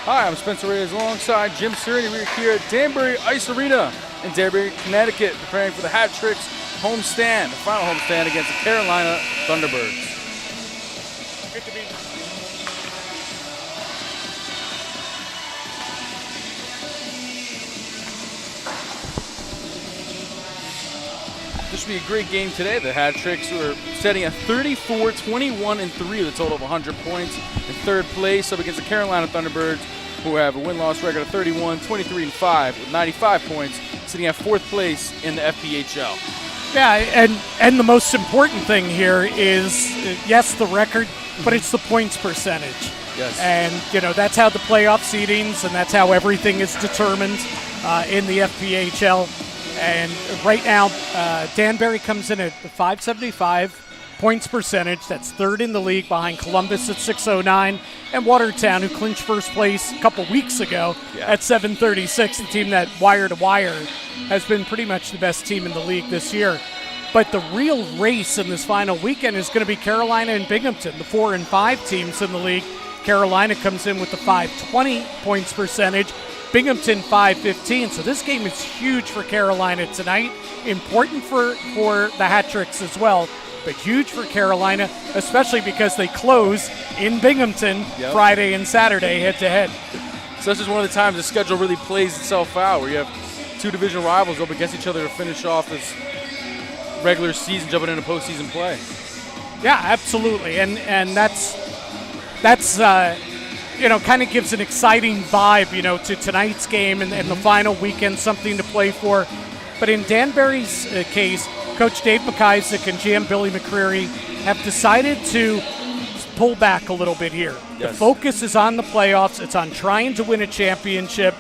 Hi, I'm Spencer Reyes alongside Jim Serenity. We're here at Danbury Ice Arena in Danbury, Connecticut, preparing for the Hat Tricks homestand, the final homestand against the Carolina Thunderbirds. Good to be here. This should be a great game today. The Hat Tricks were setting a 34-21-3 with a total of 100 points in third place up against the Carolina Thunderbirds, who have a win-loss record of 31-23-5 with 95 points, sitting at fourth place in the FBHL. Yeah, and the most important thing here is, yes, the record, but it's the points percentage. Yes. And, that's how the playoff seedings and that's how everything is determined in the FBHL. And right now, Danbury comes in at 575 points percentage. That's third in the league behind Columbus at 609 and Watertown, who clinched first place a couple weeks ago at 736. The team that wire to wire has been pretty much the best team in the league this year. But the real race in this final weekend is going to be Carolina and Binghamton, the 4 and 5 teams in the league. Carolina comes in with the 520 points percentage. Binghamton 515. So this game is huge for Carolina tonight. Important for the Hat Tricks as well, but huge for Carolina, especially because they close in Binghamton Friday and Saturday head-to-head. So this is one of the times the schedule really plays itself out, where you have two division rivals up against each other to finish off this regular season, jumping into postseason play. Yeah, absolutely, and that's kind of gives an exciting vibe, to tonight's game and the final weekend, something to play for. But in Danbury's case, Coach Dave McIsaac and GM Billy Mccreary have decided to pull back a little bit here. Yes. The focus is on the playoffs. It's on trying to win a championship.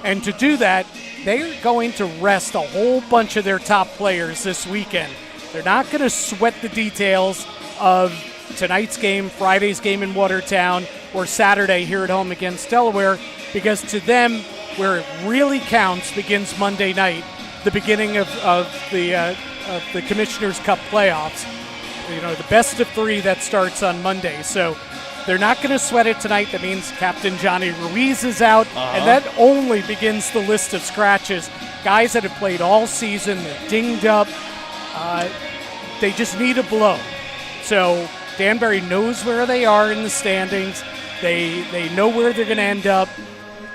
And to do that, they're going to rest a whole bunch of their top players this weekend. They're not going to sweat the details of tonight's game, Friday's game in Watertown, or Saturday here at home against Delaware, because to them, where it really counts begins Monday night, the beginning of the Commissioner's Cup playoffs. The best of three that starts on Monday. So they're not going to sweat it tonight. That means Captain Johnny Ruiz is out, and that only begins the list of scratches. Guys that have played all season, they're dinged up. They just need a blow. So Danbury knows where they are in the standings. They know where they're going to end up.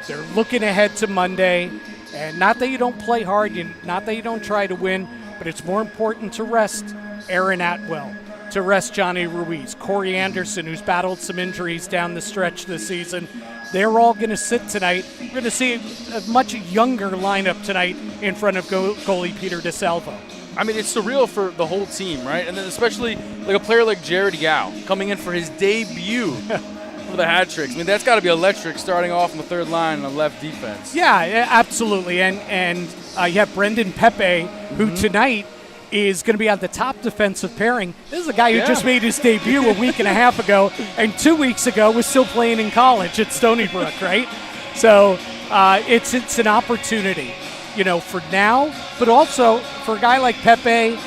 They're looking ahead to Monday. And not that you don't play hard, not that you don't try to win, but it's more important to rest Aaron Atwell, to rest Johnny Ruiz, Corey Anderson, who's battled some injuries down the stretch this season. They're all going to sit tonight. We're going to see a much younger lineup tonight in front of goalie Peter DeSalvo. I mean, it's surreal for the whole team, right? And then especially like a player like Jared Yao coming in for his debut for the Hat Tricks. I mean, that's got to be electric, starting off on the third line on left defense. Yeah, absolutely. And you have Brendan Pepe, who tonight is going to be on the top defensive pairing. This is a guy who just made his debut a week and a half ago, and 2 weeks ago was still playing in college at Stony Brook, right? So it's an opportunity, for now, but also for a guy like Pepe,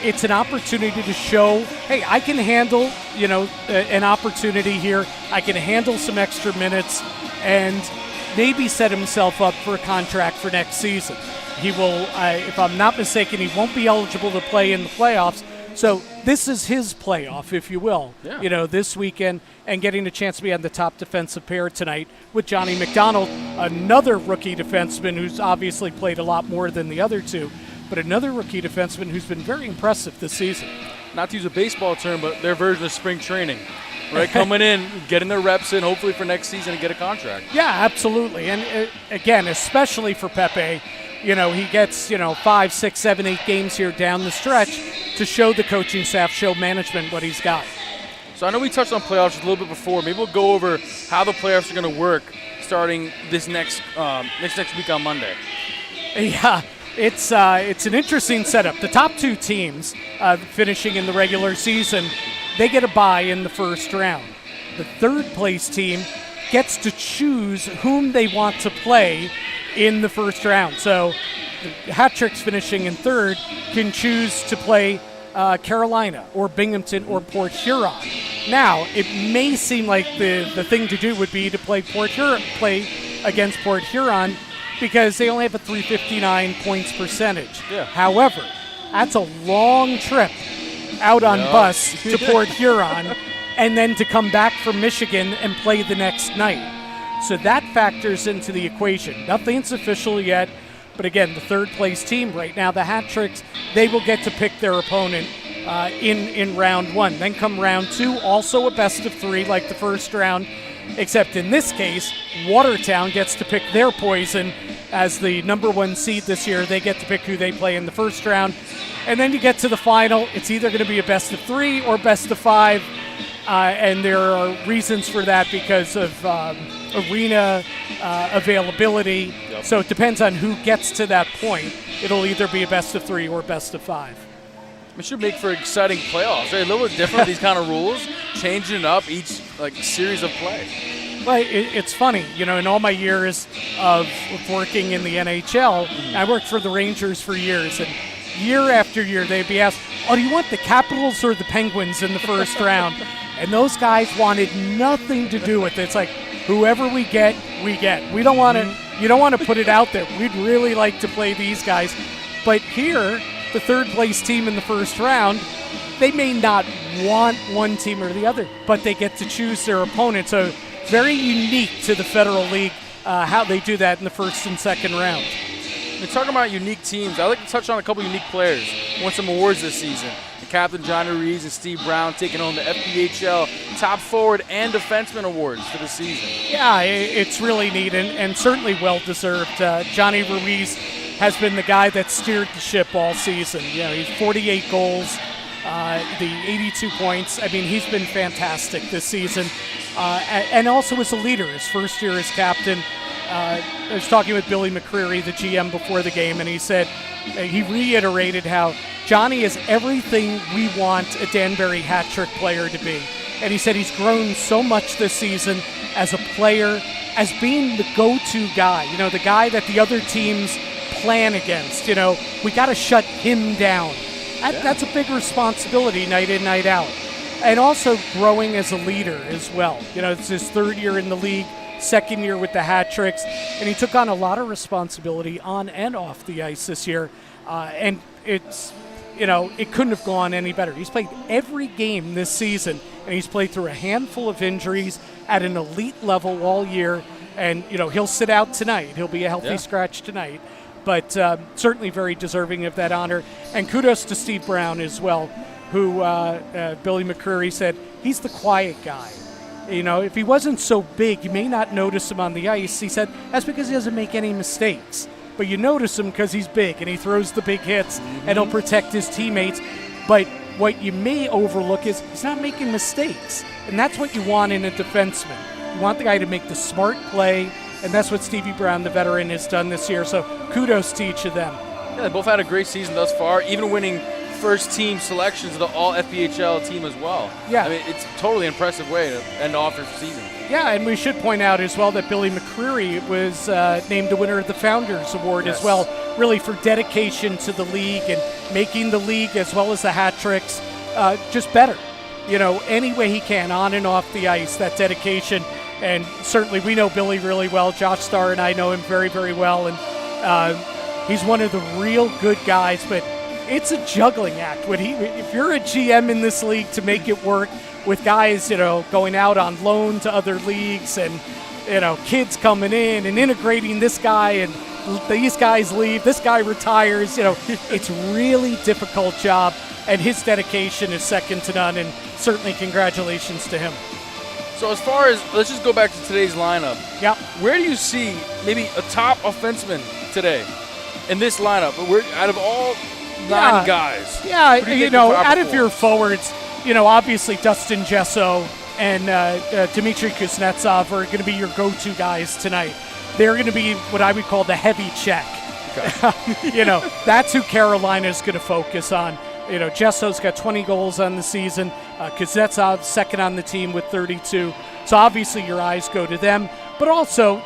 it's an opportunity to show, hey, I can handle, an opportunity here. I can handle some extra minutes and maybe set himself up for a contract for next season. He will, if I'm not mistaken, he won't be eligible to play in the playoffs. So this is his playoff, if you will, this weekend, and getting a chance to be on the top defensive pair tonight with Johnny McDonald, another rookie defenseman who's obviously played a lot more than the other two, but another rookie defenseman who's been very impressive this season. Not to use a baseball term, but their version of spring training, right? Coming in, getting their reps in, hopefully for next season and get a contract. Yeah, absolutely. And again, especially for Pepe, he gets, 5, 6, 7, 8 games here down the stretch to show the coaching staff, show management what he's got. So I know we touched on playoffs a little bit before. Maybe we'll go over how the playoffs are going to work starting this next week on Monday. Yeah, it's an interesting setup. The top two teams finishing in the regular season, they get a bye in the first round. The third place team gets to choose whom they want to play in the first round. So the Hat Tricks finishing in third can choose to play Carolina or Binghamton or Port Huron. Now, it may seem like the thing to do would be to play against Port Huron because they only have a .359 points percentage. Yeah. However, that's a long trip out on bus to Port Huron and then to come back from Michigan and play the next night. So that factors into the equation. Nothing's official yet, but again, the third place team right now, the Hat Tricks, they will get to pick their opponent in round one. Then come round two, also a best of three like the first round, except in this case, Watertown gets to pick their poison as the number one seed this year. They get to pick who they play in the first round. And then you get to the final. It's either going to be a best of three or best of five. And there are reasons for that because of arena availability. Yep. So it depends on who gets to that point. It'll either be a best of three or best of five. It should make for exciting playoffs. Right? A little bit different, these kind of rules, changing up each series of play. Well, it's funny, in all my years of working in the NHL, I worked for the Rangers for years, and year after year they'd be asked, do you want the Capitals or the Penguins in the first round? And those guys wanted nothing to do with it. It's like, whoever we get, we get. We don't want to, you don't want to put it out there. We'd really like to play these guys. But here, the third place team in the first round, they may not want one team or the other, but they get to choose their opponent. So very unique to the Federal League how they do that in the first and second round. And talking about unique teams, I'd like to touch on a couple unique players who won some awards this season. The captain Johnny Reeves and Steve Brown taking home the FBHL Top Forward and Defenseman Awards for the season. Yeah, it's really neat and certainly well-deserved. Johnny Ruiz has been the guy that steered the ship all season. He's 48 goals, the 82 points. I mean, he's been fantastic this season. And also as a leader, his first year as captain. I was talking with Billy Mccreary, the GM, before the game, and he said, he reiterated how Johnny is everything we want a Danbury hat trick player to be. And he said he's grown so much this season as a player, as being the go-to guy, the guy that the other teams plan against. We got to shut him down. That's a big responsibility night in, night out. And also growing as a leader as well. It's his third year in the league, second year with the Hat Tricks, and he took on a lot of responsibility on and off the ice this year. And it's, it couldn't have gone any better. He's played every game this season, and he's played through a handful of injuries at an elite level all year. And, he'll sit out tonight. He'll be a healthy scratch tonight. But certainly very deserving of that honor. And kudos to Steve Brown as well, who Billy Mccreary said, he's the quiet guy. If he wasn't so big, you may not notice him on the ice. He said that's because he doesn't make any mistakes. But you notice him because he's big and he throws the big hits and he'll protect his teammates. But what you may overlook is he's not making mistakes. And that's what you want in a defenseman. You want the guy to make the smart play, and that's what Stevie Brown, the veteran, has done this year. So kudos to each of them. Yeah, they both had a great season thus far, even winning first team selections of the all FBHL team as well. Yeah. I mean, it's a totally impressive way to end off your season. Yeah, and we should point out as well that Billy Mccreary was named the winner of the Founders Award as well, really for dedication to the league and making the league as well as the Hat Tricks just better. Any way he can, on and off the ice, that dedication. And certainly we know Billy really well. Josh Starr and I know him very, very well. And he's one of the real good guys, but it's a juggling act. If you're a GM in this league to make it work with guys, going out on loan to other leagues and, kids coming in and integrating this guy and these guys leave, this guy retires, it's a really difficult job, and his dedication is second to none, and certainly congratulations to him. So as far as, let's just go back to today's lineup. Yeah. Where do you see maybe a top offenseman today in this lineup? Out of all 9 guys. Yeah, out of your forwards, obviously Dustin Jesso and Dmitry Kuznetsov are going to be your go-to guys tonight. They're going to be what I would call the heavy check. Okay. That's who Carolina's going to focus on. Jesso's got 20 goals on the season. Kuznetsov second on the team with 32. So obviously your eyes go to them. But also,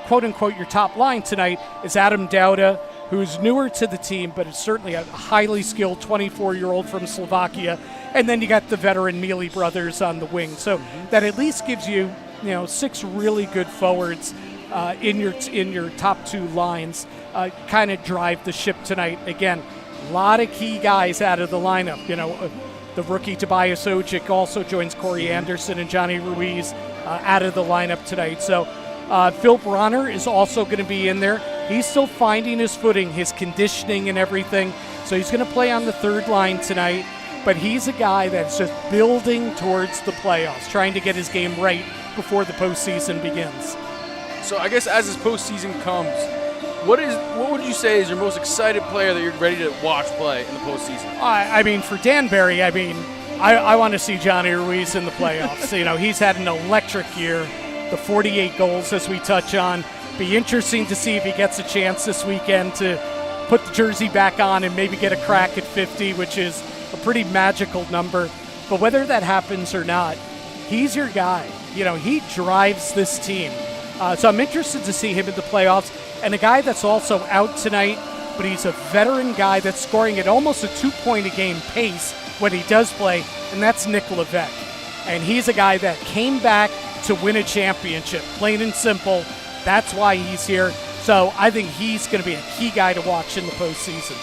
quote-unquote, your top line tonight is Adam Dowda, who's newer to the team, but is certainly a highly skilled 24-year-old from Slovakia. And then you got the veteran Mealy brothers on the wing. So that at least gives you, 6 really good forwards in your top 2 lines, kind of drive the ship tonight. Again, a lot of key guys out of the lineup. The rookie Tobias Ojic also joins Corey Anderson and Johnny Ruiz out of the lineup tonight. So Phil Broner is also going to be in there. He's still finding his footing, his conditioning and everything. So he's going to play on the third line tonight. But he's a guy that's just building towards the playoffs, trying to get his game right before the postseason begins. So I guess as this postseason comes, what would you say is your most excited player that you're ready to watch play in the postseason? I mean, for Danbury, I want to see Johnny Ruiz in the playoffs. He's had an electric year, the 48 goals as we touch on. Be interesting to see if he gets a chance this weekend to put the jersey back on and maybe get a crack at 50, which is a pretty magical number. But whether that happens or not, he's your guy. He drives this team. So I'm interested to see him in the playoffs. And a guy that's also out tonight, but he's a veteran guy that's scoring at almost a 2-point-a-game pace when he does play, and that's Nick Levesque. And he's a guy that came back to win a championship, plain and simple. That's why he's here. So I think he's going to be a key guy to watch in the postseason.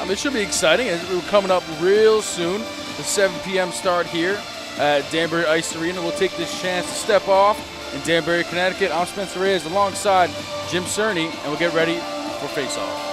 It should be exciting. We're coming up real soon. The 7 p.m. start here at Danbury Ice Arena. We'll take this chance to step off in Danbury, Connecticut. I'm Spencer Reyes alongside Jim Cerny, and we'll get ready for face-off.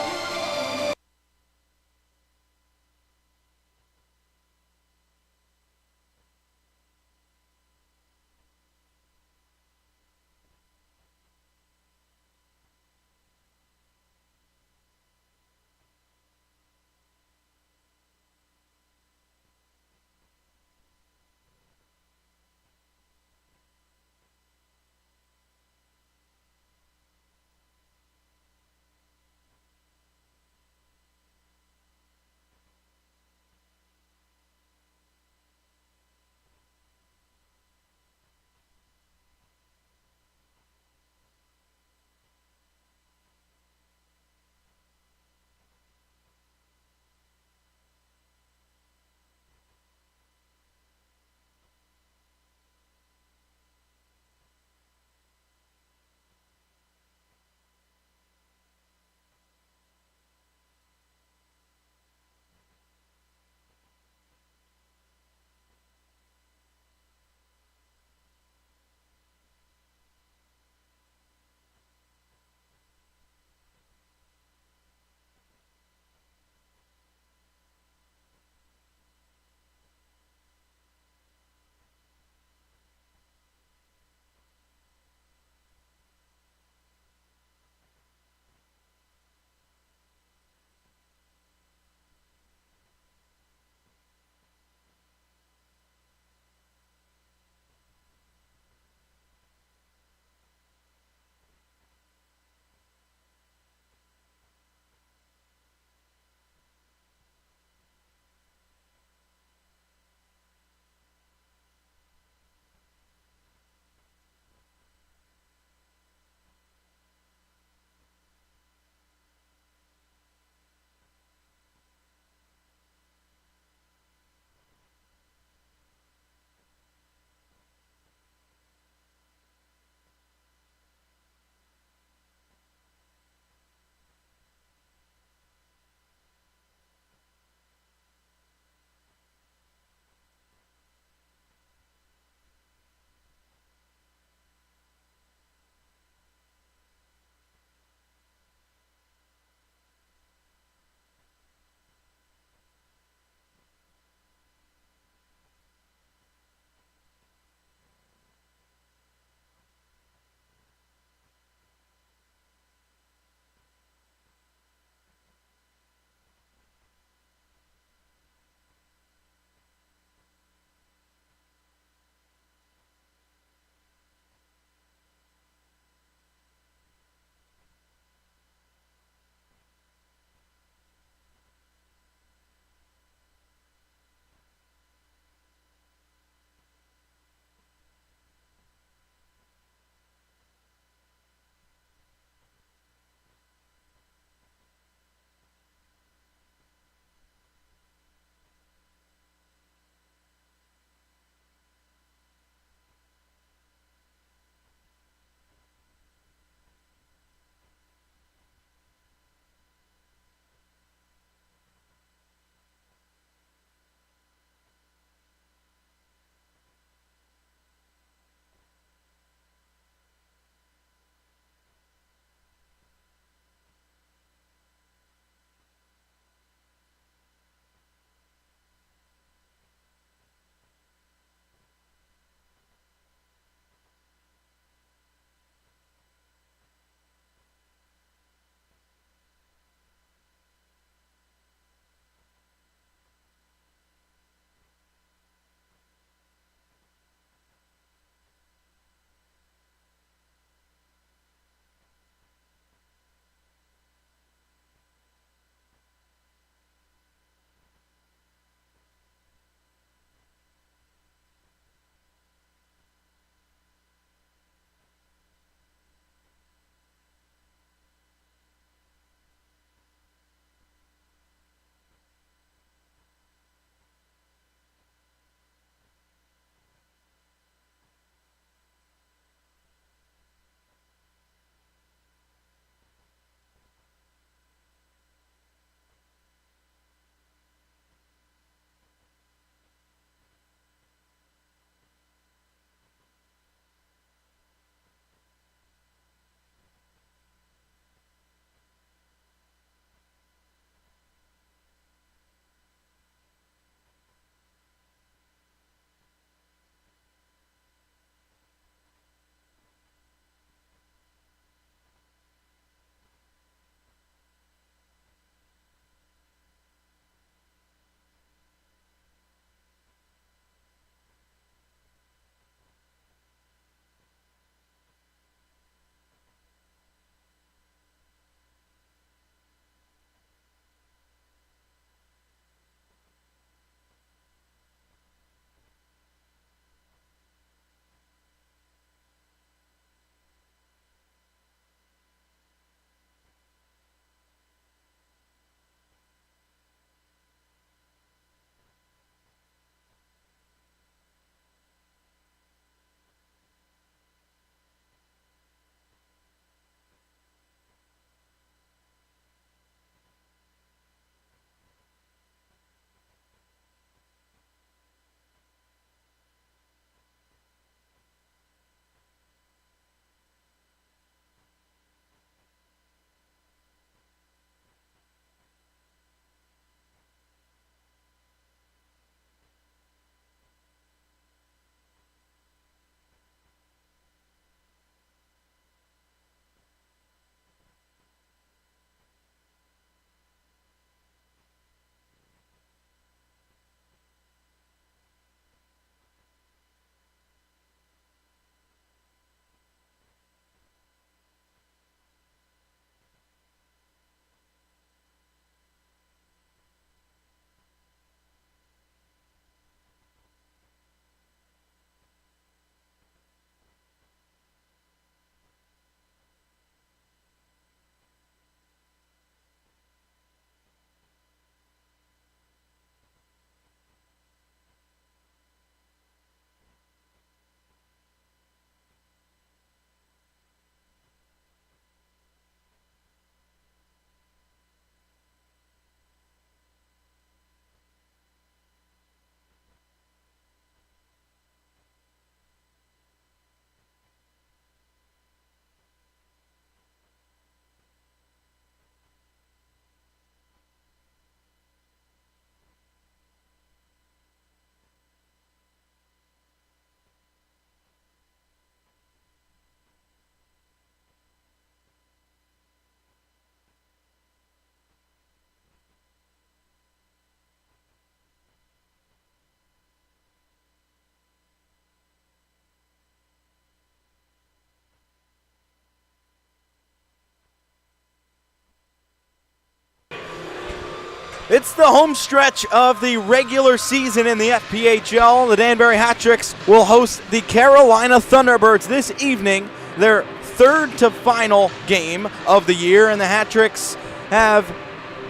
It's the home stretch of the regular season in the FPHL. The Danbury Hat-Tricks will host the Carolina Thunderbirds this evening, their third to final game of the year, and the Hat-Tricks have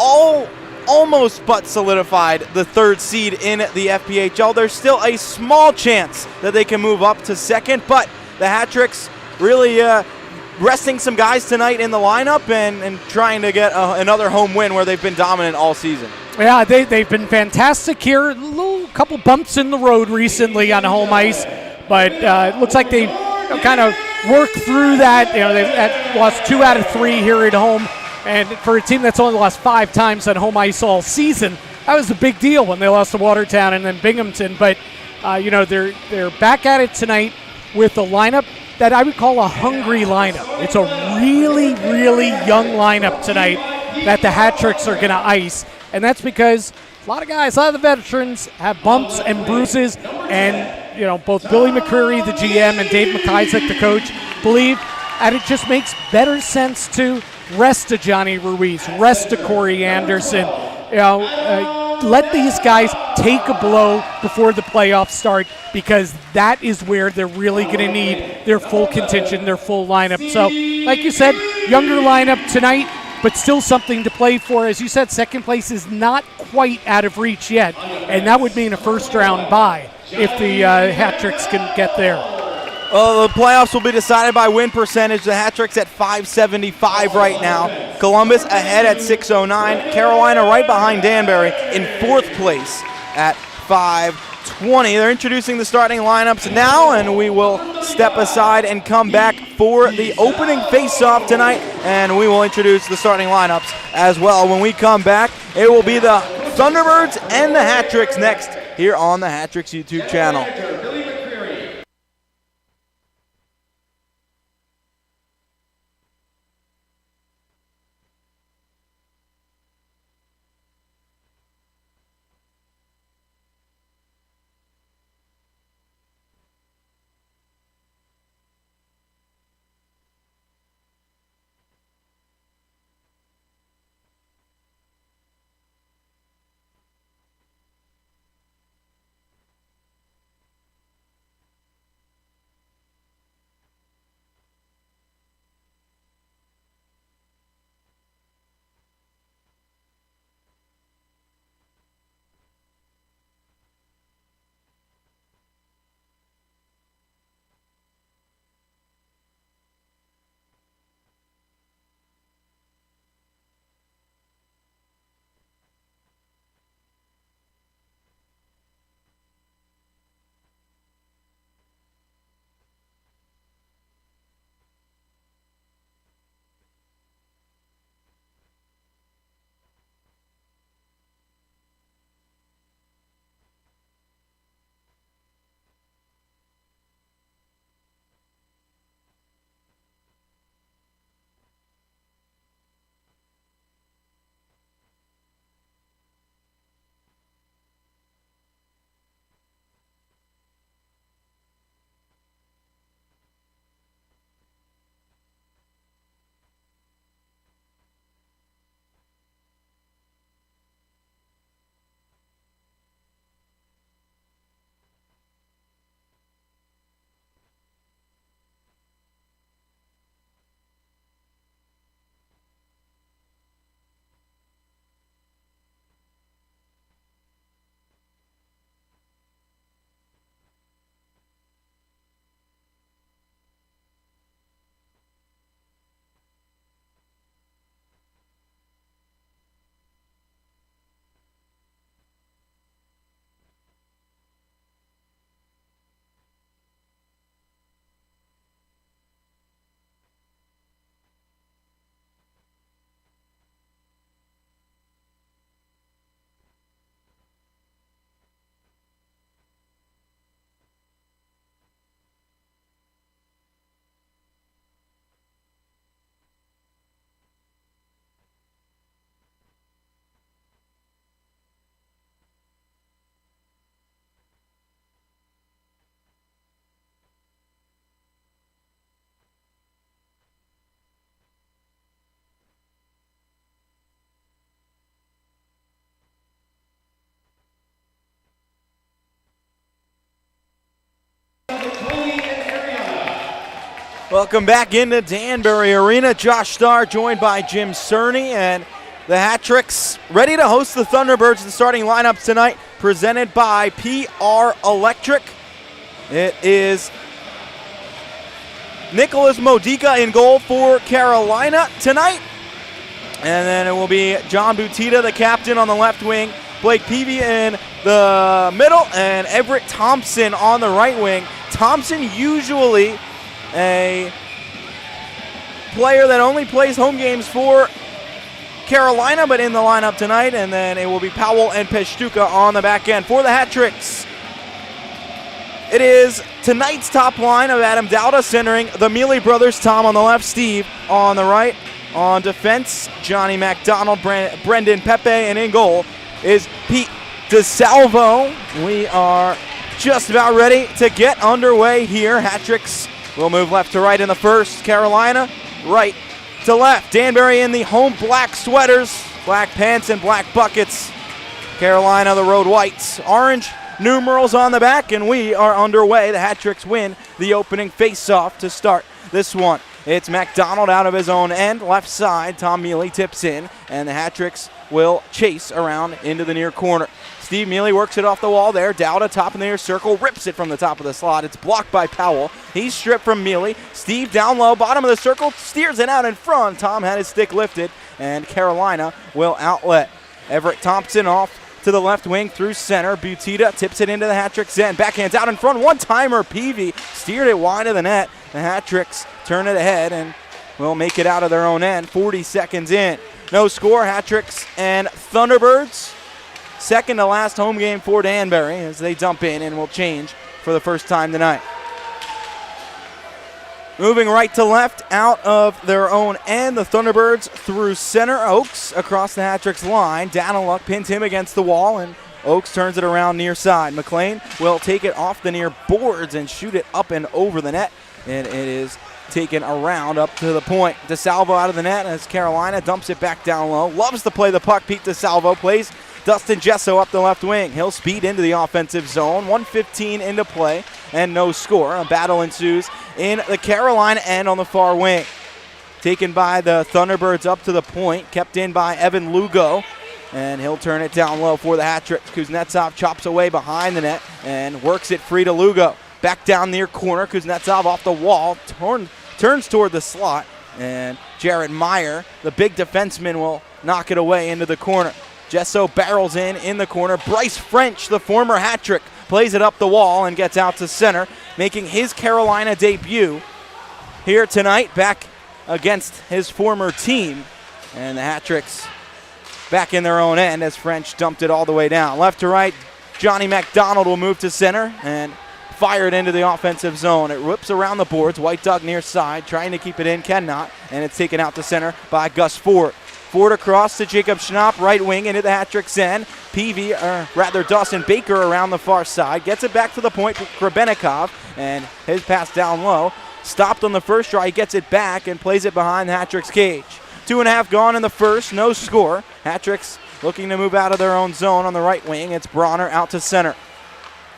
almost but solidified the third seed in the FPHL. There's still a small chance that they can move up to second, but the Hat-Tricks really resting some guys tonight in the lineup and trying to get another home win where they've been dominant all season. Yeah, they've been fantastic here. Couple bumps in the road recently on home ice, but it looks like they kind of worked through that. They've lost 2 out of 3 here at home, and for a team that's only lost 5 times on home ice all season, that was a big deal when they lost to Watertown and then Binghamton. But they're back at it tonight with a lineup that I would call a hungry lineup. It's a really, really young lineup tonight that the Hat-Tricks are going to ice, and that's because a lot of the veterans have bumps and bruises, and both Billy Mccreary, the GM, and Dave McIsaac, the coach, believe that it just makes better sense to rest a Johnny Ruiz, rest a Corey Anderson, let these guys take a blow before the playoffs start, because that is where they're really going to need their full contention, their full lineup. So, like you said, younger lineup tonight, but still something to play for. As you said, second place is not quite out of reach yet, and that would mean a first-round bye if the Hat-Tricks can get there. Well, the playoffs will be decided by win percentage. The Hat-Tricks at .575 right now. Columbus ahead at .609. Carolina right behind Danbury in 4th place at .520. They're introducing the starting lineups now, and we will step aside and come back for the opening face-off tonight, and we will introduce the starting lineups as well. When we come back, it will be the Thunderbirds and the Hat-Tricks next here on the Hat-Tricks YouTube channel. Welcome back into Danbury Arena. Josh Starr joined by Jim Cerny, and the Hat-Tricks ready to host the Thunderbirds. The starting lineup tonight presented by PR Electric. It is Nicholas Modica in goal for Carolina tonight. And then it will be John Butita, the captain, on the left wing. Blake Peavy in the middle, and Everett Thompson on the right wing. Thompson usually a player that only plays home games for Carolina, but in the lineup tonight. And then it will be Powell and Peshtuka on the back end for the Hat-Tricks. It is tonight's top line of Adam Dowda centering the Mealy brothers, Tom on the left, Steve on the right. On defense, Johnny McDonald, Brendan Pepe, and in goal is Pete DeSalvo. We are just about ready to get underway here. Hat-Tricks will move left to right in the first. Carolina right to left. Danbury in the home black sweaters, black pants and black buckets. Carolina the road whites. Orange numerals on the back, and we are underway. The Hat-Tricks win the opening face-off to start this one. It's McDonald out of his own end, left side. Tom Mealy tips in, and the Hat-Tricks will chase around into the near corner. Steve Mealy works it off the wall there. Dowda, top in the near circle, rips it from the top of the slot. It's blocked by Powell. He's stripped from Mealy. Steve down low, bottom of the circle, steers it out in front. Tom had his stick lifted, and Carolina will outlet. Everett Thompson off to the left wing through center. Butita tips it into the Hat-Tricks end. Backhands out in front. One-timer, Peavy steered it wide of the net. The Hat-Tricks turn it ahead and will make it out of their own end. 40 seconds in. No score. Hat-Tricks and Thunderbirds. Second to last home game for Danbury as they dump in and will change for the first time tonight. Moving right to left out of their own end, the Thunderbirds through center. Oakes across the Hat-Tricks line. Daniluk pins him against the wall, and Oakes turns it around near side. McLean will take it off the near boards and shoot it up and over the net, and it is taken around up to the point. DeSalvo out of the net as Carolina dumps it back down low. Loves to play the puck. Pete DeSalvo plays Dustin Gesso up the left wing. He'll speed into the offensive zone. 1:15 into play and no score. A battle ensues in the Carolina end on the far wing. Taken by the Thunderbirds up to the point. Kept in by Evan Lugo. And he'll turn it down low for the Hat-Tricks. Kuznetsov chops away behind the net and works it free to Lugo. Back down near corner. Kuznetsov off the wall. Turns toward the slot. And Jared Meyer, the big defenseman, will knock it away into the corner. Gesso barrels in the corner. Bryce French, the former Hat-Trick, plays it up the wall and gets out to center, making his Carolina debut here tonight back against his former team. And the Hat-Tricks back in their own end as French dumped it all the way down. Left to right, Johnny McDonald will move to center and fire it into the offensive zone. It whips around the boards. White Dog near side, trying to keep it in, cannot, and it's taken out to center by Gus Ford. Ford across to Jacob Schnapp, right wing into the Hat-Tricks end. Peavy, or rather Dawson Baker around the far side. Gets it back to the point, Grebenikov, and his pass down low. Stopped on the first try, he gets it back and plays it behind the Hat-Tricks cage. 2.5 gone in the first, no score. Hat-Tricks looking to move out of their own zone on the right wing. It's Broner out to center.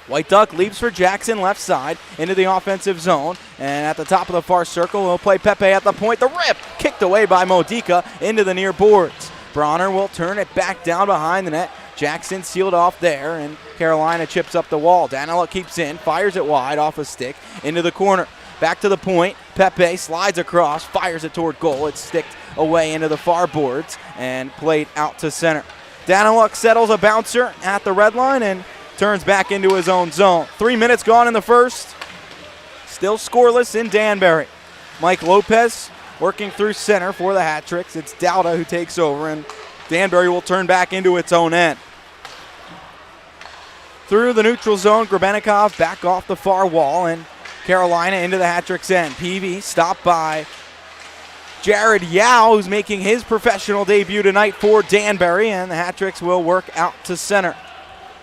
White Duck leaves for Jackson left side into the offensive zone. And at the top of the far circle, he'll play Pepe at the point. The rip kicked away by Modica into the near boards. Bronner will turn it back down behind the net. Jackson sealed off there, and Carolina chips up the wall. Daniluk keeps in, fires it wide off a stick into the corner. Back to the point. Pepe slides across, fires it toward goal. It's sticked away into the far boards and played out to center. Daniluk settles a bouncer at the red line and turns back into his own zone. 3 minutes gone in the first. Still scoreless in Danbury. Mike Lopez working through center for the Hat-Tricks. It's Dowda who takes over, and Danbury will turn back into its own end. Through the neutral zone, Grebenikov back off the far wall, and Carolina into the Hat-Tricks end. Peavy stopped by Jared Yao, who's making his professional debut tonight for Danbury, and the Hat-Tricks will work out to center.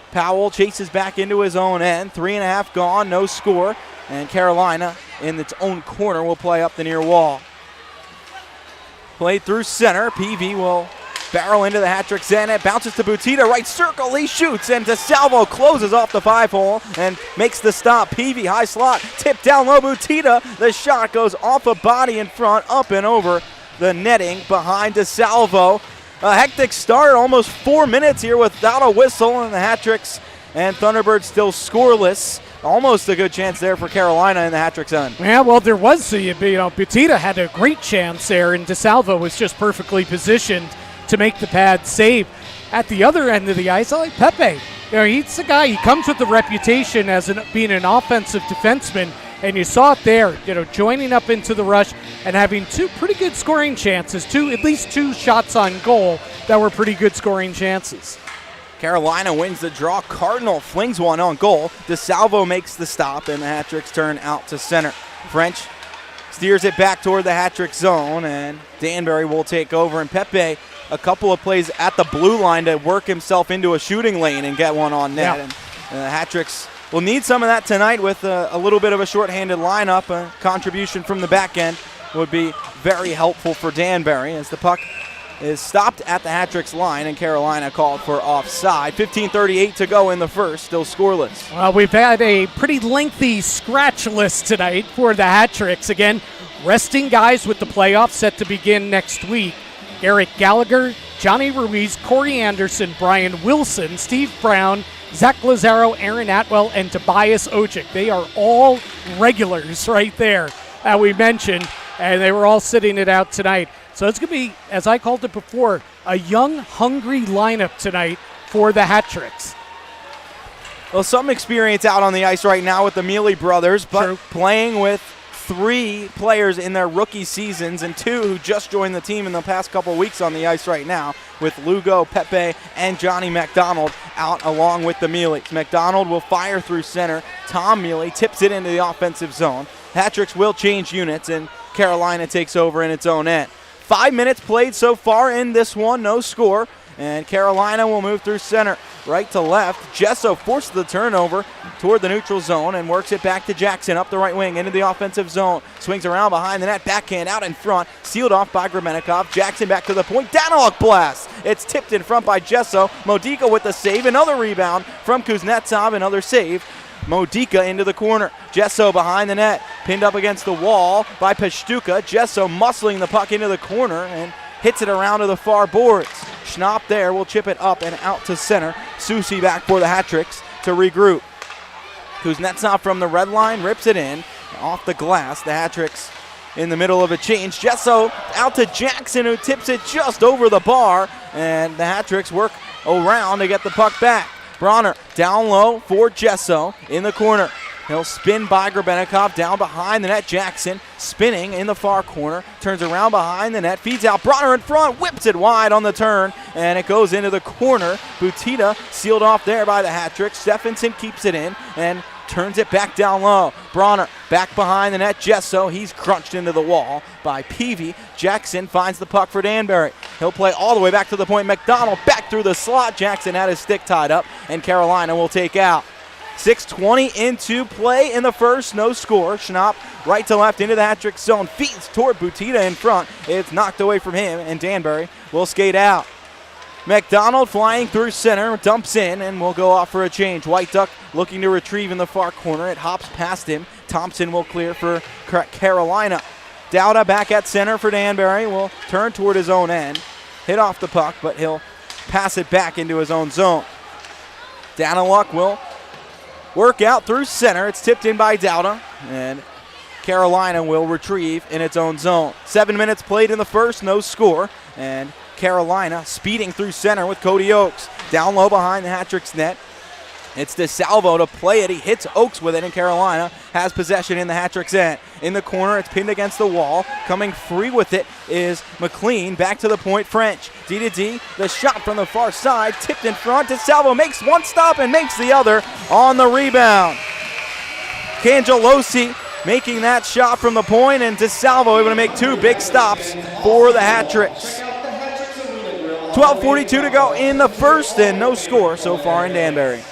Powell chases back into his own end. 3.5 gone, no score. And Carolina in its own corner will play up the near wall. Played through center. Peavy will barrel into the hat-trick end. It bounces to Butita, right circle, he shoots, and DeSalvo closes off the 5-hole and makes the stop. Peavy, high slot, tip down low, Butita. The shot goes off a body in front, up and over the netting behind DeSalvo. A hectic start, almost 4 minutes here without a whistle, and the hat-tricks and Thunderbirds still scoreless. Almost a good chance there for Carolina in the hat-trick's end. Yeah, well, there was, Butita had a great chance there, and DeSalvo was just perfectly positioned to make the pad save. At the other end of the ice, I like Pepe. He's the guy, he comes with the reputation as being an offensive defenseman, and you saw it there, joining up into the rush and having two pretty good scoring chances, at least two shots on goal that were pretty good scoring chances. Carolina wins the draw. Cardinal flings one on goal. DeSalvo makes the stop, and the hat-tricks turn out to center. French steers it back toward the hat-trick zone, and Danbury will take over. And Pepe, a couple of plays at the blue line to work himself into a shooting lane and get one on net. Yeah. And the hat-tricks will need some of that tonight with a little bit of a shorthanded lineup. A contribution from the back end would be very helpful for Danbury as the puck is stopped at the hat-tricks line, and Carolina called for offside. 15:38 to go in the first, still scoreless. Well, we've had a pretty lengthy scratch list tonight for the hat-tricks. Again, resting guys with the playoffs set to begin next week. Eric Gallagher, Johnny Ruiz, Corey Anderson, Brian Wilson, Steve Brown, Zach Lazaro, Aaron Atwell, and Tobias Ojik. They are all regulars right there that we mentioned, and they were all sitting it out tonight. So it's going to be, as I called it before, a young, hungry lineup tonight for the hat-tricks. Well, some experience out on the ice right now with the Mealy brothers, but True. playing with 3 players in their rookie seasons and 2 who just joined the team in the past couple weeks on the ice right now, with Lugo, Pepe, and Johnny McDonald out along with the Mealys. McDonald will fire through center. Tom Mealy tips it into the offensive zone. Hat-tricks will change units, and Carolina takes over in its own end. 5 minutes played so far in this one, no score, and Carolina will move through center, right to left. Gesso forces the turnover toward the neutral zone and works it back to Jackson up the right wing into the offensive zone. Swings around behind the net, backhand out in front, sealed off by Gremenikov. Jackson back to the point, Daniluk blast. It's tipped in front by Gesso. Modica with the save, another rebound from Kuznetsov, another save. Modica into the corner. Gesso behind the net, pinned up against the wall by Pashtuka. Gesso muscling the puck into the corner and hits it around to the far boards. Schnapp there will chip it up and out to center. Susi back for the hat-tricks to regroup. Kuznetsov from the red line rips it in off the glass. The hat-tricks in the middle of a change. Gesso out to Jackson, who tips it just over the bar, and the hat-tricks work around to get the puck back. Broner down low for Gesso in the corner. He'll spin by Grebenikov down behind the net. Jackson spinning in the far corner. Turns around behind the net. Feeds out. Broner in front. Whips it wide on the turn. And it goes into the corner. Butita sealed off there by the hat-trick. Stephenson keeps it in and turns it back down low. Broner back behind the net. Gesso, he's crunched into the wall by Peavy. Jackson finds the puck for Danbury. He'll play all the way back to the point. McDonald back through the slot. Jackson had his stick tied up, and Carolina will take out. 6:20 into play in the first, no score. Schnapp right to left into the hat-trick zone. Feeds toward Butita in front. It's knocked away from him, and Danbury will skate out. McDonald flying through center, dumps in, and will go off for a change. White Duck looking to retrieve in the far corner. It hops past him. Thompson will clear for Carolina. Dowda back at center for Danbury. Will turn toward his own end. Hit off the puck, but he'll pass it back into his own zone. Daniluk will work out through center. It's tipped in by Dowda, and Carolina will retrieve in its own zone. 7 minutes played in the first, no score, and Carolina speeding through center with Cody Oakes. Down low behind the hat-trick's net. It's DeSalvo to play it. He hits Oakes with it, and Carolina has possession in the hat-trick's end. In the corner, it's pinned against the wall. Coming free with it is McLean. Back to the point, French. D to D. The shot from the far side, tipped in front. DeSalvo makes one stop and makes the other on the rebound. Cangelosi making that shot from the point, and DeSalvo able to make 2 big stops for the hat-tricks. 12:42 to go in the first, and no score so far in Danbury.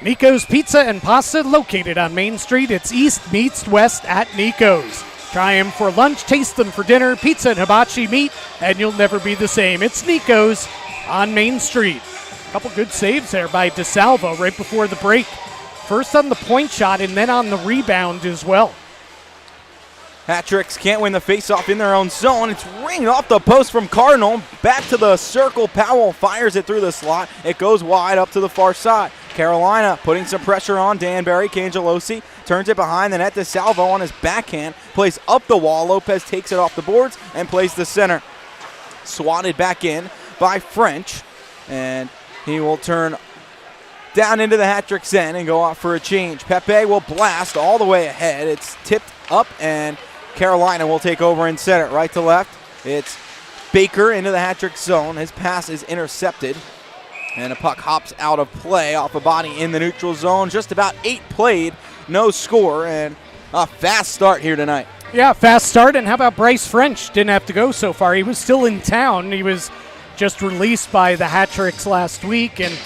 Nico's Pizza and Pasta, located on Main Street. It's east meets west at Nico's. Try them for lunch, taste them for dinner, pizza and hibachi meat, and you'll never be the same. It's Nico's on Main Street. A couple good saves there by DeSalvo right before the break. First on the point shot and then on the rebound as well. Hat-Tricks can't win the faceoff in their own zone. It's ringed off the post from Cardinal. Back to the circle. Powell fires it through the slot. It goes wide up to the far side. Carolina putting some pressure on Danbury. Cangelosi turns it behind the net. DeSalvo on his backhand. Plays up the wall. Lopez takes it off the boards and plays the center. Swatted back in by French. And he will turn down into the Hat-Tricks end and go off for a change. Pepe will blast all the way ahead. It's tipped up and Carolina will take over and center. Right to left, it's Baker into the Hat-Trick zone. His pass is intercepted, and a puck hops out of play off a body in the neutral zone. Just about 8 played, no score, and a fast start here tonight. Yeah, fast start, and how about Bryce French? Didn't have to go so far. He was still in town. He was just released by the Hat-Tricks last week and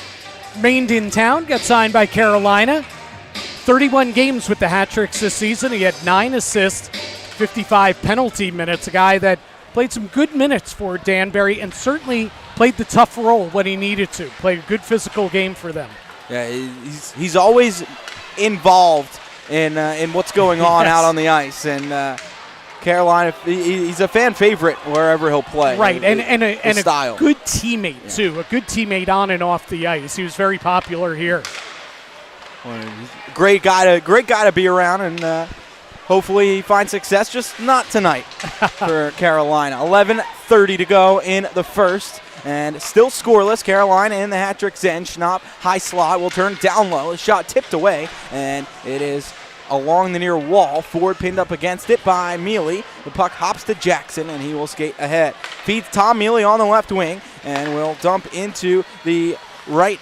remained in town, got signed by Carolina. 31 games with the Hat-Tricks this season. He had 9 assists, 55 penalty minutes. A guy that played some good minutes for Danbury and certainly played the tough role when he needed to. Played a good physical game for them. Yeah, he's always involved in what's going on Yes. out on the ice. And Carolina, he's a fan favorite wherever he'll play. Right, and a style. good teammate, too. A good teammate on and off the ice. He was very popular here. Great guy to be around, and hopefully he finds success, just not tonight for Carolina. 11:30 to go in the first, and still scoreless. Carolina in the Hat-Tricks end. Schnapp, high slot, will turn down low. His shot tipped away, and it is along the near wall. Ford pinned up against it by Mealy. The puck hops to Jackson, and he will skate ahead. Feeds Tom Mealy on the left wing, and will dump into the right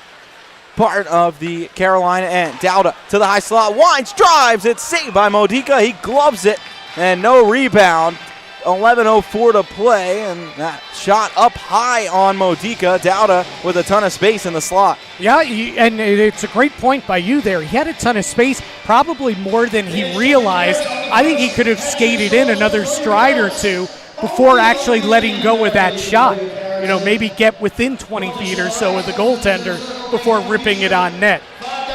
part of the Carolina end. Dowda to the high slot, winds, drives, it's saved by Modica. He gloves it, and no rebound. 11:04 to play, and that shot up high on Modica. Dowda with a ton of space in the slot. Yeah, and it's a great point by you there. He had a ton of space, probably more than he realized. I think he could have skated in another stride or two before actually letting go with that shot. You know, maybe get within 20 feet or so of the goaltender before ripping it on net.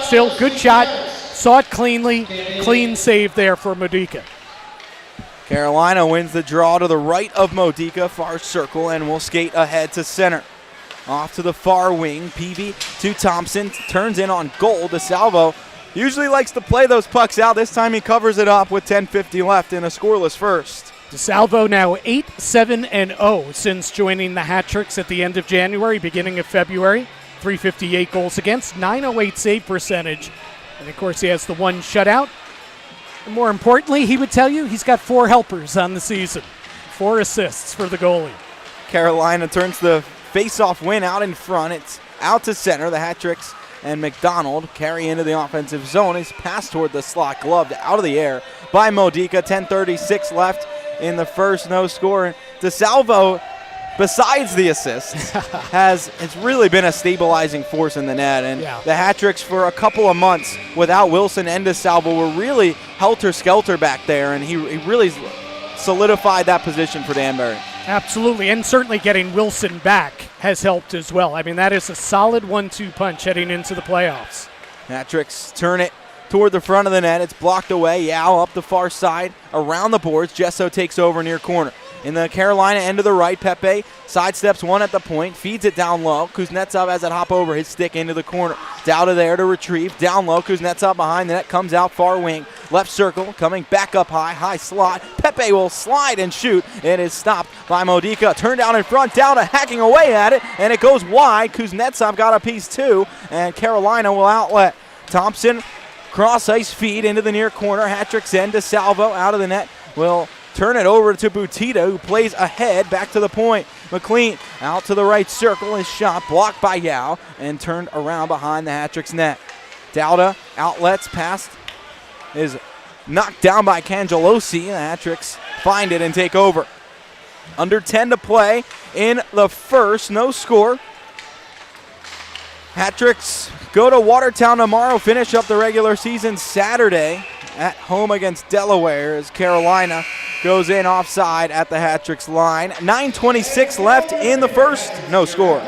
Still, good shot. Saw it cleanly. Clean save there for Modica. Carolina wins the draw to the right of Modica, far circle, and will skate ahead to center. Off to the far wing, Peavy to Thompson, turns in on goal. DeSalvo usually likes to play those pucks out. This time he covers it up with 10:50 left in a scoreless first. DeSalvo now 8-7-0 since joining the Hat-Tricks at the end of January, beginning of February. 358 goals against, 908 save percentage. And, of course, he has the one shutout. And more importantly, he would tell you he's got 4 helpers on the season. 4 assists for the goalie. Carolina turns the face-off win out in front. It's out to center. The Hat-Tricks and McDonald carry into the offensive zone. He's passed toward the slot, gloved out of the air by Modica. 10:36 left in the first, no score. DeSalvo, besides the assists, has really been a stabilizing force in the net. And the Hat-Tricks for a couple of months without Wilson and DeSalvo were really helter-skelter back there, and he really solidified that position for Danbury. Absolutely, and certainly getting Wilson back has helped as well. I mean, that is a solid 1-2 punch heading into the playoffs. Hat-Tricks turn it toward the front of the net. It's blocked away. Yao up the far side, around the boards. Gesso takes over near corner. In the Carolina end to the right, Pepe sidesteps one at the point, feeds it down low. Kuznetsov has it hop over his stick into the corner. Dowda there to retrieve. Down low, Kuznetsov behind the net, comes out far wing. Left circle, coming back up high, high slot. Pepe will slide and shoot. It is stopped by Modica. Turn down in front, Dowda hacking away at it, and it goes wide. Kuznetsov got a piece too, and Carolina will outlet. Thompson, cross ice feed into the near corner. Hat-Tricks end. DeSalvo out of the net will turn it over to Butita, who plays ahead, back to the point. McLean out to the right circle. His shot blocked by Yao and turned around behind the Hat-Tricks net. Dowda outlets, past is knocked down by Cangelosi. The Hat-Tricks find it and take over. Under 10 to play in the first, no score. Hat-Tricks go to Watertown tomorrow, finish up the regular season Saturday at home against Delaware as Carolina goes in offside at the Hat-Tricks line. 9:26 left in the first, no score.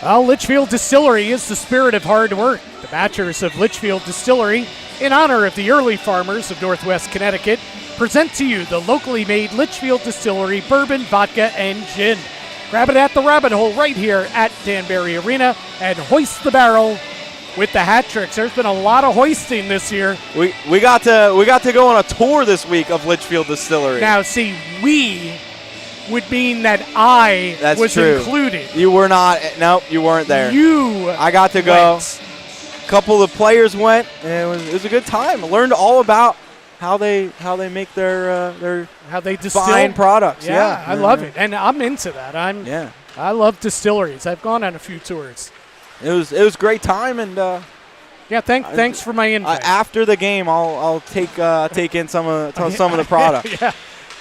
Well, Litchfield Distillery is the spirit of hard work. The batchers of Litchfield Distillery, in honor of the early farmers of Northwest Connecticut, present to you the locally made Litchfield Distillery bourbon, vodka, and gin. Grab it at the rabbit hole right here at Danbury Arena and hoist the barrel with the Hat-Tricks. There's been a lot of hoisting this year. We got to go on a tour this week of Litchfield Distillery. Now, see, we would mean that I was true. included. You were not. Nope, you weren't there. I got to go. A couple of players went, and it was a good time. I learned all about how they make their how they distill fine products. Yeah, I love it, and I'm into that. I love distilleries. I've gone on a few tours. It was a great time, and thanks for my invite. After the game, I'll take in some of the products. Yeah.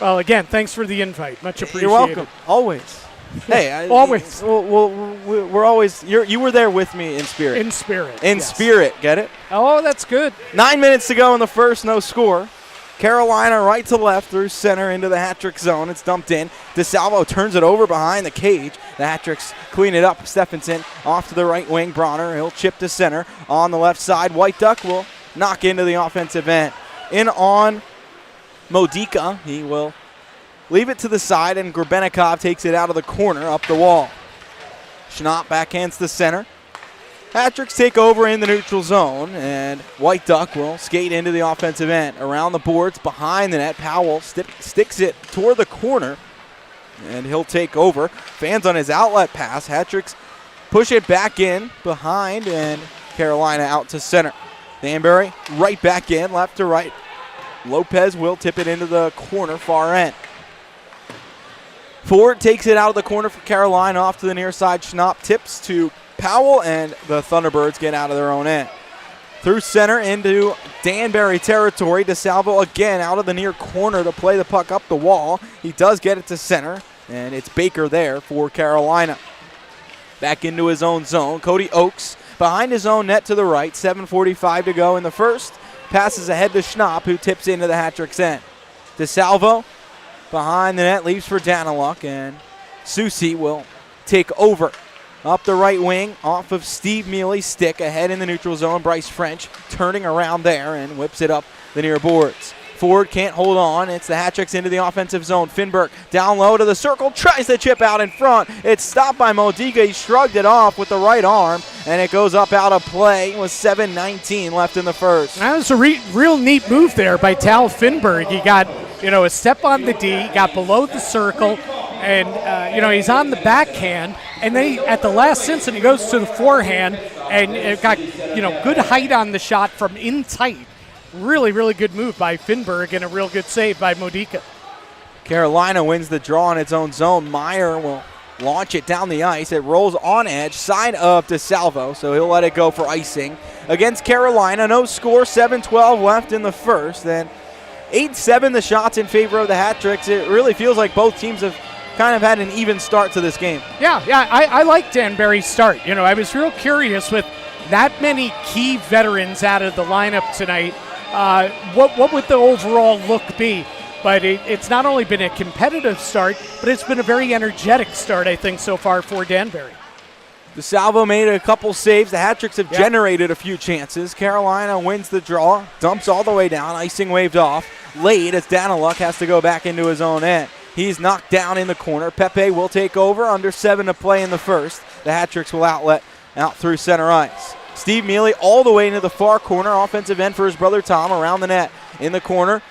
Well, again, thanks for the invite. Much appreciated. You're welcome. Always. Hey, always. We're always. You were there with me in spirit. In spirit. Yes. Spirit. Get it? Oh, that's good. 9 minutes to go in the first. No score. Carolina right to left through center into the Hat-Trick zone. It's dumped in. DeSalvo turns it over behind the cage. The Hat-Tricks clean it up. Stephenson off to the right wing. Broner. He'll chip to center on the left side. White Duck will knock into the offensive end. In on Modica, he will leave it to the side, and Grebenikov takes it out of the corner up the wall. Schnapp backhands the center. Hat-Tricks take over in the neutral zone, and White Duck will skate into the offensive end. Around the boards, behind the net, Powell sticks it toward the corner, and he'll take over. Fans on his outlet pass. Hat-Tricks push it back in behind, and Carolina out to center. Danbury right back in, left to right. Lopez will tip it into the corner, far end. Ford takes it out of the corner for Carolina, off to the near side. Schnapp tips to Powell, and the Thunderbirds get out of their own end. Through center into Danbury territory. DeSalvo again out of the near corner to play the puck up the wall. He does get it to center, and it's Baker there for Carolina. Back into his own zone. Cody Oakes behind his own net to the right. 7:45 to go in the first. Passes ahead to Schnapp, who tips into the Hat-Tricks end. DeSalvo behind the net, leaves for Daniluk, and Susi will take over. Up the right wing, off of Steve Mealy's stick, ahead in the neutral zone. Bryce French turning around there and whips it up the near boards. Ford can't hold on. It's the Hat-Tricks into the offensive zone. Finberg down low to the circle, tries to chip out in front. It's stopped by Modica. He shrugged it off with the right arm, and it goes up out of play with 7:19 left in the first. That was a real neat move there by Tal Finberg. He got, a step on the D, got below the circle, and, he's on the backhand. And then at the last instant, he goes to the forehand, and it got, good height on the shot from in tight. Really, really good move by Finberg and a real good save by Modica. Carolina wins the draw in its own zone. Meyer will launch it down the ice. It rolls on edge, side of DeSalvo, so he'll let it go for icing. Against Carolina, no score, 7:12 left in the first. Then 8-7 the shots in favor of the Hat-Tricks. It really feels like both teams have kind of had an even start to this game. Yeah, I like Danbury's start. I was real curious with that many key veterans out of the lineup tonight. What would the overall look be? But it's not only been a competitive start, but it's been a very energetic start, I think, so far for Danbury. DeSalvo made a couple saves. The Hat-Tricks have generated a few chances. Carolina wins the draw, dumps all the way down, icing waved off. Late as Daniluk has to go back into his own end. He's knocked down in the corner. Pepe will take over, under 7 to play in the first. The Hat-Tricks will outlet out through center ice. Steve Mealy all the way into the far corner, offensive end for his brother Tom, around the net. In the corner,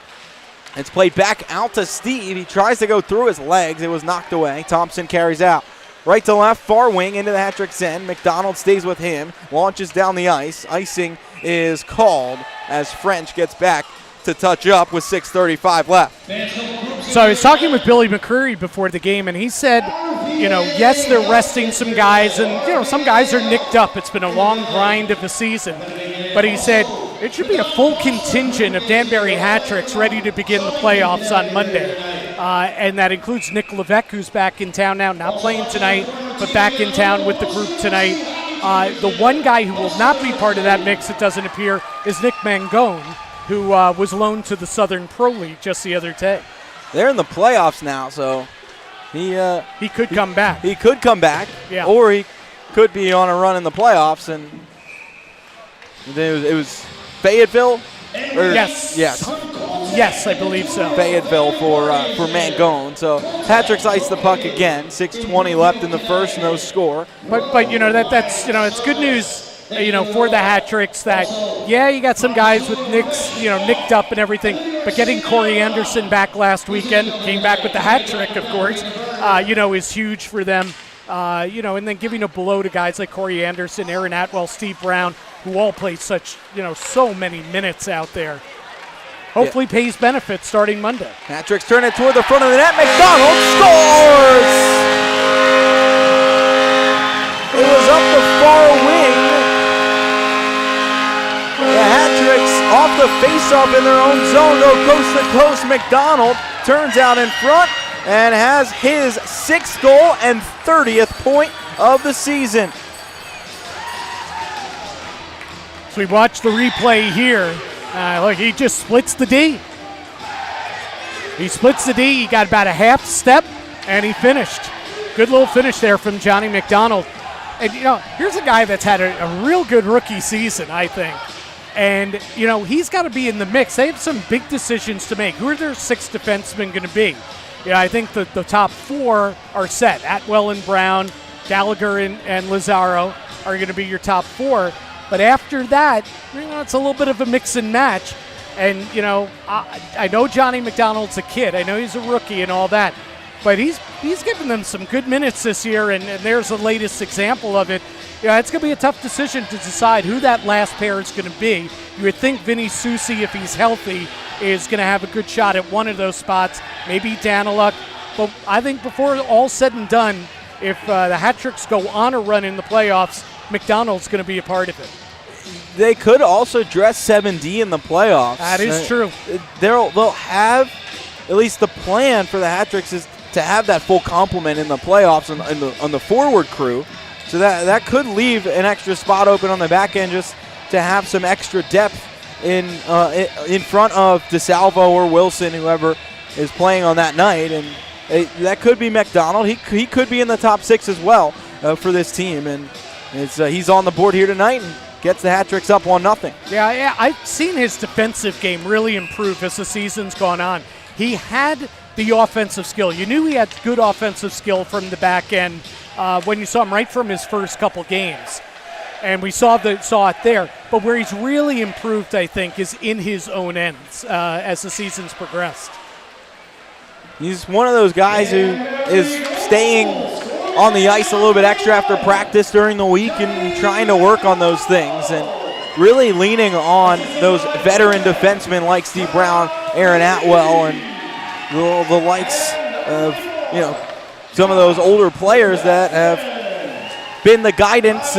it's played back out to Steve. He tries to go through his legs. It was knocked away. Thompson carries out. right to left, far wing into the hat-trick's end. McDonald stays with him, launches down the ice. Icing is called as French gets back to touch up with 6:35 left. So I was talking with Billy Mccreary before the game, and he said, yes, they're resting some guys, and, some guys are nicked up. It's been a long grind of the season. But he said it should be a full contingent of Danbury hat-tricks ready to begin the playoffs on Monday. And that includes Nick Levesque, who's back in town now, not playing tonight, but back in town with the group tonight. The one guy who will not be part of that mix, it doesn't appear, is Nick Mangone, who was loaned to the Southern Pro League just the other day. They're in the playoffs now, so he could come back. He could come back, yeah. Or he could be on a run in the playoffs. And it was Fayetteville? Yes. Yes, I believe so. Fayetteville for Mangone. So Patrick's iced the puck again. 6:20 left in the first, no score. But that's it's good news. For the hat-tricks that, you got some guys with nicks, nicked up and everything, but getting Corey Anderson back last weekend, came back with the hat-trick, of course, is huge for them. And then giving a blow to guys like Corey Anderson, Aaron Atwell, Steve Brown, who all play such, so many minutes out there. Hopefully pays benefits starting Monday. Hat-tricks turn it toward the front of the net. McDonald scores! It was up the far wing. The hat-tricks off the face-off in their own zone, go coast to coast. McDonald turns out in front and has his 6th goal and 30th point of the season. So we watch the replay here. Look, he just splits the D. He splits the D. He got about a half step, and he finished. Good little finish there from Johnny McDonald. And, here's a guy that's had a real good rookie season, I think. And, he's got to be in the mix. They have some big decisions to make. Who are their 6 defensemen going to be? I think the top 4 are set. Atwell and Brown, Gallagher and Lazaro are going to be your top 4. But after that, it's a little bit of a mix and match. And, I know Johnny McDonald's a kid. I know he's a rookie and all that. But he's given them some good minutes this year, and there's the latest example of it. It's going to be a tough decision to decide who that last pair is going to be. You would think Vinny Susi, if he's healthy, is going to have a good shot at one of those spots, maybe Daniluk. But I think before all said and done, if the hat-tricks go on a run in the playoffs, McDonald's going to be a part of it. They could also dress 7D in the playoffs. That is true. They'll have, at least the plan for the hat-tricks is to have that full complement in the playoffs on the forward crew. So that could leave an extra spot open on the back end just to have some extra depth in front of DeSalvo or Wilson, whoever is playing on that night. And that could be McDonald. He could be in the top 6 as well for this team. And he's on the board here tonight and gets the hat-tricks up 1-0. Yeah, I've seen his defensive game really improve as the season's gone on. He had the offensive skill. You knew he had good offensive skill from the back end when you saw him right from his first couple games. And we saw it there. But where he's really improved, I think, is in his own ends as the season's progressed. He's one of those guys who is staying on the ice a little bit extra after practice during the week and trying to work on those things and really leaning on those veteran defensemen like Steve Brown, Aaron Atwell, and the likes of some of those older players that have been the guidance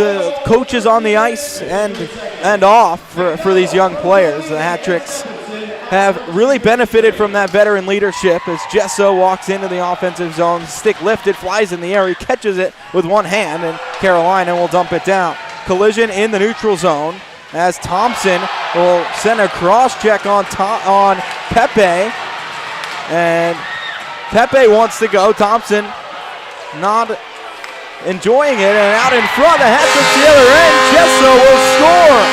coaches on the ice and off for these young players. The hat-tricks have really benefited from that veteran leadership as Gesso walks into the offensive zone. Stick lifted, flies in the air. He catches it with one hand, and Carolina will dump it down. Collision in the neutral zone as Thompson will send a cross-check on Pepe. And Pepe wants to go. Thompson not enjoying it, and out in front, the hat-trick to the other end. Gesso will score.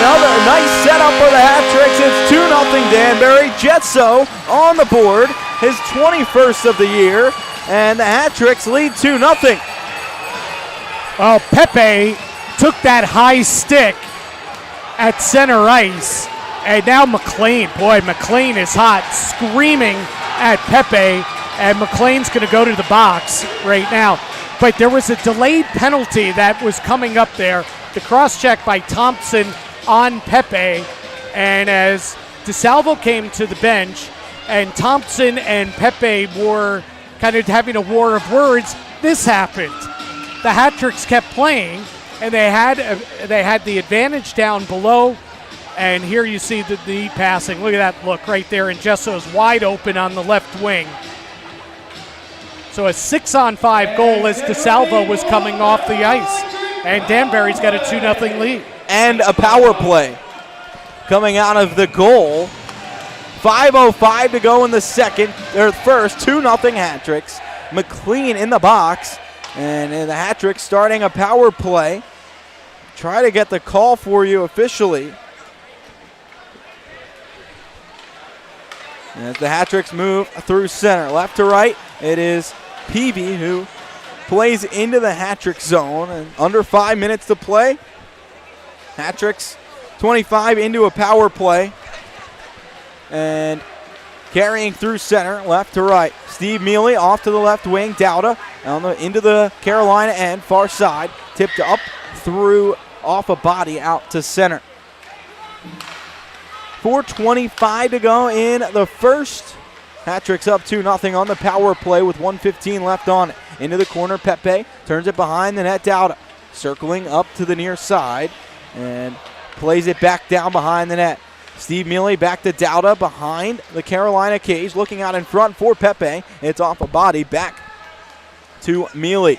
Another nice setup for the hat-tricks. It's 2-0 Danbury. Gesso on the board, his 21st of the year, and the hat-tricks lead 2-0. Well, Pepe took that high stick at center ice And now McLean. Boy, McLean is hot, screaming at Pepe. And McLean's going to go to the box right now. But there was a delayed penalty that was coming up there. The cross-check by Thompson on Pepe. And as DeSalvo came to the bench, and Thompson and Pepe were kind of having a war of words, this happened. The Hat-Tricks kept playing, and they had the advantage down below. And here you see the passing. Look at that look right there, and Jesso's wide open on the left wing. So a 6-on-5 goal as DeSalvo was coming off the ice. And Danbury's got a 2-0 lead. And a power play coming out of the goal. 5:05 to go in the first. 2-0 Hat-Tricks. McLean in the box. And the Hat-Tricks starting a power play. Try to get the call for you officially. As the Hat-Tricks move through center, left to right, it is Peavy who plays into the Hat-Trick zone. And under 5 minutes to play. Hat-Tricks 25 into a power play. And carrying through center, left to right. Steve Mealy off to the left wing. Dowda into the Carolina end, far side. Tipped up through off a body out to center. 4:25 to go in the first. Hat-Tricks up 2-0 on the power play with 1:15 left on it. Into the corner, Pepe turns it behind the net. Dowda circling up to the near side and plays it back down behind the net. Steve Mealy back to Dowda behind the Carolina cage, looking out in front for Pepe. It's off a body, back to Mealy.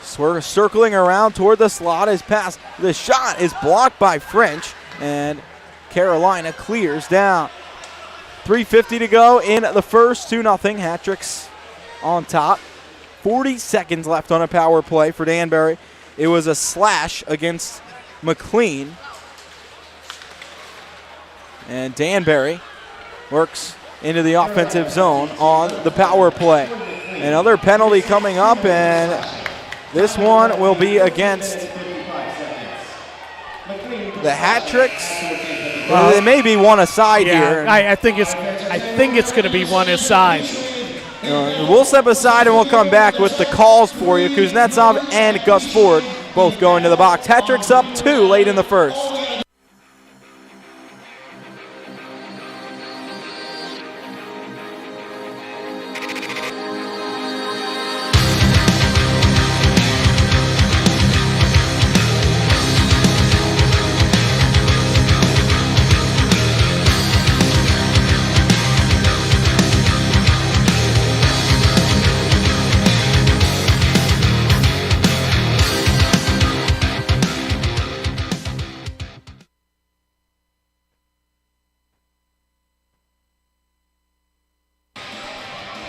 Circling around toward the slot is pass. The shot is blocked by French, and Carolina clears down. 3:50 to go in the first. 2-0 Hat-Tricks on top. 40 seconds left on a power play for Danbury. It was a slash against McLean. And Danbury works into the offensive zone on the power play. Another penalty coming up, and this one will be against the Hat-Tricks. They may be one aside here. I think it's going to be one aside. We'll step aside and we'll come back with the calls for you. Kuznetsov and Gus Ford both going to the box. Hat-Tricks up 2 late in the first.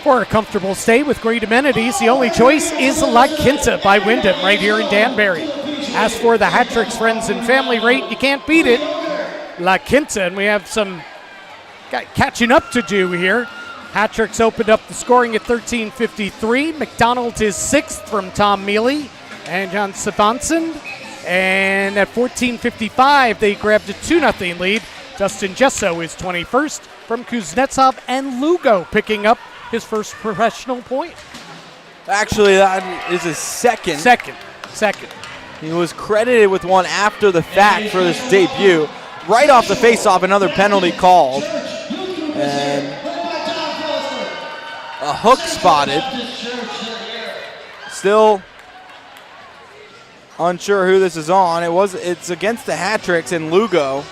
For a comfortable stay with great amenities, the only choice is La Quinta by Wyndham right here in Danbury. As for the Hat-Tricks friends and family rate, you can't beat it. La Quinta, and we have some catching up to do here. Hat-Tricks opened up the scoring at 13:53. McDonald is 6th from Tom Mealy and John Stefansson. And at 14:55, they grabbed a 2-0 lead. Dustin Jesso is 21st from Kuznetsov, and Lugo picking up his first professional point. Actually, that is his second. Second. He was credited with one after the fact for this debut. Right off the face-off, another penalty called. And a hook spotted. Still unsure who this is on. It's against the Hat-Tricks, and Lugo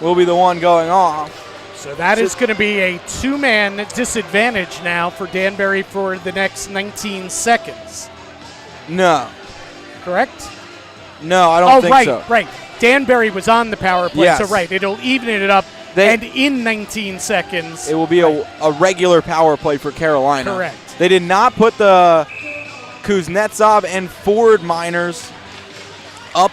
will be the one going off. So that is going to be a 2-man disadvantage now for Danbury for the next 19 seconds. No. Correct? No, I don't think so. Right. Danbury was on the power play, yes. So right, it'll even it up, and in 19 seconds. It will be a regular power play for Carolina. Correct. They did not put the Kuznetsov and Ford minors up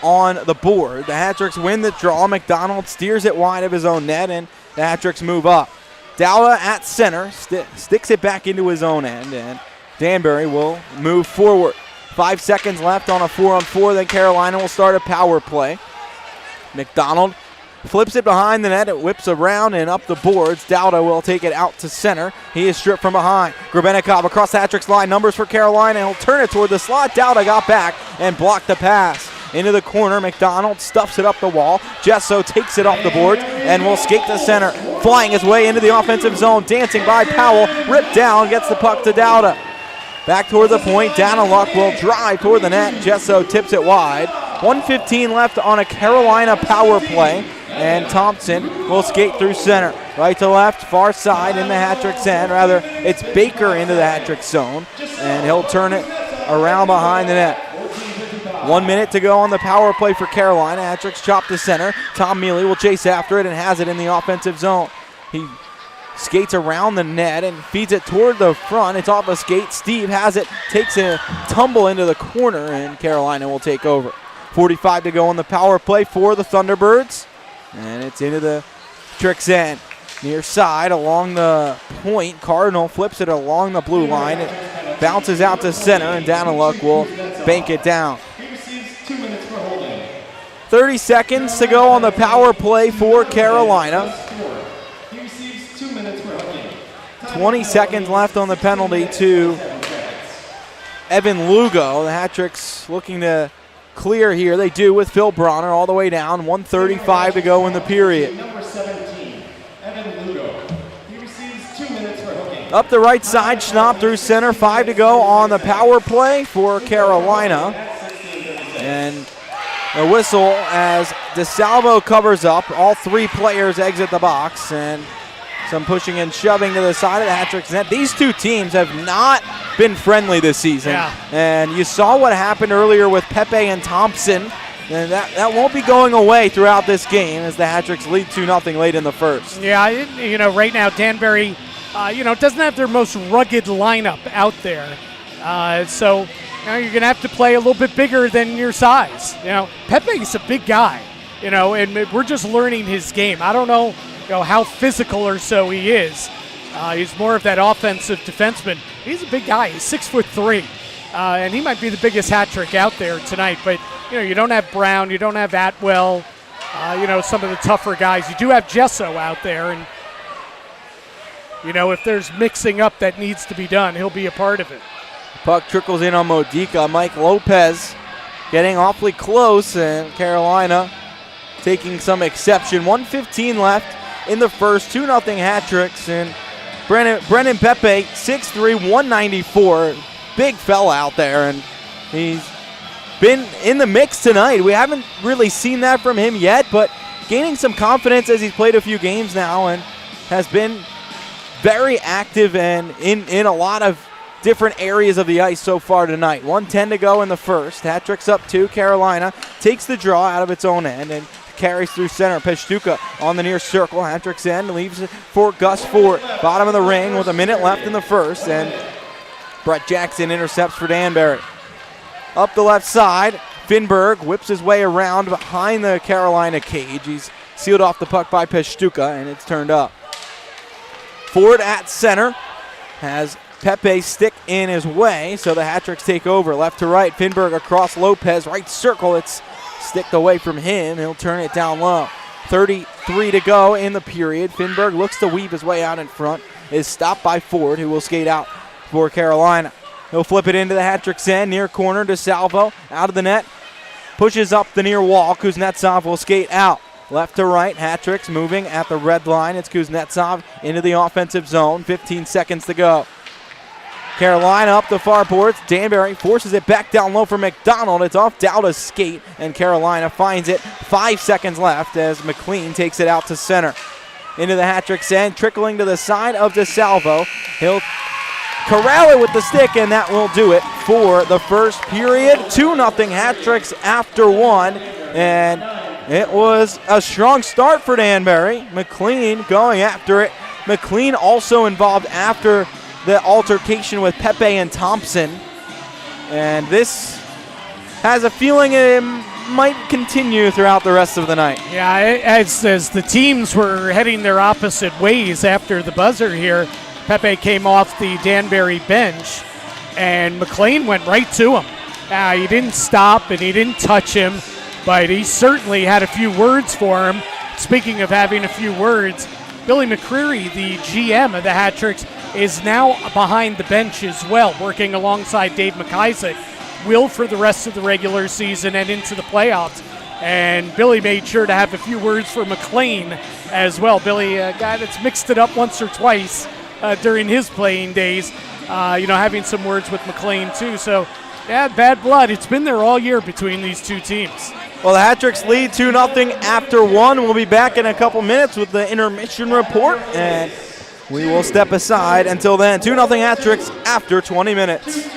on the board. The Hat-Tricks win the draw. McDonald steers it wide of his own net, and the Hat-Tricks move up. Dowda at center, sticks it back into his own end, and Danbury will move forward. 5 seconds left on a 4-on-4, then Carolina will start a power play. McDonald flips it behind the net. It whips around and up the boards. Dowda will take it out to center. He is stripped from behind. Grebennikov across the hat-trick's line. Numbers for Carolina. He'll turn it toward the slot. Dowda got back and blocked the pass. Into the corner, McDonald stuffs it up the wall. Jesso takes it off the boards and will skate to center. Flying his way into the offensive zone, dancing by Powell. Ripped down, gets the puck to Dowda. Back toward the point, Daniluk will drive toward the net. Jesso tips it wide. 1:15 left on a Carolina power play, and Thompson will skate through center. Right to left, far side in the hat-trick's end. Rather, it's Baker into the hat-trick zone, and he'll turn it around behind the net. 1 minute to go on the power play for Carolina. Hat-trick's chopped to center. Tom Mealy will chase after it and has it in the offensive zone. He skates around the net and feeds it toward the front. It's off a skate. Steve has it, takes a tumble into the corner, and Carolina will take over. 45 to go on the power play for the Thunderbirds. And it's into the trick's end. Near side along the point. Cardinal flips it along the blue line. It bounces out to center, and Daniluk will bank it down. 30 seconds to go on the power play for Carolina. 20 seconds left on the penalty to Evan Lugo. The hat-trick's looking to clear here. They do with Phil Broner all the way down. 1:35 to go in the period. Up the right side, Schnapp through center. 5 to go on the power play for Carolina. And a whistle as DeSalvo covers up. All three players exit the box, and some pushing and shoving to the side of the hat-trick's net. These two teams have not been friendly this season. Yeah. And you saw what happened earlier with Pepe and Thompson. And that won't be going away throughout this game as the hat-tricks lead 2-0 late in the first. Yeah, right now Danbury, doesn't have their most rugged lineup out there. So you're going to have to play a little bit bigger than your size. Pepe's a big guy, and we're just learning his game. I don't know, how physical or so he is. He's more of that offensive defenseman. He's a big guy. He's 6'3", and he might be the biggest hat trick out there tonight. But you don't have Brown, you don't have Atwell, some of the tougher guys. You do have Jesso out there, and if there's mixing up that needs to be done, he'll be a part of it. Puck trickles in on Modica. Mike Lopez getting awfully close, and Carolina taking some exception. 1:15 left in the first. 2-0 hat tricks, and Brennan Pepe, 6'3", 194. Big fella out there, and he's been in the mix tonight. We haven't really seen that from him yet, but gaining some confidence as he's played a few games now and has been very active and in a lot of different areas of the ice so far tonight. 1:10 to go in the first. Hat-trick's up 2. Carolina takes the draw out of its own end and carries through center. Peshtuka on the near circle. Hat-trick's end leaves it for Gus Fort. Bottom of the ring with a minute left in the first, and Brett Jackson intercepts for Danbury. Up the left side, Finberg whips his way around behind the Carolina cage. He's sealed off the puck by Peshtuka, and it's turned up. Ford at center has Pepe stick in his way, so the hat-tricks take over. Left to right, Finberg across Lopez, right circle. It's sticked away from him. He'll turn it down low. 33 to go in the period. Finberg looks to weave his way out in front. Is stopped by Ford, who will skate out for Carolina. He'll flip it into the hat-trick's end, near corner to Salvo. Out of the net, pushes up the near wall. Kuznetsov will skate out. Left to right, hat-tricks moving at the red line. It's Kuznetsov into the offensive zone. 15 seconds to go. Carolina up the far boards. Danbury forces it back down low for McDonald. It's off Dowda's skate, and Carolina finds it. 5 seconds left as McLean takes it out to center. Into the hat-trick's end, trickling to the side of DeSalvo. He'll corral it with the stick, and that will do it for the first period. 2-0 hat-tricks after one, and it was a strong start for Danbury. McLean going after it. McLean also involved after the altercation with Pepe and Thompson. And this has a feeling it might continue throughout the rest of the night. Yeah, as the teams were heading their opposite ways after the buzzer here, Pepe came off the Danbury bench, and McLean went right to him. He didn't stop and he didn't touch him, but he certainly had a few words for him. speaking of having a few words, Billy Mccreary, the GM of the Hat Tricks, is now behind the bench as well, working alongside Dave McIsaac, will for the rest of the regular season and into the playoffs. And Billy made sure to have a few words for McLean as well. Billy, a guy that's mixed it up once or twice during his playing days, having some words with McLean too. So, yeah, bad blood. It's been there all year between these two teams. Well, the Hat Tricks lead 2-0 after one. We'll be back in a couple minutes with the intermission report, and we will step aside. Until then, 2-0 Hat Tricks after 20 minutes.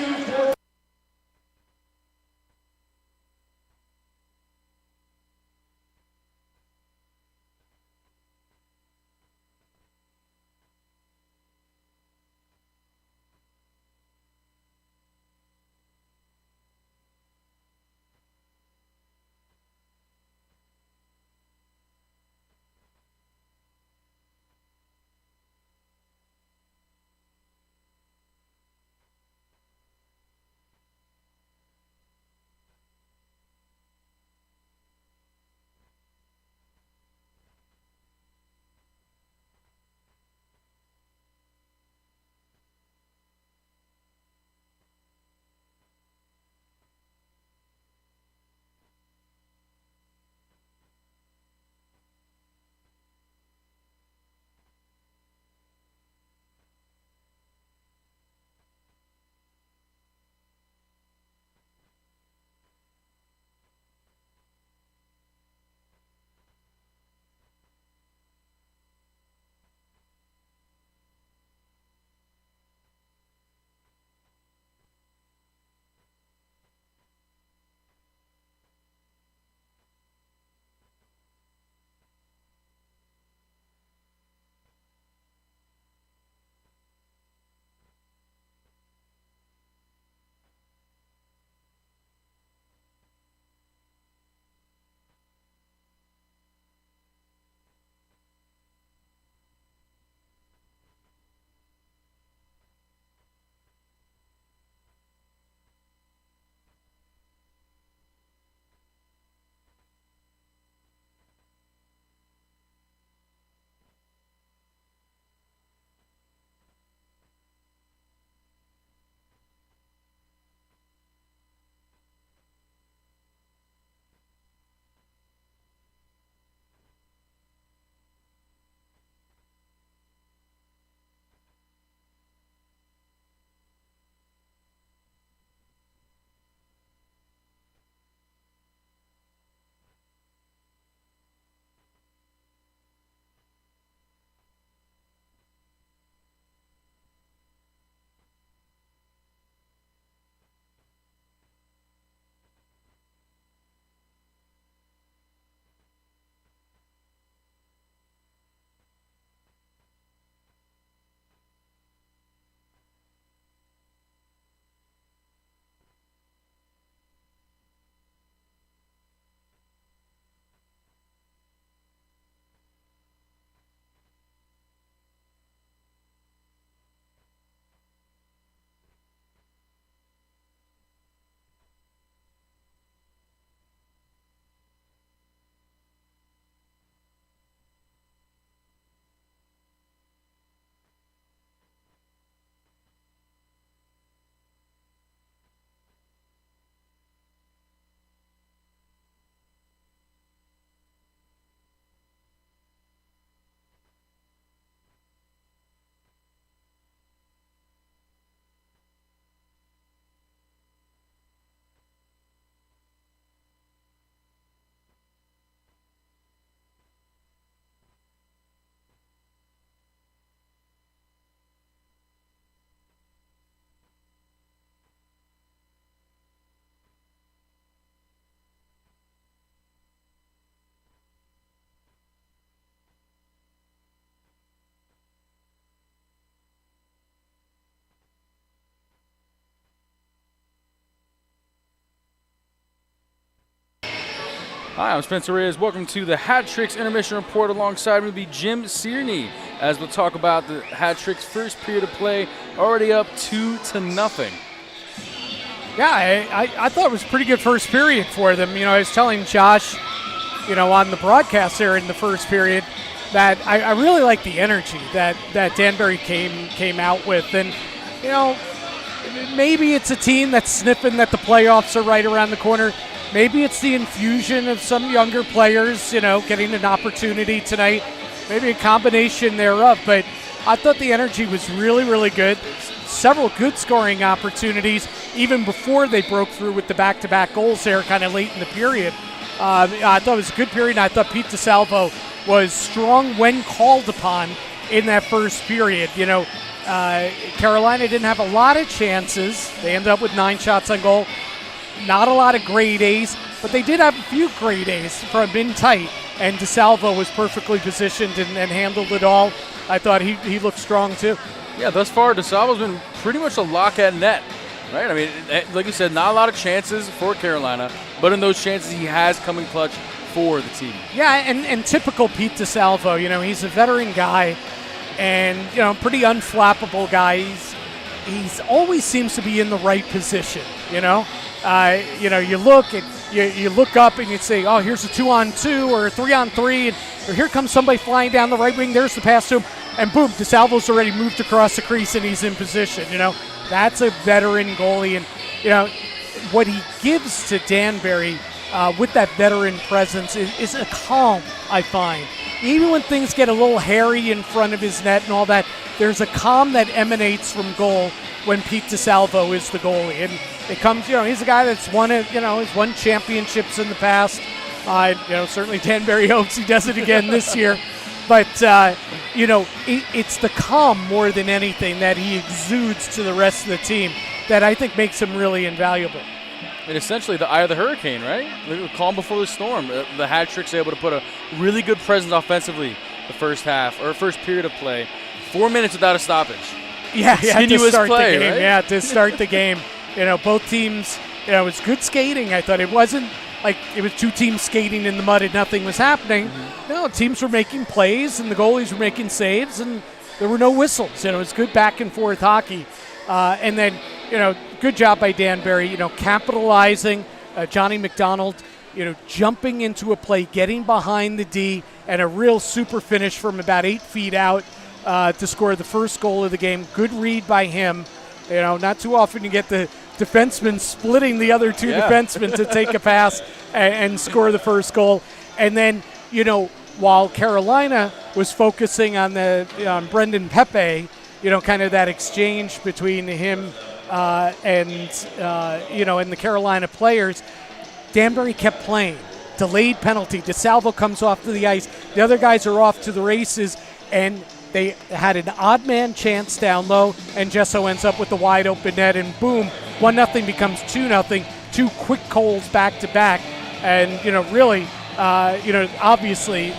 Hi, I'm Spencer Reyes. Welcome to the Hat Tricks Intermission Report. Alongside me will be Jim Searney as we'll talk about the Hat Tricks' first period of play, already up 2-0. Yeah, I thought it was a pretty good first period for them. You know, I was telling Josh on the broadcast there in the first period that I really like the energy that Danbury came out with. And, maybe it's a team that's sniffing that the playoffs are right around the corner. Maybe it's the infusion of some younger players, getting an opportunity tonight. Maybe a combination thereof. But I thought the energy was really, really good. Several good scoring opportunities, even before they broke through with the back-to-back goals there kind of late in the period. I thought it was a good period, and I thought Pete DeSalvo was strong when called upon in that first period. Carolina didn't have a lot of chances. They ended up with 9 shots on goal. Not a lot of grade A's, but they did have a few grade A's from in tight, and DeSalvo was perfectly positioned and handled it all. I thought he looked strong too. Yeah, thus far, DeSalvo's been pretty much a lock at net, right? I mean, like you said, not a lot of chances for Carolina, but in those chances, he has come in clutch for the team. Yeah, and typical Pete DeSalvo, he's a veteran guy and, pretty unflappable guy. He's always seems to be in the right position, you look up and you say, oh, here's a 2-on-2 or a 3-on-3, or here comes somebody flying down the right wing, there's the pass to him, and boom, DeSalvo's already moved across the crease and he's in position. That's a veteran goalie, and what he gives to Danbury with that veteran presence is a calm, I find. Even when things get a little hairy in front of his net and all that, there's a calm that emanates from goal when Pete DeSalvo is the goalie. And it comes, he's a guy that's he's won championships in the past. Certainly Danbury hopes he does it again this year. But, it's the calm more than anything that he exudes to the rest of the team that I think makes him really invaluable. And essentially the eye of the hurricane, right? The calm before the storm. The hat trick's able to put a really good presence offensively the first half, or first period of play. 4 minutes without a stoppage. Yeah, to start play, the game. Right? Yeah, to start the game. Both teams, it was good skating. I thought it wasn't like it was two teams skating in the mud and nothing was happening. Mm-hmm. No, teams were making plays and the goalies were making saves and there were no whistles. It was good back and forth hockey. And then, good job by Danbury, capitalizing. Johnny McDonald, jumping into a play, getting behind the D, and a real super finish from about 8 feet out to score the first goal of the game. Good read by him. Not too often you get the defenseman splitting the other two defensemen to take a pass and score the first goal. And then, while Carolina was focusing on Brendan Pepe, kind of that exchange between him and the Carolina players, Danbury kept playing. Delayed penalty. DeSalvo comes off to the ice. The other guys are off to the races, and they had an odd man chance down low, and Gesso ends up with the wide open net, and boom, 1-0 becomes 2-0. 2 quick goals back to back, and really, obviously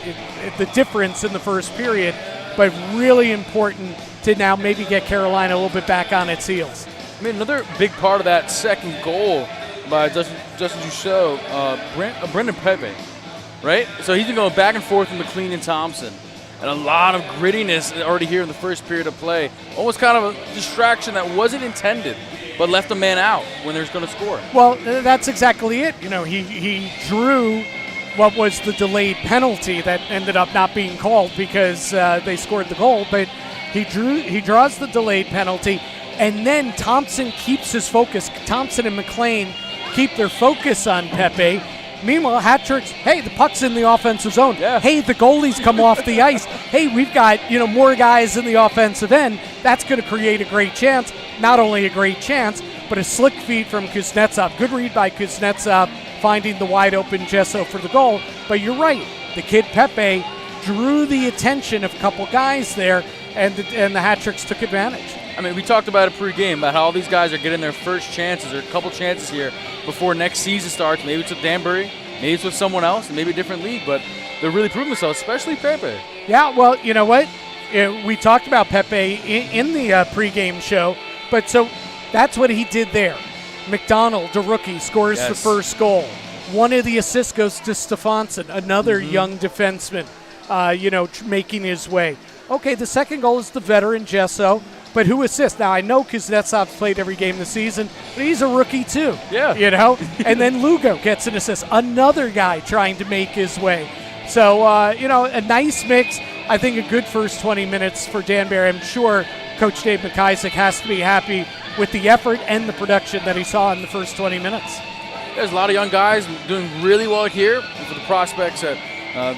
the difference in the first period, but really important to now maybe get Carolina a little bit back on its heels. I mean, another big part of that second goal by Justin Duchesneau, Brendan Pepe, right? So he's been going back and forth with McLean and Thompson. And a lot of grittiness already here in the first period of play. Almost kind of a distraction that wasn't intended, but left a man out when they're going to score. Well, that's exactly it. He drew what was the delayed penalty that ended up not being called because they scored the goal, but he draws the delayed penalty, and then Thompson keeps his focus. Thompson and McLean keep their focus on Pepe. Meanwhile, hat tricks, hey, the puck's in the offensive zone. Yeah. Hey, the goalies come off the ice. Hey, we've got, more guys in the offensive end. That's going to create a great chance. Not only a great chance, but a slick feed from Kuznetsov. Good read by Kuznetsov, finding the wide open Gesso for the goal. But you're right. The kid Pepe drew the attention of a couple guys there, and the hat tricks took advantage. I mean, we talked about it pregame, about how all these guys are getting their first chances or a couple chances here before next season starts. Maybe it's with Danbury, maybe it's with someone else, and maybe a different league, but they're really proving themselves, especially Pepe. Yeah, well, you know what? We talked about Pepe in the pregame show, but so that's what he did there. McDonald, the rookie, scores the first goal. One of the assists goes to Stefansson, another young defenseman, making his way. Okay, the second goal is the veteran Gesso. but who assists? Now, I know Kuznetsov's played every game this season, but he's a rookie too. Yeah. And then Lugo gets an assist. Another guy trying to make his way. So, a nice mix. I think a good first 20 minutes for Danbury. I'm sure Coach Dave McIsaac has to be happy with the effort and the production that he saw in the first 20 minutes. There's a lot of young guys doing really well here for the prospects at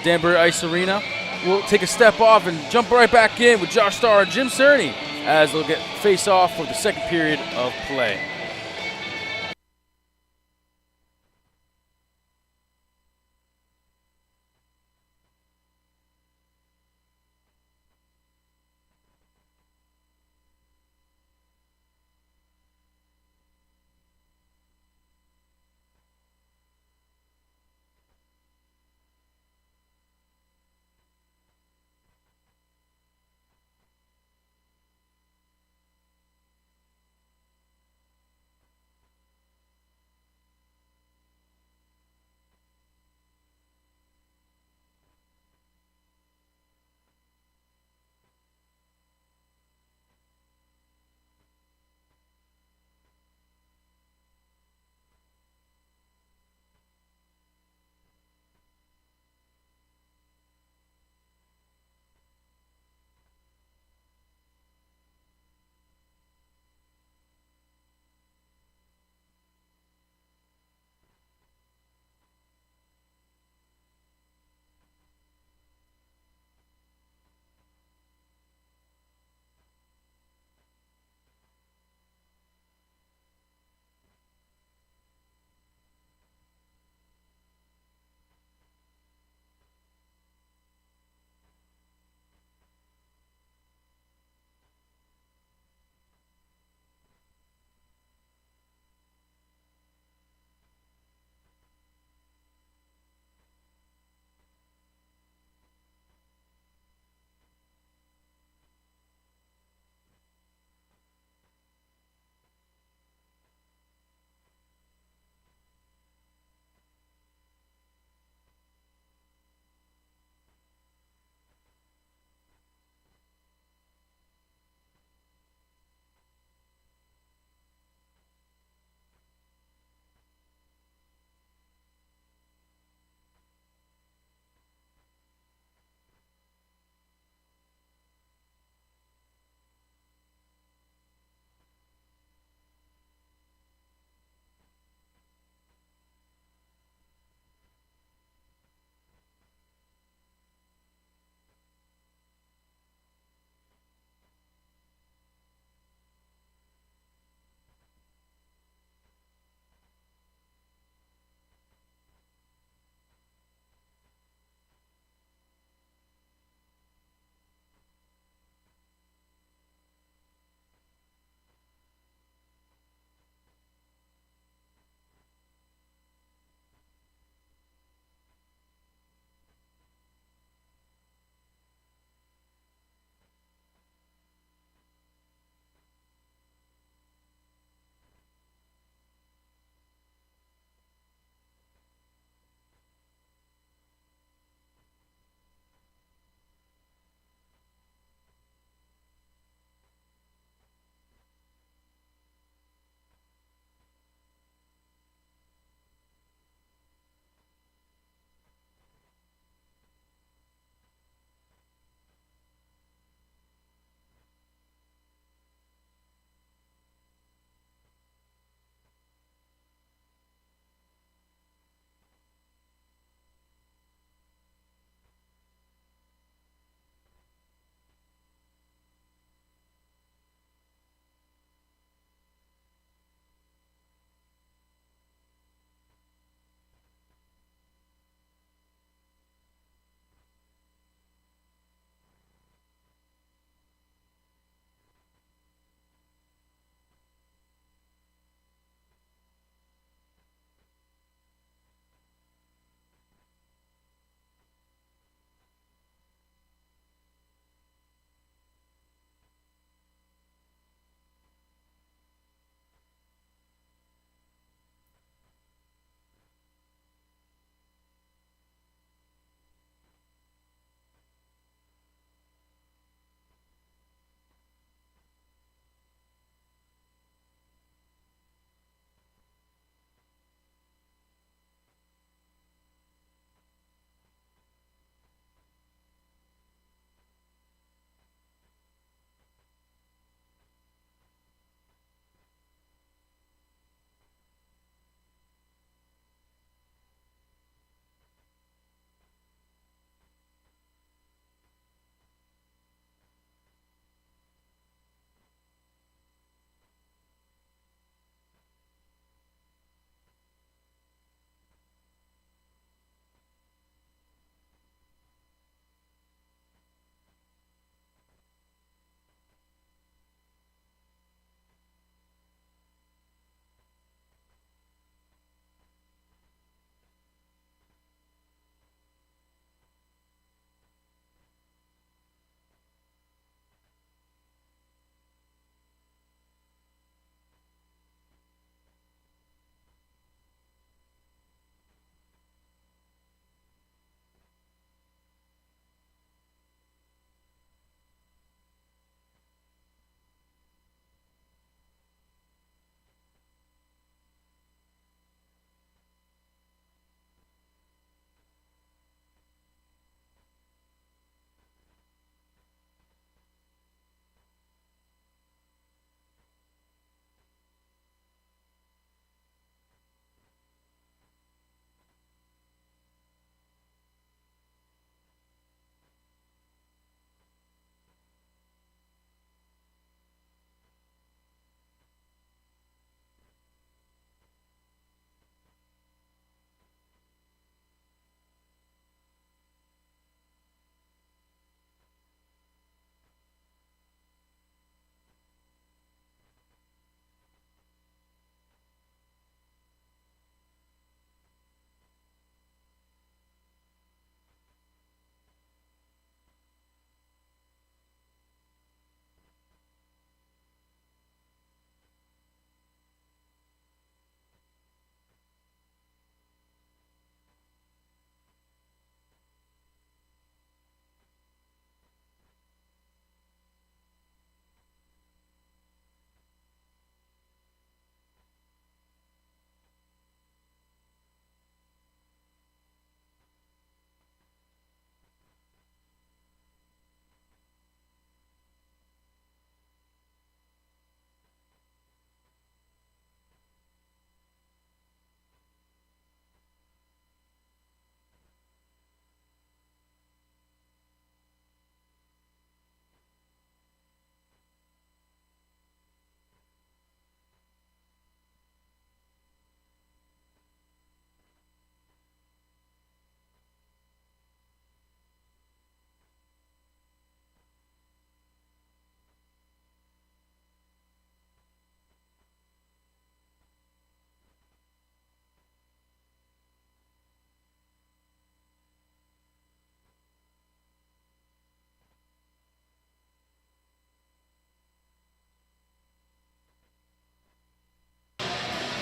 Danbury Ice Arena. We'll take a step off and jump right back in with Josh Starr and Jim Cerny as they'll get face off for the second period of play.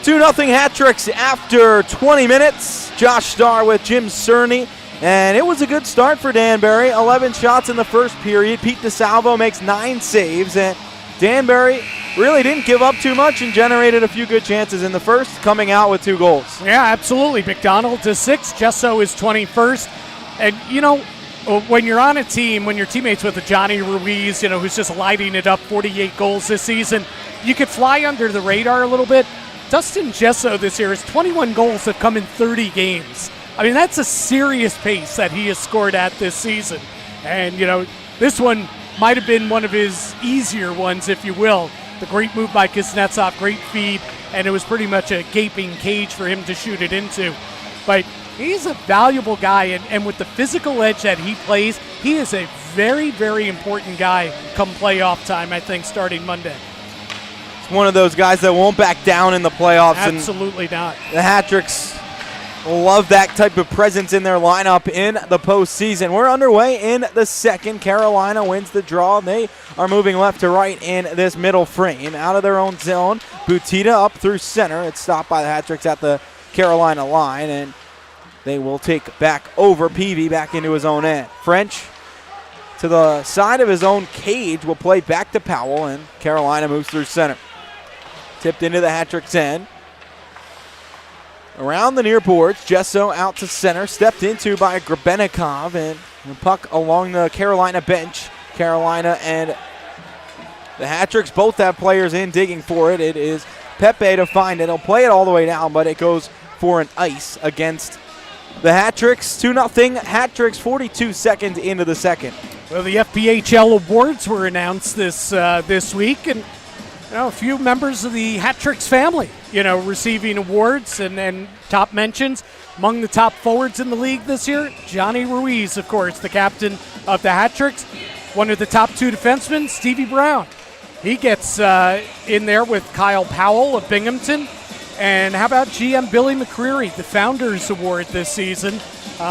2-0 hat tricks after 20 minutes. Josh Starr with Jim Cerny. And it was a good start for Danbury. 11 shots in the first period. Pete DeSalvo makes 9 saves. And Danbury really didn't give up too much and generated a few good chances in the first, coming out with 2 goals. Yeah, absolutely. McDonald to 6. Jesso is 21st. And, you know, when you're on a team, when your teammates with a Johnny Ruiz, you know, who's just lighting it up, 48 goals this season, you could fly under the radar a little bit. Dustin Jesso this year, his 21 goals have come in 30 games. I mean, that's a serious pace that he has scored at this season. And, you know, this one might have been one of his easier ones, if you will. The great move by Kuznetsov, great feed, and it was pretty much a gaping cage for him to shoot it into. But he's a valuable guy, and with the physical edge that he plays, he is a very, very important guy come playoff time, I think, starting Monday. It's one of those guys that won't back down in the playoffs. Absolutely not. The hat-tricks love that type of presence in their lineup in the postseason. We're underway in the second. Carolina wins the draw. They are moving left to right in this middle frame. Out of their own zone, Butita up through center. It's stopped by the hat-tricks at the Carolina line, and they will take back over. Peavy back into his own end. French to the side of his own cage will play back to Powell, and Carolina moves through center. Tipped into the hat-trick's end. Around the near boards, Jesso out to center, stepped into by Grebenikov, and the puck along the Carolina bench. Carolina and the hat-tricks both have players in digging for it. It is Pepe to find it. He'll play it all the way down, but it goes for an ice against the hat-tricks. 2-0 hat-tricks, 42 seconds into the second. Well, the Fbhl Awards were announced this week, and you know, a few members of the hat-tricks family, you know, receiving awards and top mentions. Among the top forwards in the league this year, Johnny Ruiz, of course, the captain of the hat-tricks. One of the top 2 defensemen, Stevie Brown. He gets in there with Kyle Powell of Binghamton. And how about GM Billy Mccreary, the Founders Award this season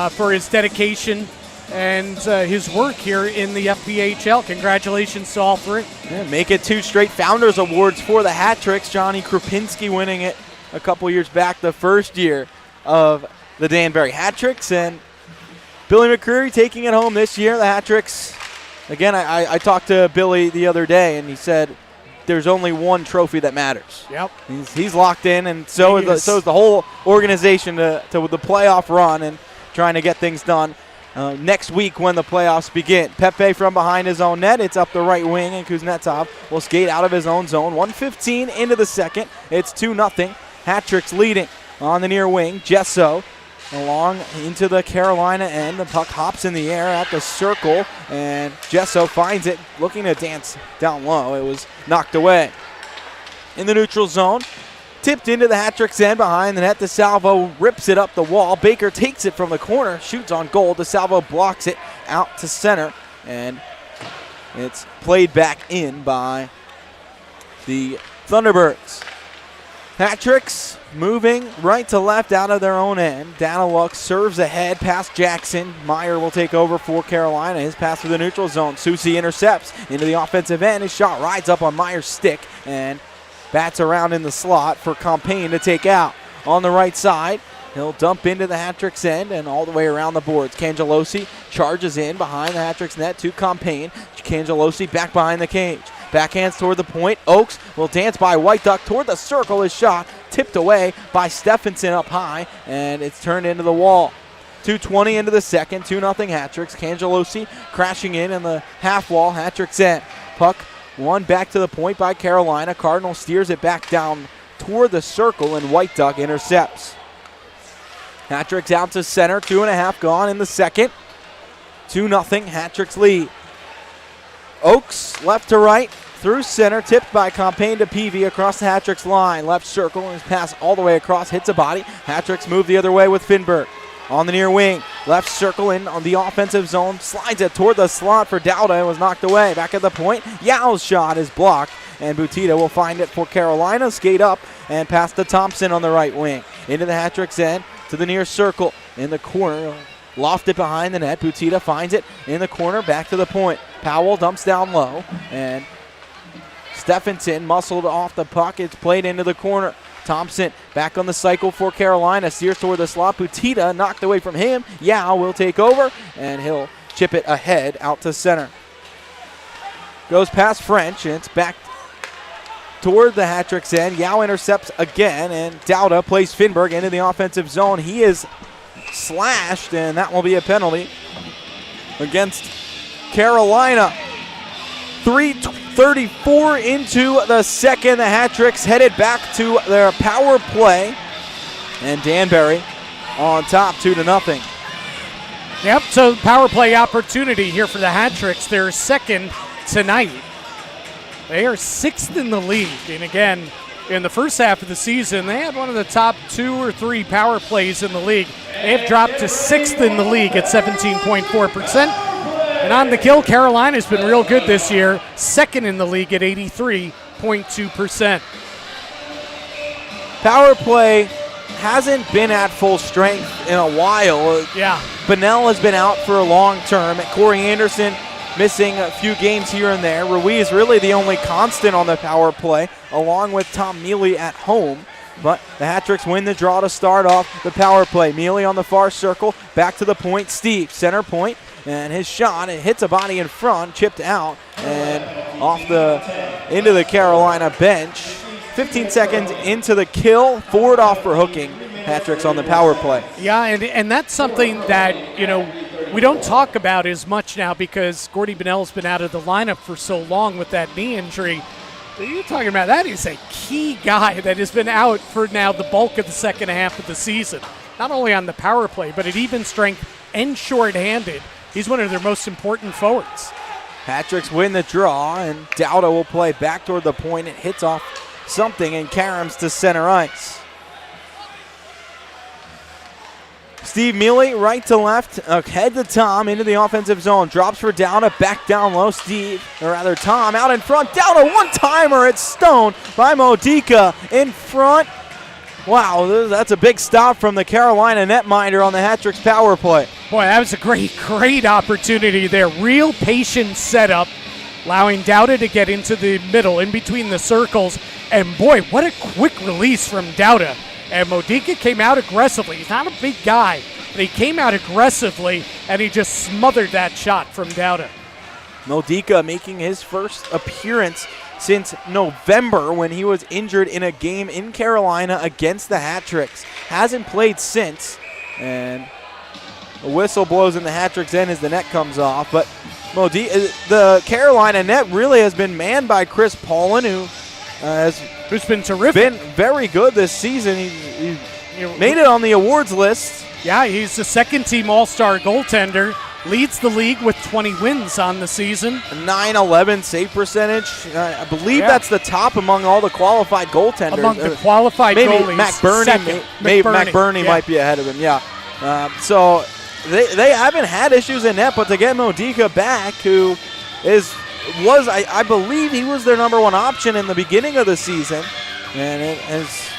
for his dedication and his work here in the FPHL. Congratulations to all 3. Yeah, make it 2 straight Founders Awards for the hat-tricks. Johnny Krupinski winning it a couple years back, the first year of the Danbury hat-tricks. And Billy Mccreary taking it home this year. The hat-tricks, again, I talked to Billy the other day, and he said there's only one trophy that matters. Yep. He's locked in, and so is the whole organization to the playoff run and trying to get things done next week when the playoffs begin. Pepe from behind his own net. It's up the right wing, and Kuznetsov will skate out of his own zone. 1:15 into the second. It's 2-0. Hat-tricks leading on the near wing. Jesso along into the Carolina end. The puck hops in the air at the circle, and Jesso finds it, looking to dance down low. It was knocked away. In the neutral zone, tipped into the hat-tricks end behind the net. DeSalvo rips it up the wall. Baker takes it from the corner, shoots on goal. DeSalvo blocks it out to center, and it's played back in by the Thunderbirds. Hat-tricks moving right to left out of their own end. Daniluk serves ahead past Jackson. Meyer will take over for Carolina. His pass through the neutral zone. Susi intercepts into the offensive end. His shot rides up on Meyer's stick and bats around in the slot for Compain to take out. On the right side, he'll dump into the hat-tricks end and all the way around the boards. Cangelosi charges in behind the hat-tricks net to Compain. Cangelosi back behind the cage. Backhands toward the point. Oakes will dance by White Duck toward the circle. His shot tipped away by Stephenson up high, and it's turned into the wall. 2:20 into the second. 2-0 hat-tricks. Cangelosi crashing in the half wall. Hat-tricks end. Puck won back to the point by Carolina. Cardinal steers it back down toward the circle, and White Duck intercepts. Hat-tricks out to center. 2.5 gone in the second. 2-0 hat-tricks lead. Oakes left to right through center, tipped by Compain to Peavy across the hat-tricks line. Left circle, and his pass all the way across, hits a body. Hat-tricks move the other way with Finberg. On the near wing, left circle in on the offensive zone, slides it toward the slot for Dowda and was knocked away. Back at the point, Yao's shot is blocked, and Butita will find it for Carolina. Skate up and pass to Thompson on the right wing. Into the hat-tricks end to the near circle in the corner. Lofted behind the net. Butita finds it in the corner, back to the point. Powell dumps down low, and Stephenson muscled off the puck. It's played into the corner Thompson back on the cycle for Carolina. Steers toward the slot. Butita knocked away from him. Yao will take over, and he'll chip it ahead out to center. Goes past French, and it's back toward the Hat-Trick's end. Yao intercepts again, and Dauda plays Finberg into the offensive zone. He is slashed, and that will be a penalty against Carolina. 3:34 into the second. The Hat-Tricks headed back to their power play, and Danbury on top 2-0. Yep, so power play opportunity here for the Hat-Tricks. They're second tonight. They are sixth in the league. And again, in the first half of the season, they had one of the top 2 or 3 power plays in the league. They have dropped to sixth in the league at 17.4%. And on the kill, Carolina's been real good this year, second in the league at 83.2%. Power play hasn't been at full strength in a while. Yeah. Bunnell has been out for a long term. Corey Anderson missing a few games here and there. Ruiz really the only constant on the power play, along with Tom Mealy at home. But the Hat-Tricks win the draw to start off the power play. Mealy on the far circle, back to the point. Steve, center point, and his shot, it hits a body in front, chipped out, and into the Carolina bench. 15 seconds into the kill, forward off for hooking. Hat-Tricks on the power play. Yeah, and that's something that, we don't talk about as much now because Gordy Bunnell's been out of the lineup for so long with that knee injury. You're talking about that is a key guy that has been out for now the bulk of the second half of the season. Not only on the power play, but at even strength and shorthanded. He's one of their most important forwards. Hat-Tricks win the draw, and Dauda will play back toward the point. It hits off something, and Karams to center ice. Steve Mealy, right to left, head to Tom into the offensive zone. Drops for Dauda, back down low. Tom out in front. Dauda, one-timer. It's stoned by Modica in front. Wow, that's a big stop from the Carolina netminder on the Hat-Tricks power play. Boy, that was a great opportunity there. Real patient setup, allowing Dauda to get into the middle, in between the circles. And boy, what a quick release from Dauda. And Modica came out aggressively. He's not a big guy, but he came out aggressively, and he just smothered that shot from Dauda. Modica making his first appearance since November when he was injured in a game in Carolina against the Hat-Tricks. Hasn't played since, and a whistle blows in the Hat-Tricks end as the net comes off. But the Carolina net really has been manned by Chris Paulin, who's been terrific. Been very good this season. He made it on the awards list. Yeah, he's the second-team All-Star goaltender. Leads the league with 20 wins on the season. 911 save percentage. I believe that's the top among all the qualified goaltenders. Among the qualified maybe goalies. McBurney might be ahead of him, yeah. So they haven't had issues in net, but to get Modica back, who I believe he was their number one option in the beginning of the season, and it is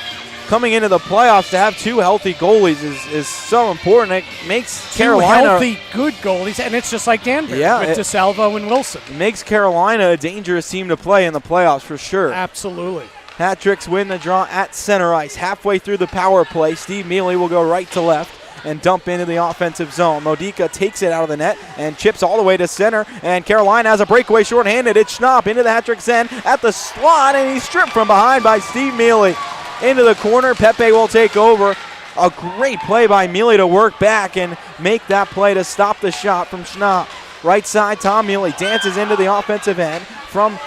coming into the playoffs to have 2 healthy goalies is so important. It makes Carolina 2 healthy, good goalies, and it's just like Danbury with DeSalvo and Wilson. It makes Carolina a dangerous team to play in the playoffs for sure. Absolutely. Hat-Tricks win the draw at center ice. Halfway through the power play, Steve Mealy will go right to left and dump into the offensive zone. Modica takes it out of the net and chips all the way to center, and Carolina has a breakaway shorthanded. It's Schnapp into the Hat-Tricks end at the slot, and he's stripped from behind by Steve Mealy. Into the corner, Pepe will take over. A great play by Mealy to work back and make that play to stop the shot from Schnapp. Right side, Tom Mealy dances into the offensive end from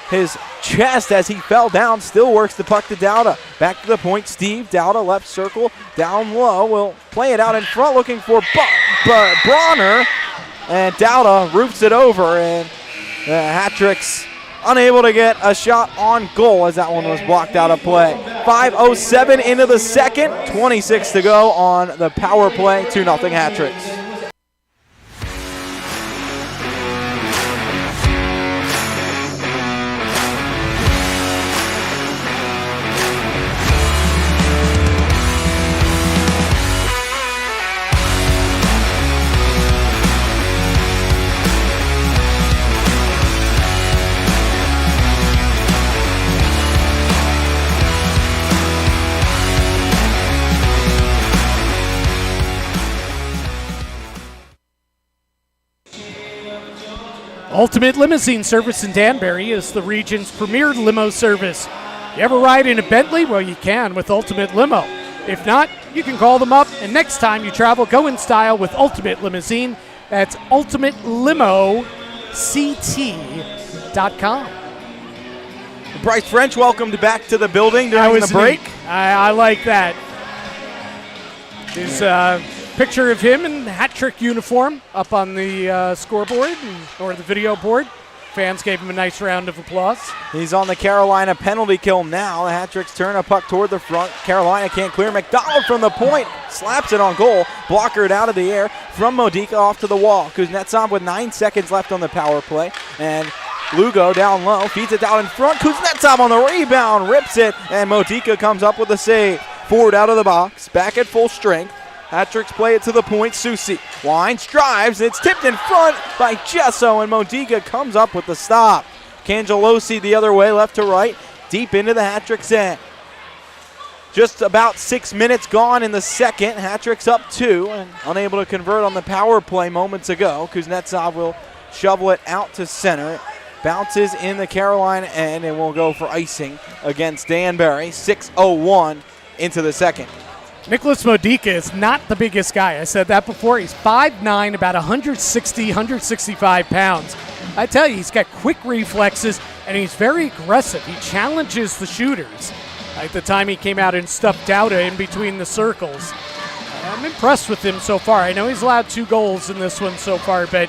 his chest as he fell down, still works the puck to Dauda. Back to the point, Steve. Dauda left circle, down low, will play it out in front looking for Broner, and Dauda roofs it over, and the Hat-Tricks unable to get a shot on goal as that one was blocked out of play. 5:07 into the second, 26 to go on the power play, 2-0 Hat-Tricks. Ultimate Limousine Service in Danbury is the region's premier limo service. You ever ride in a Bentley? Well, you can with Ultimate Limo. If not, you can call them up, and next time you travel, go in style with Ultimate Limousine. That's ultimatelimoct.com. Bryce French welcomed back to the building during the break. I like that. His picture of him in the hat trick uniform up on the scoreboard or the video board. Fans gave him a nice round of applause. He's on the Carolina penalty kill now. The Hat-Tricks turn a puck toward the front. Carolina can't clear. McDonald from the point. Slaps it on goal. Blocker it out of the air from Modica off to the wall. Kuznetsov with 9 seconds left on the power play. And Lugo down low. Feeds it down in front. Kuznetsov on the rebound. Rips it. And Modica comes up with a save. Forward out of the box. Back at full strength. Hat-Tricks play it to the point. Susi winds, drives. It's tipped in front by Gesso, and Modica comes up with the stop. Cangelosi the other way, left to right, deep into the Hat-Tricks end. Just about 6 minutes gone in the second. Hat-Tricks up 2 and unable to convert on the power play moments ago. Kuznetsov will shovel it out to center. It bounces in the Carolina end and will go for icing against Danbury. 6:01 into the second. Nicholas Modica is not the biggest guy. I said that before. He's 5'9", about 160, 165 pounds. I tell you, he's got quick reflexes, and he's very aggressive. He challenges the shooters. Like the time he came out and stuffed Dauda in between the circles. I'm impressed with him so far. I know he's allowed 2 goals in this one so far, but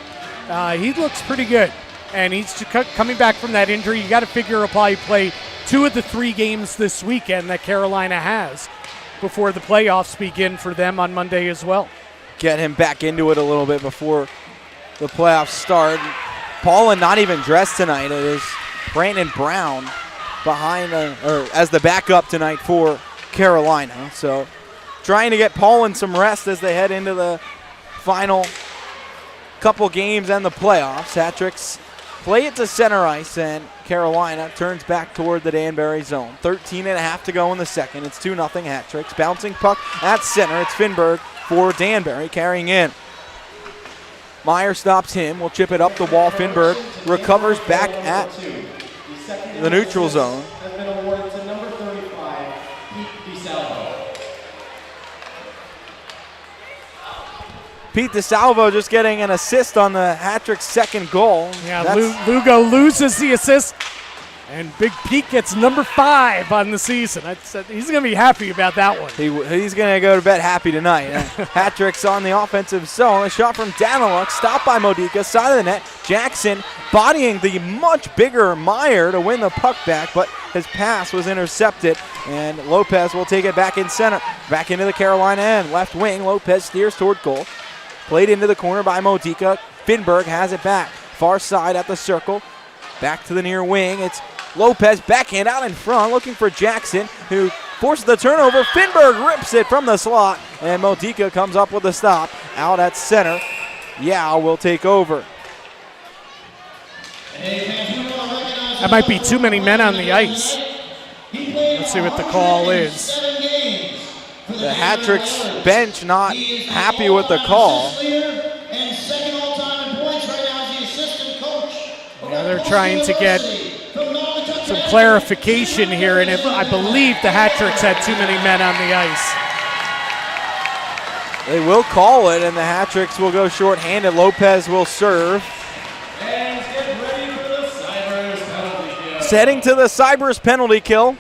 he looks pretty good. And he's coming back from that injury. You got to figure he'll probably play 2 of the 3 games this weekend that Carolina has before the playoffs begin for them on Monday as well. Get him back into it a little bit before the playoffs start. Paulin not even dressed tonight. It is Brandon Brown behind or as the backup tonight for Carolina. So trying to get Paulin some rest as they head into the final couple games and the playoffs. Hat-Tricks play it to center ice, and Carolina turns back toward the Danbury zone. 13.5 to go in the second. It's 2-0 Hat-Tricks. Bouncing puck at center. It's Finberg for Danbury carrying in. Meyer stops him. Will chip it up the wall. Finberg recovers back at the neutral zone. Pete DeSalvo just getting an assist on the Hat-Trick's second goal. Yeah, Lugo loses the assist, and Big Pete gets number 5 on the season. He's going to be happy about that one. He's going to go to bed happy tonight. Hat-Trick's on the offensive zone. A shot from Daniluk, stopped by Modica, side of the net. Jackson bodying the much bigger Meyer to win the puck back, but his pass was intercepted, and Lopez will take it back in center. Back into the Carolina end. Left wing, Lopez steers toward goal. Played into the corner by Modica. Finberg has it back. Far side at the circle. Back to the near wing. It's Lopez backhand out in front looking for Jackson, who forces the turnover. Finberg rips it from the slot, and Modica comes up with a stop. Out at center. Yao will take over. That might be too many men on the ice. Let's see what the call is. The Hat-Tricks bench not happy with the call. Yeah, they're trying to get some clarification here, and I believe the Hat-Tricks had too many men on the ice. They will call it, and the Hat-Tricks will go shorthanded. Lopez will serve. Heading to the Cybers penalty kill.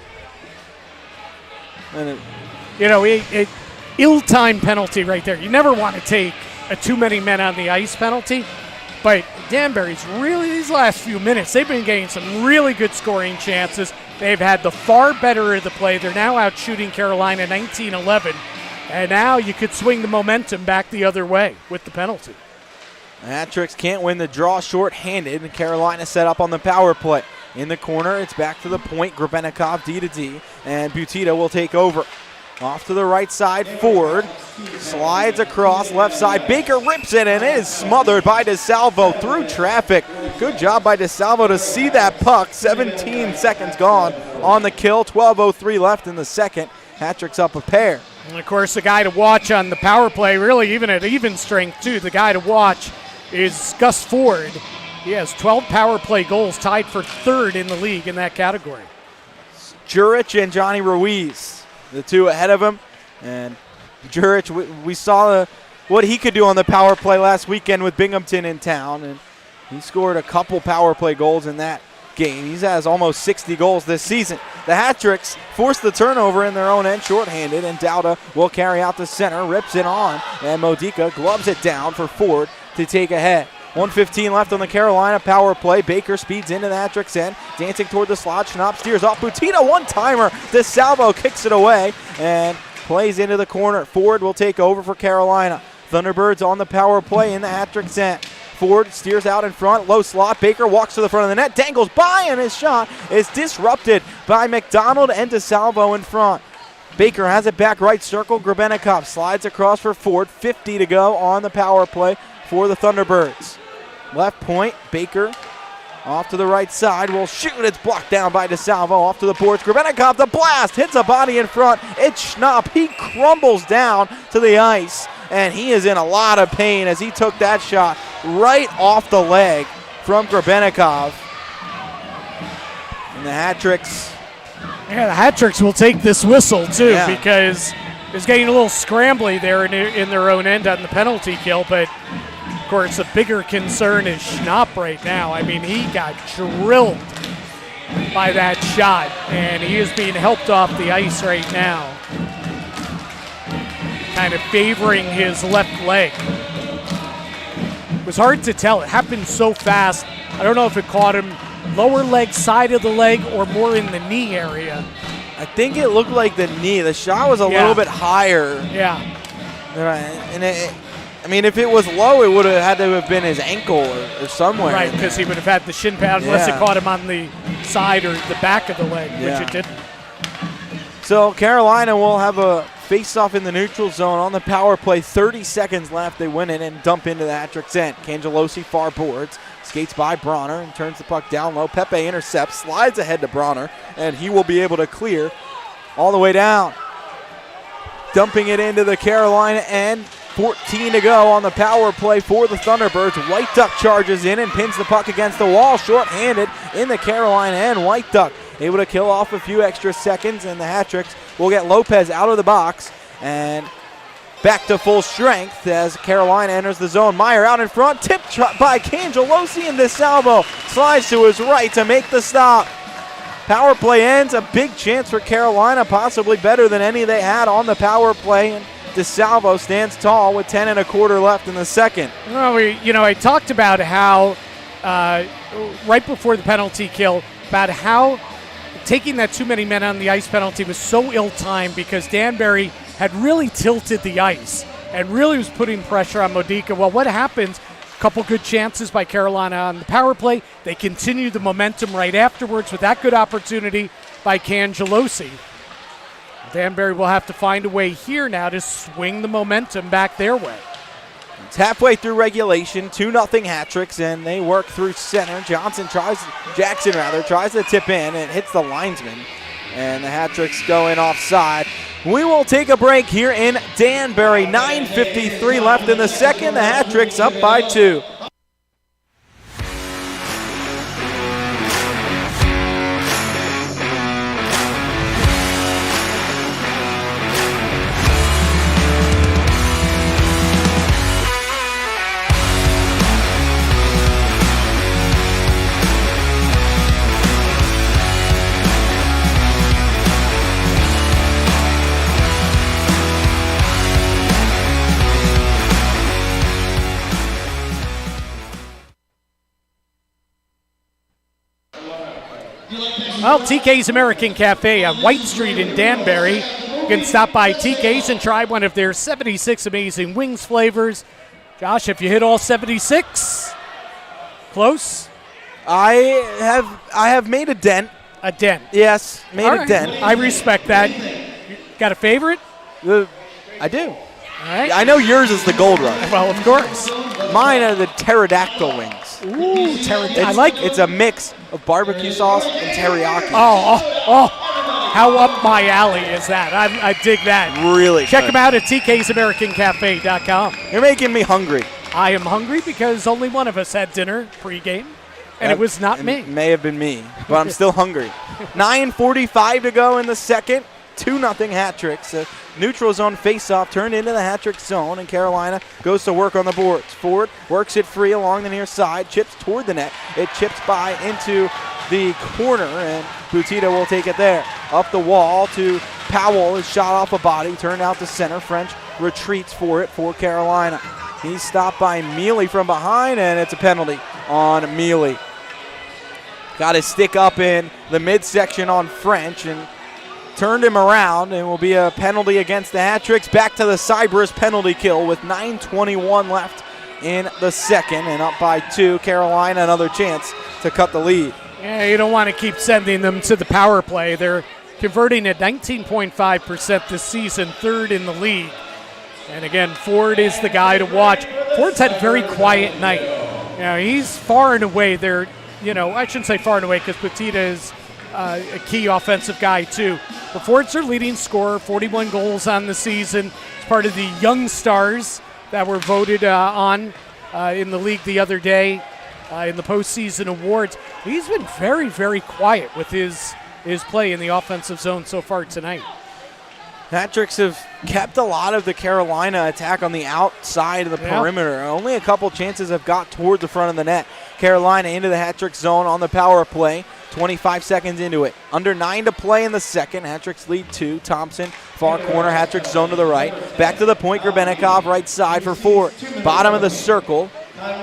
And ill-timed penalty right there. You never want to take a too many men on the ice penalty, but Danbury's really, these last few minutes, they've been getting some really good scoring chances. They've had the far better of the play. They're now out shooting Carolina 19-11, and now you could swing the momentum back the other way with the penalty. The Hat-Tricks can't win the draw short-handed, and Carolina set up on the power play. In the corner, it's back to the point. Grebenikov D-to-D, and Butita will take over. Off to the right side, Ford slides across left side. Baker rips it and is smothered by DeSalvo through traffic. Good job by DeSalvo to see that puck. 17 seconds gone on the kill. 12:03 left in the second. Hat-Tricks up a pair. And of course, the guy to watch on the power play, really even at even strength too, the guy to watch is Gus Ford. He has 12 power play goals, tied for third in the league in that category. Jurich and Johnny Ruiz, the two ahead of him. And Jurich, we saw what he could do on the power play last weekend with Binghamton in town, and he scored a couple power play goals in that game. He has almost 60 goals this season. The Hat-Tricks force the turnover in their own end, shorthanded, and Dowda will carry out the center, rips it on, and Modica gloves it down for Ford to take ahead. 1:15 left on the Carolina power play. Baker speeds into the Hat-Tricks end, dancing toward the slot. Schnapp steers off. Butina, one-timer. DeSalvo kicks it away and plays into the corner. Ford will take over for Carolina. Thunderbirds on the power play in the Hat-Tricks end. Ford steers out in front, low slot. Baker walks to the front of the net, dangles by, and his shot is disrupted by McDonald and DeSalvo in front. Baker has it back right circle. Grebennikov slides across for Ford. 50 to go on the power play for the Thunderbirds. Left point, Baker off to the right side, will shoot. It's blocked down by DeSalvo. Off to the boards. Grebennikov, the blast, hits a body in front. It's Schnapp. He crumbles down to the ice, and he is in a lot of pain as he took that shot right off the leg from Grebennikov. And the Hat-Tricks. Yeah, the Hat-Tricks will take this whistle, too, because it's getting a little scrambly there in their own end on the penalty kill, but of course, the bigger concern is Schnapp right now. I mean, he got drilled by that shot, and he is being helped off the ice right now, kind of favoring his left leg. It was hard to tell. It happened so fast. I don't know if it caught him lower leg, side of the leg, or more in the knee area. I think it looked like the knee. The shot was a little bit higher. Yeah. And I mean, if it was low, it would have had to have been his ankle or somewhere. Right, because he would have had the shin pad unless it caught him on the side or the back of the leg, which it didn't. So Carolina will have a face-off in the neutral zone on the power play. 30 seconds left. They win it and dump into the Hat-Tricks end. Cangelosi far boards, skates by Broner and turns the puck down low. Pepe intercepts, slides ahead to Broner, and he will be able to clear all the way down. Dumping it into the Carolina end. 14 to go on the power play for the Thunderbirds. White Duck charges in and pins the puck against the wall, short-handed in the Carolina end. White Duck able to kill off a few extra seconds, and the Hat-Tricks will get Lopez out of the box and back to full strength as Carolina enters the zone. Meyer out in front, tipped by Cangelosi, and DeSalvo slides to his right to make the stop. Power play ends, a big chance for Carolina, possibly better than any they had on the power play, and DeSalvo stands tall with 10 1/4 left in the second. Well, I talked about how right before the penalty kill, about how taking that too many men on the ice penalty was so ill-timed because Danbury had really tilted the ice and really was putting pressure on Modica. Well, what happens? A couple good chances by Carolina on the power play. They continue the momentum right afterwards with that good opportunity by Cangelosi. Danbury will have to find a way here now to swing the momentum back their way. It's halfway through regulation, 2-0 Hat-Tricks, and they work through center. Jackson tries to tip in, and it hits the linesman, and the Hat-Tricks go in offside. We will take a break here in Danbury. 9:53 left in the second. The Hat-Tricks up by 2. Well, TK's American Cafe on White Street in Danbury. You can stop by TK's and try one of their 76 amazing wings flavors. Josh, have you hit all 76? Close? I have made a dent. A dent. Yes, made all a right. dent. I respect that. Got a favorite? I do. All right. I know yours is the Gold Rush. Well, of course. Mine are the pterodactyl wings. Ooh, I like it. It's a mix of barbecue sauce and teriyaki. Oh, how up my alley is that? I dig that. Really Check good. them out at TK'sAmericanCafe.com. You're making me hungry. I am hungry because only one of us had dinner pregame, and it was not me. It may have been me, but I'm still hungry. 9:45 to go in the second. 2-0 hat-tricks. Neutral zone face-off turned into the hat-trick zone, and Carolina goes to work on the boards. Ford works it free along the near side, chips toward the net. It chips by into the corner, and Butita will take it there. Up the wall to Powell, is shot off a body, turned out to center. French retreats for it for Carolina. He's stopped by Mealy from behind, and it's a penalty on Mealy. Got his stick up in the midsection on French, and turned him around, and will be a penalty against the hat-tricks. Back to the Cybers penalty kill with 9:21 left in the second, and up by 2. Carolina another chance to cut the lead. Yeah, you don't want to keep sending them to the power play. They're converting at 19.5% this season, third in the league. And again, Ford is the guy to watch. Ford's had a very quiet night. You know, he's far and away there. You know, I shouldn't say far and away because Butita is a key offensive guy too. But Ford's their leading scorer, 41 goals on the season. It's part of the young stars that were voted on in the league the other day in the postseason awards. He's been very, very quiet with his play in the offensive zone so far tonight. Hat-tricks have kept a lot of the Carolina attack on the outside of the perimeter. Only a couple chances have got toward the front of the net. Carolina into the hat-trick zone on the power play. 25 seconds into it. Under 9 to play in the second. Hat-tricks lead 2. Thompson, far corner, hat-trick zone to the right. Back to the point, Grebennikov, right side for Ford. Bottom of the circle.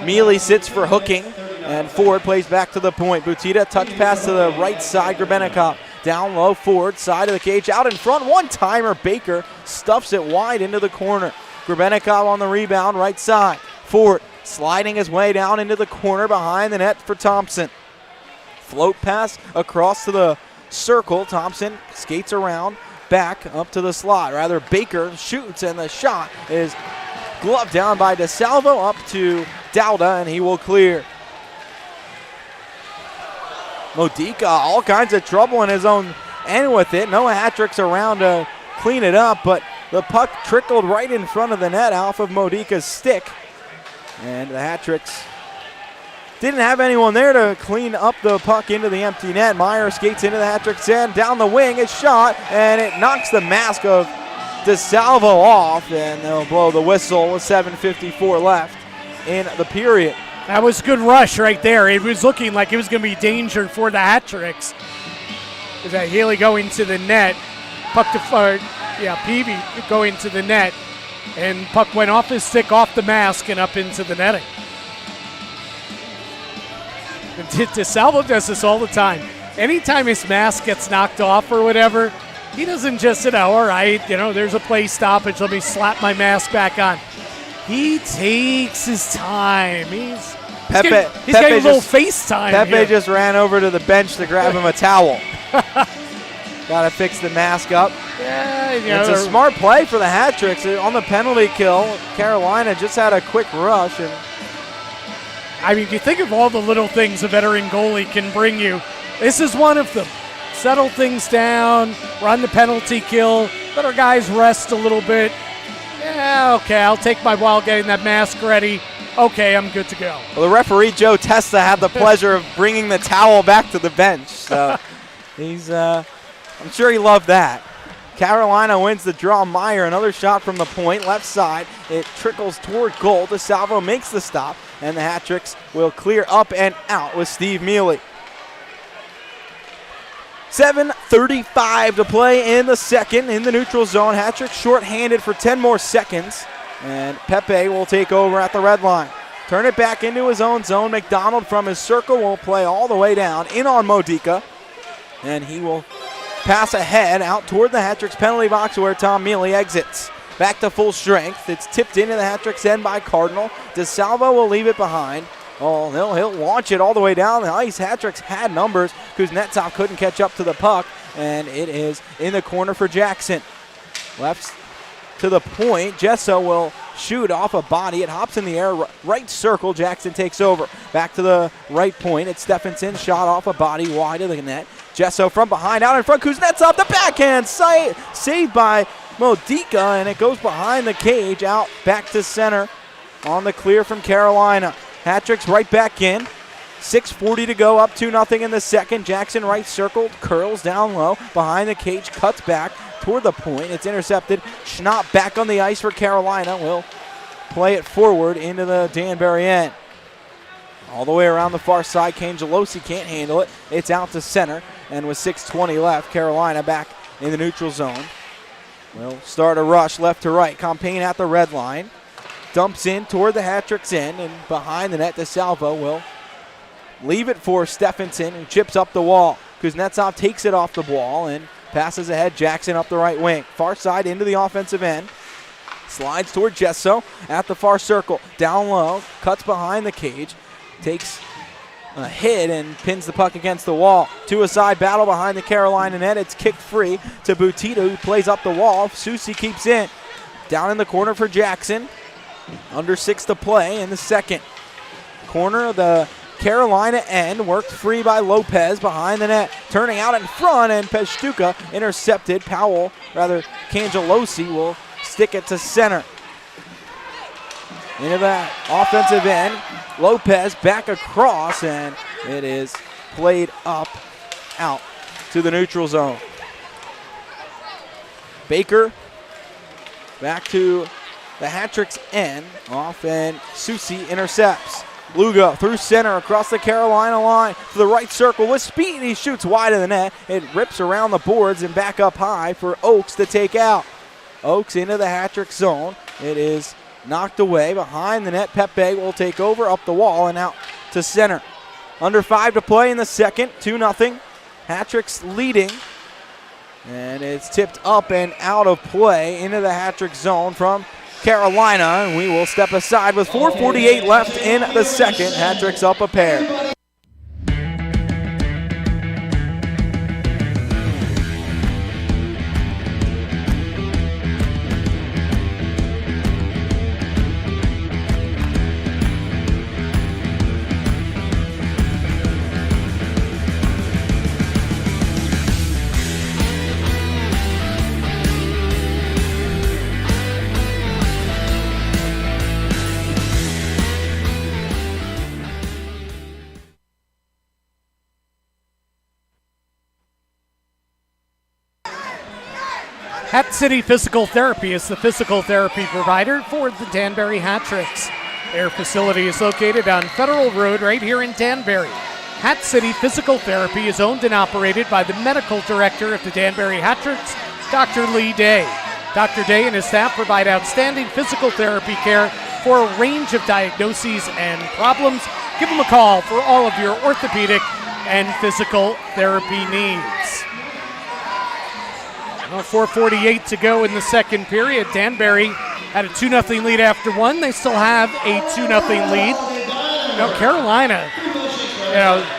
Mealy sits for hooking, and Ford plays back to the point. Butita, touch pass to the right side, Grebennikov. Down low, Ford, side of the cage, out in front, one-timer. Baker stuffs it wide into the corner. Grebennikov on the rebound, right side. Ford sliding his way down into the corner behind the net for Thompson. Float pass across to the circle. Thompson skates around, back up to the slot. Rather, Baker shoots, and the shot is gloved down by DeSalvo up to Dauda, and he will clear. Modica, all kinds of trouble in his own end with it. No hat-tricks around to clean it up, but the puck trickled right in front of the net off of Modica's stick. And the hat-tricks didn't have anyone there to clean up the puck into the empty net. Meyer skates into the hat-trick's end, down the wing, it's shot, and it knocks the mask of DeSalvo off, and they'll blow the whistle with 7:54 left in the period. That was a good rush right there. It was looking like it was going to be danger for the hat-tricks. Is that Healy going to the net? Puck to Peavy going to the net, and puck went off his stick, off the mask, and up into the netting. DeSalvo does this all the time. Anytime his mask gets knocked off or whatever, he doesn't just, all right, there's a play stoppage, let me slap my mask back on. He takes his time. He's getting a little FaceTime. Pepe just ran over to the bench to grab him a towel. Got to fix the mask up. Yeah, it's a smart play for the hat-tricks. On the penalty kill, Carolina just had a quick rush. And I mean, you think of all the little things a veteran goalie can bring you. This is one of them. Settle things down, run the penalty kill, let our guys rest a little bit. Yeah, okay, I'll take my while getting that mask ready. Okay, I'm good to go. Well, the referee, Joe Testa, had the pleasure of bringing the towel back to the bench. So he's, I'm sure he loved that. Carolina wins the draw. Meyer, another shot from the point, left side. It trickles toward goal. DeSalvo makes the stop, and the hat-tricks will clear up and out with Steve Mealy. 7:35 to play in the second in the neutral zone. Hat-trick short-handed for 10 more seconds. And Pepe will take over at the red line. Turn it back into his own zone. McDonald from his circle will play all the way down in on Modica. And he will pass ahead out toward the hat-trick's penalty box where Tom Mealy exits. Back to full strength. It's tipped into the hat-trick's end by Cardinal. DeSalvo will leave it behind. Oh, he'll launch it all the way down the ice. Hat-tricks had numbers. Kuznetsov couldn't catch up to the puck, and it is in the corner for Jackson. Left to the point. Gesso will shoot off a body. It hops in the air, right circle. Jackson takes over. Back to the right point. It's Stephenson, shot off a body wide of the net. Gesso from behind, out in front. Kuznetsov, the backhand, saved by Modica, and it goes behind the cage, out back to center on the clear from Carolina. Hat-tricks right back in. 6:40 to go, up 2-0 in the second. Jackson right circle, curls down low, behind the cage, cuts back toward the point. It's intercepted. Schnapp back on the ice for Carolina. Will play it forward into the Danbury end. All the way around the far side, Oklin-Jolin can't handle it. It's out to center, and with 6:20 left, Carolina back in the neutral zone. Will start a rush left to right. Compain at the red line. Dumps in toward the Hat-tricks end, and behind the net, DeSalvo will leave it for Stephenson, who chips up the wall. Kuznetsov takes it off the ball and passes ahead. Jackson up the right wing. Far side into the offensive end. Slides toward Gesso at the far circle. Down low, cuts behind the cage. Takes a hit and pins the puck against the wall. Two-a-side battle behind the Carolina net. It's kicked free to Butita, who plays up the wall. Susi keeps in. Down in the corner for Jackson. Under 6 to play in the second. Corner of the Carolina end, worked free by Lopez behind the net. Turning out in front, and Peshtuka intercepted. Oklin-Jolin will stick it to center. Into that offensive end. Lopez back across, and it is played up out to the neutral zone. Baker back to the Hat-tricks end. Off, and Susi intercepts. Lugo through center across the Carolina line to the right circle with speed. He shoots wide of the net. It rips around the boards and back up high for Oaks to take out. Oaks into the Hat-trick zone. It is knocked away behind the net. Pepe will take over up the wall and out to center. Under 5 to play in the second. 2-0. Hat-tricks leading. And it's tipped up and out of play into the Hat-trick zone from Carolina, and we will step aside with 4:48 left in the second. Hat-tricks up a pair. Hat City Physical Therapy is the physical therapy provider for the Danbury Hat-tricks. Their facility is located on Federal Road right here in Danbury. Hat City Physical Therapy is owned and operated by the medical director of the Danbury Hat-tricks, Dr. Lee Day. Dr. Day and his staff provide outstanding physical therapy care for a range of diagnoses and problems. Give them a call for all of your orthopedic and physical therapy needs. 4:48 to go in the second period. Danbury had a 2-0 lead after one. They still have a 2-0 lead. Carolina,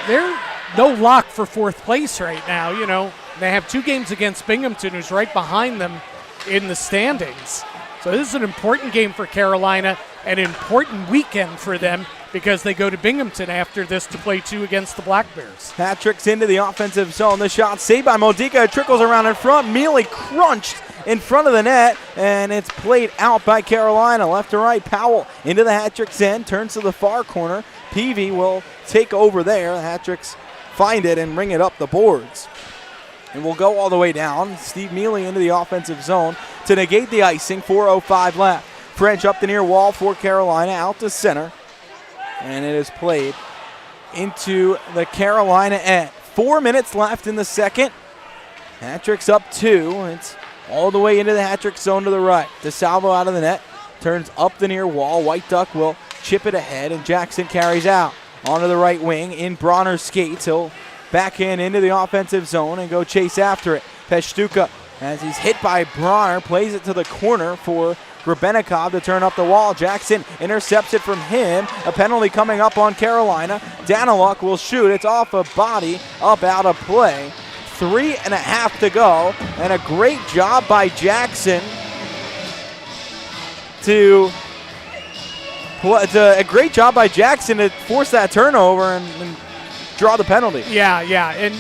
they're no lock for fourth place right now. They have 2 games against Binghamton, who's right behind them in the standings. So this is an important game for Carolina, an important weekend for them, because they go to Binghamton after this to play 2 against the Black Bears. Hat-tricks into the offensive zone. The shot saved by Modica. It trickles around in front. Mealy crunched in front of the net, and it's played out by Carolina. Left to right, Powell into the Hat-tricks end. Turns to the far corner. Peavy will take over there. The Hat-tricks find it and bring it up the boards. And we'll go all the way down. Steve Mealy into the offensive zone to negate the icing. 4:05 left. French up the near wall for Carolina. Out to center. And it is played into the Carolina end. 4 minutes left in the second. Hat-tricks up 2. It's all the way into the Hat-trick zone to the right. DeSalvo out of the net. Turns up the near wall. White Duck will chip it ahead, and Jackson carries out. Onto the right wing. In Broner skates. He'll back into the offensive zone and go chase after it. Peshtuka, as he's hit by Broner, plays it to the corner for Grebenikov to turn up the wall. Jackson intercepts it from him. A penalty coming up on Carolina. Daniluk will shoot. It's off a body, up out of play. 3.5 to go, and a great job by Jackson to force that turnover and draw the penalty. Yeah, and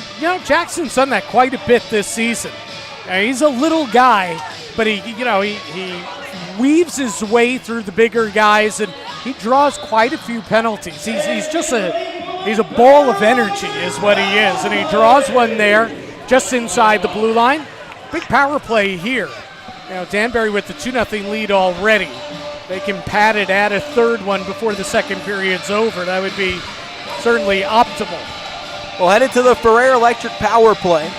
Jackson's done that quite a bit this season. He's a little guy, but he weaves his way through the bigger guys, and he draws quite a few penalties. He's just he's a ball of energy is what he is, and he draws one there just inside the blue line. Big power play here. Danbury with the 2-0 lead already. They can pad it, add a third one before the second period's over. That would be certainly optimal. Well, headed to the Fbhl Electric power play.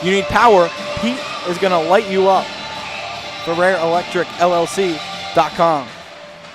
You need power. Pete is going to light you up. FbhlElectricLLC.com.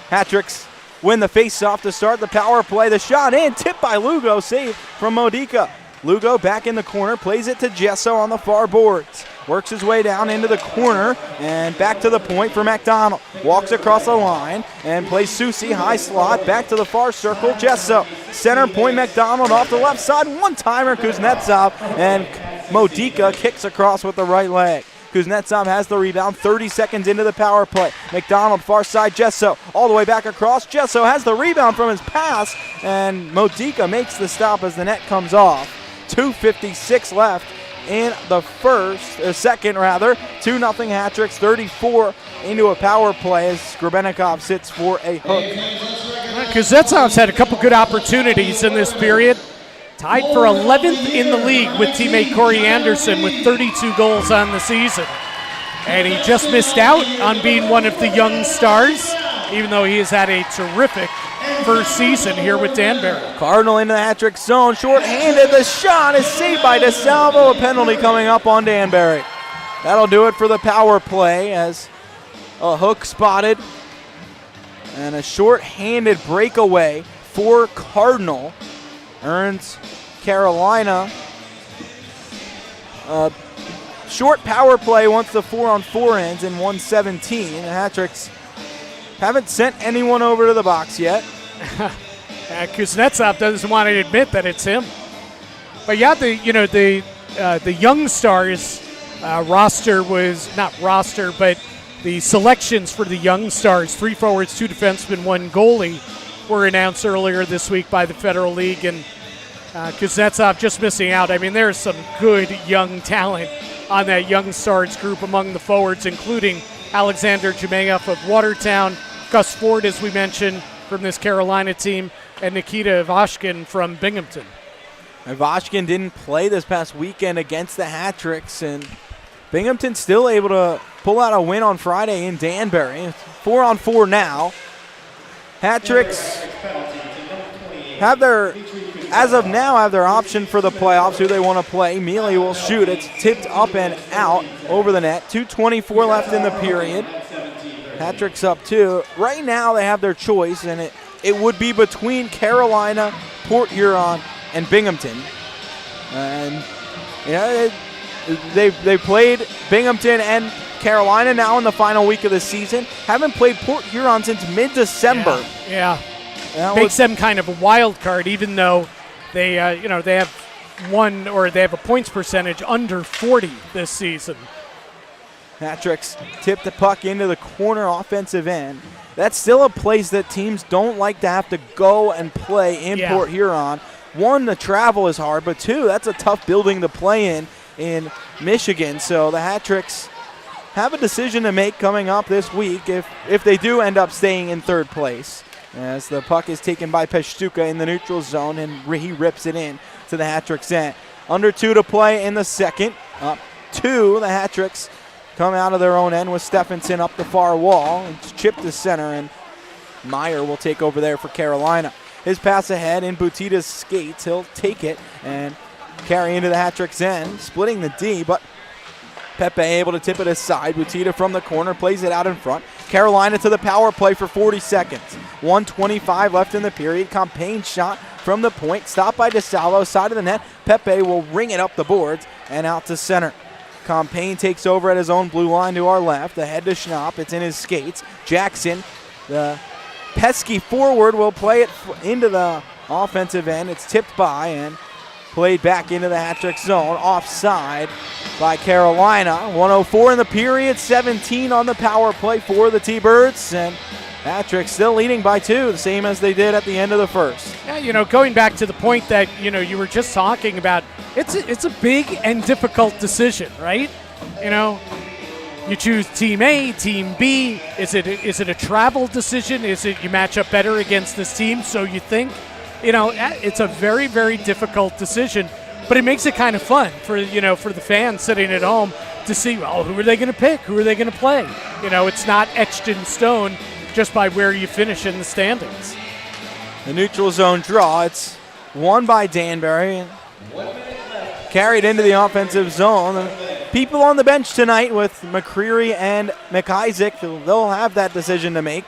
Hat-tricks win the face-off to start the power play. The shot in, tipped by Lugo, saved from Modica. Lugo back in the corner, plays it to Gesso on the far boards. Works his way down into the corner and back to the point for McDonald. Walks across the line and plays Susi, high slot, back to the far circle, Gesso. Center point, McDonald off the left side, one-timer, Kuznetsov, and Modica kicks across with the right leg. Kuznetsov has the rebound, 30 seconds into the power play. McDonald, far side, Gesso, all the way back across. Gesso has the rebound from his pass, and Modica makes the stop as the net comes off. 2:56 left in the second. 2-0 Hat-tricks, 34 into a power play as Grebenikov sits for a hook. Kuznetsov's had a couple good opportunities in this period. Tied for 11th in the league with teammate Corey Anderson with 32 goals on the season. And he just missed out on being one of the young stars, even though he has had a terrific first season here with Danbury. Cardinal into the hat-trick zone, short-handed, the shot is saved by DeSalvo, a penalty coming up on Danbury. That'll do it for the power play as a hook spotted and a short-handed breakaway for Cardinal earns Carolina a short power play once the 4-on-4 ends in 1:17. The Hat-tricks haven't sent anyone over to the box yet. Kuznetsov doesn't want to admit that it's him. But yeah, the young stars roster was not roster, but the selections for the young stars, 3 forwards, 2 defensemen, 1 goalie, were announced earlier this week by the Federal League, and Kuznetsov just missing out. I mean, there's some good young talent on that young stars group among the forwards, including Alexander Jemeyev of Watertown, Gus Ford, as we mentioned, from this Carolina team, and Nikita Ivashkin from Binghamton. Ivashkin didn't play this past weekend against the Hat-tricks, and Binghamton still able to pull out a win on Friday in Danbury. It's 4-on-4 now. Hat-tricks have their option for the playoffs, who they want to play. Mealy will shoot. It's tipped up and out over the net. 2:24 left in the period. Hat-tricks up 2. Right now they have their choice, and it would be between Carolina, Port Huron, and Binghamton. And they played Binghamton and Carolina now in the final week of the season. Haven't played Port Huron since mid-December. Yeah. Makes them kind of a wild card, even though they have they have a points percentage under 40 this season. Hat-tricks tip the puck into the corner offensive end. That's still a place that teams don't like to have to go and play in Port Huron. 1, the travel is hard, but 2, that's a tough building to play in Michigan. So the Hat-tricks have a decision to make coming up this week if they do end up staying in third place, as the puck is taken by Peshtuka in the neutral zone, and he rips it in to the Hat-tricks end. Under 2 to play in the second. Up 2, the Hat-tricks come out of their own end with Stephenson up the far wall. It's chipped to center, and Meyer will take over there for Carolina. His pass ahead in Butita's skates. He'll take it and carry into the Hat-tricks end, splitting the D, but Pepe able to tip it aside. Butita from the corner plays it out in front. Carolina to the power play for 40 seconds. 1:25 left in the period. Campaign shot from the point. Stopped by DeSalvo, side of the net. Pepe will ring it up the boards and out to center. Campaign takes over at his own blue line to our left. Ahead to Schnapp. It's in his skates. Jackson, the pesky forward, will play it into the offensive end. It's tipped by and played back into the hat-trick zone. Offside by Carolina. 1:04 in the period. 17 on the power play for the T-Birds. And Hat-trick still leading by 2, the same as they did at the end of the first. Yeah, going back to the point that, you were just talking about, it's a big and difficult decision, right? you choose Team A, Team B? Is it a travel decision? Is it you match up better against this team? So you think, it's a very, very difficult decision, but it makes it kind of fun for the fans sitting at home to see, who are they going to pick? Who are they going to play? It's not etched in stone just by where you finish in the standings. The neutral zone draw, it's won by Danbury and carried into the offensive zone. The people on the bench tonight with Mccreary and McIsaac, they'll have that decision to make.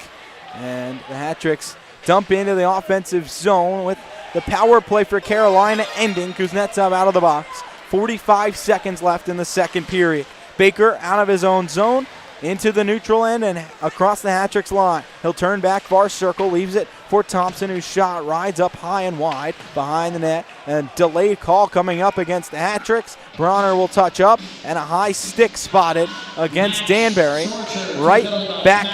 And the Hat-Tricks dump into the offensive zone with the power play for Carolina ending. Kuznetsov out of the box. 45 seconds left in the second period. Baker out of his own zone into the neutral end and across the Hat-Tricks line. He'll turn back far circle, leaves it for Thompson, whose shot rides up high and wide behind the net. A delayed call coming up against the Hat-Tricks. Broner will touch up, and a high stick spotted against Danbury. Right back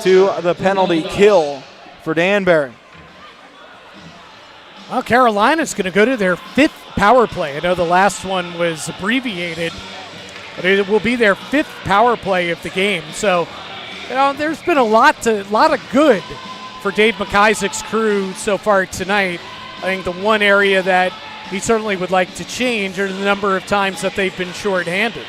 to the penalty kill for Danbury. Well, Carolina's going to go to their 5th power play. I know the last one was abbreviated, but it will be their 5th power play of the game. So, there's been a lot of good for Dave McIsaac's crew so far tonight. I think the one area that he certainly would like to change are the number of times that they've been shorthanded.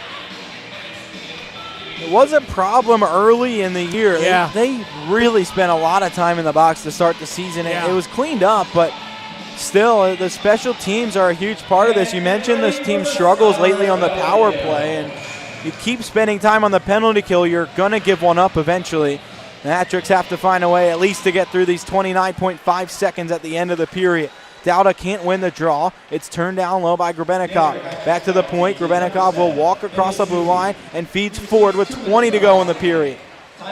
It was a problem early in the year. Yeah. They really spent a lot of time in the box to start the season. Yeah. It was cleaned up, but still, the special teams are a huge part of this. You mentioned this team struggles lately on the power play, and you keep spending time on the penalty kill, you're going to give one up eventually. The Hat-Tricks have to find a way at least to get through these 29.5 seconds at the end of the period. Dowda can't win the draw. It's turned down low by Grebenikov. Back to the point. Grebenikov will walk across the blue line and feeds forward with 20 to go in the period.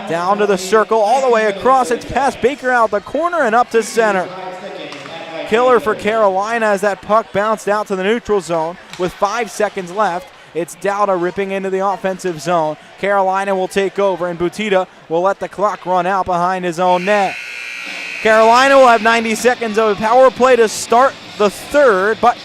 Down to the circle, all the way across. It's past Baker out the corner and up to center. Killer for Carolina as that puck bounced out to the neutral zone with 5 seconds left. It's Dowda ripping into the offensive zone. Carolina will take over, and Butita will let the clock run out behind his own net. Carolina will have 90 seconds of a power play to start the third, but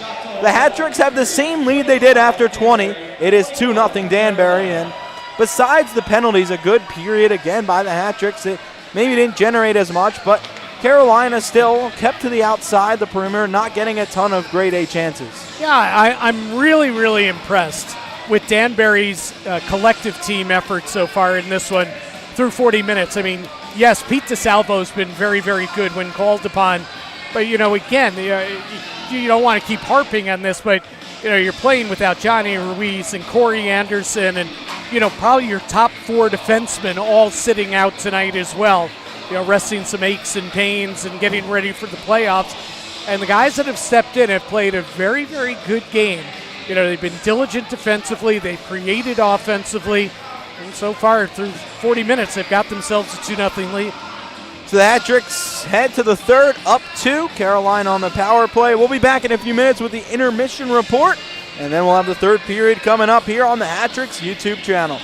the Hat-Tricks have the same lead they did after 20. It is 2-0 Danbury, and besides the penalties, a good period again by the Hat-Tricks. It maybe didn't generate as much, but Carolina still kept to the outside the perimeter, not getting a ton of grade A chances. Yeah, I'm really, really impressed with Danbury's collective team effort so far in this one through 40 minutes. I mean, yes, Pete DeSalvo's been very, very good when called upon, but, again, you don't want to keep harping on this, but, you're playing without Johnny Ruiz and Corey Anderson and, probably your top 4 defensemen all sitting out tonight as well, resting some aches and pains and getting ready for the playoffs. And the guys that have stepped in have played a very, very good game. They've been diligent defensively. They've created offensively. And so far, through 40 minutes, they've got themselves a 2-0 lead. So the Hat-Tricks head to the third, up 2. Carolina on the power play. We'll be back in a few minutes with the intermission report. And then we'll have the third period coming up here on the Hat-Tricks YouTube channel.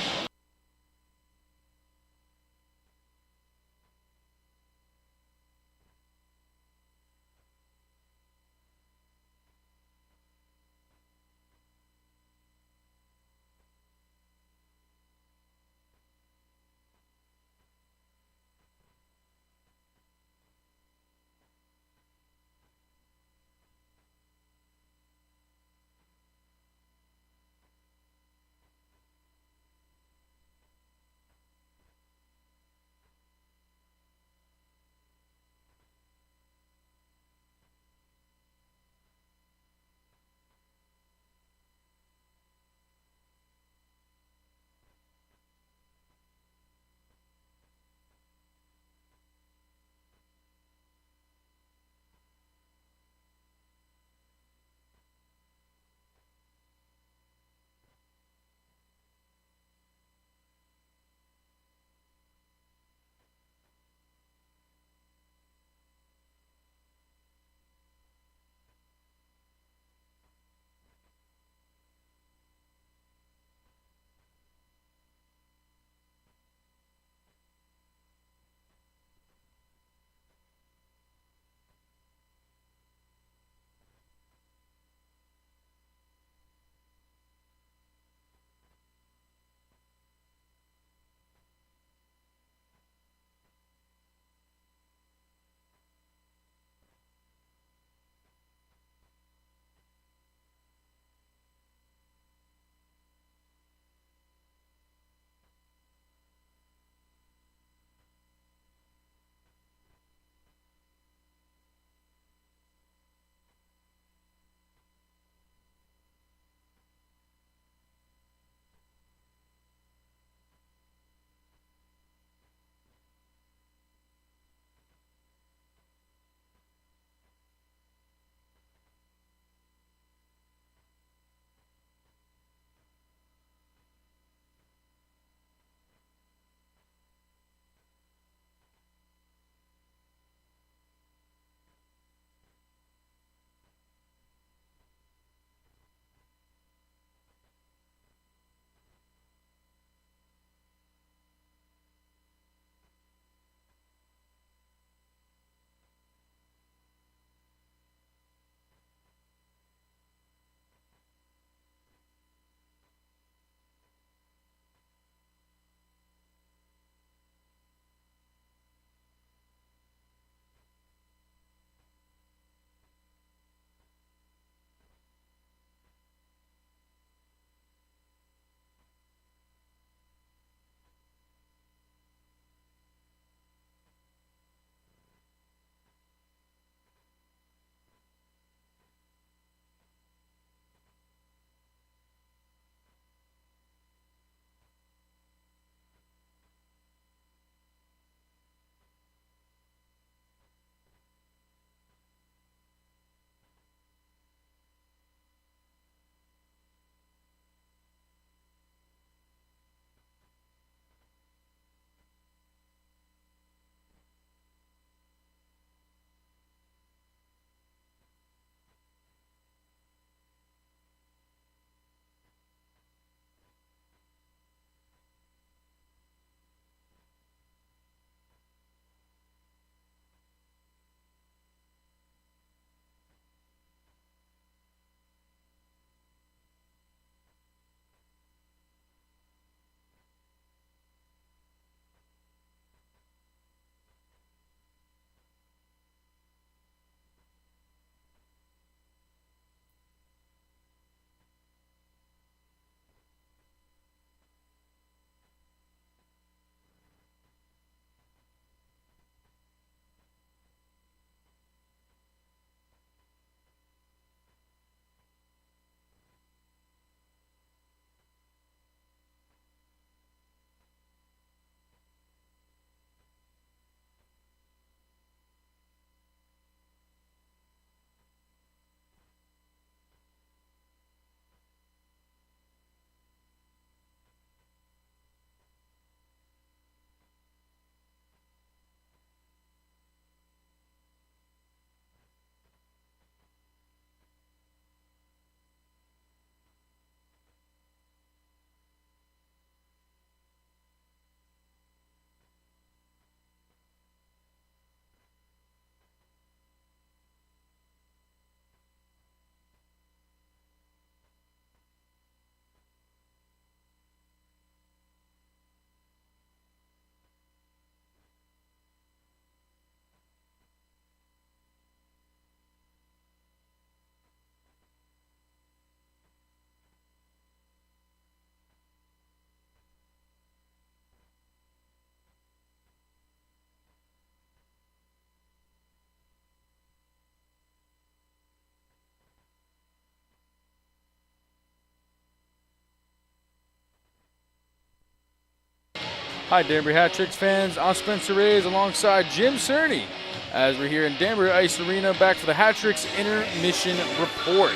Hi, Danbury Hat Tricks fans. I'm Spencer Reyes alongside Jim Cerny as we're here in Danbury Ice Arena back for the Hat Tricks Intermission Report.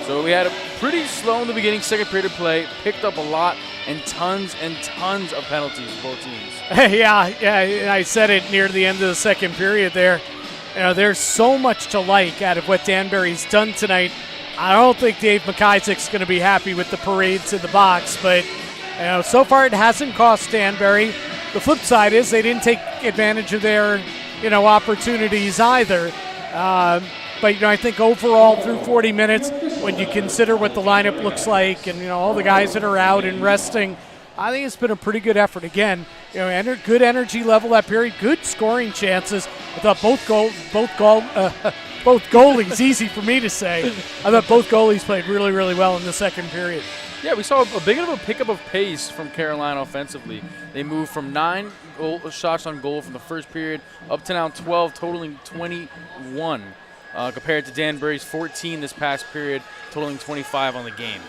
So we had a pretty slow in the beginning, second period of play, picked up a lot and tons of penalties for both teams. Yeah, I said it near the end of the second period there. There's so much to like out of what Danbury's done tonight. I don't think Dave McIsaac's going to be happy with the parades in the box, but so far it hasn't cost Danbury. The flip side is they didn't take advantage of their, opportunities either. But I think overall through 40 minutes, when you consider what the lineup looks like and all the guys that are out and resting, I think it's been a pretty good effort. Again, good energy level that period, good scoring chances. I thought both goalies, easy for me to say. I thought both goalies played really, really well in the second period. Yeah, we saw a big of a pickup of pace from Carolina offensively. They moved from 9 shots on goal from the first period up to now 12, totaling 21, compared to Danbury's 14 this past period, totaling 25 on the game.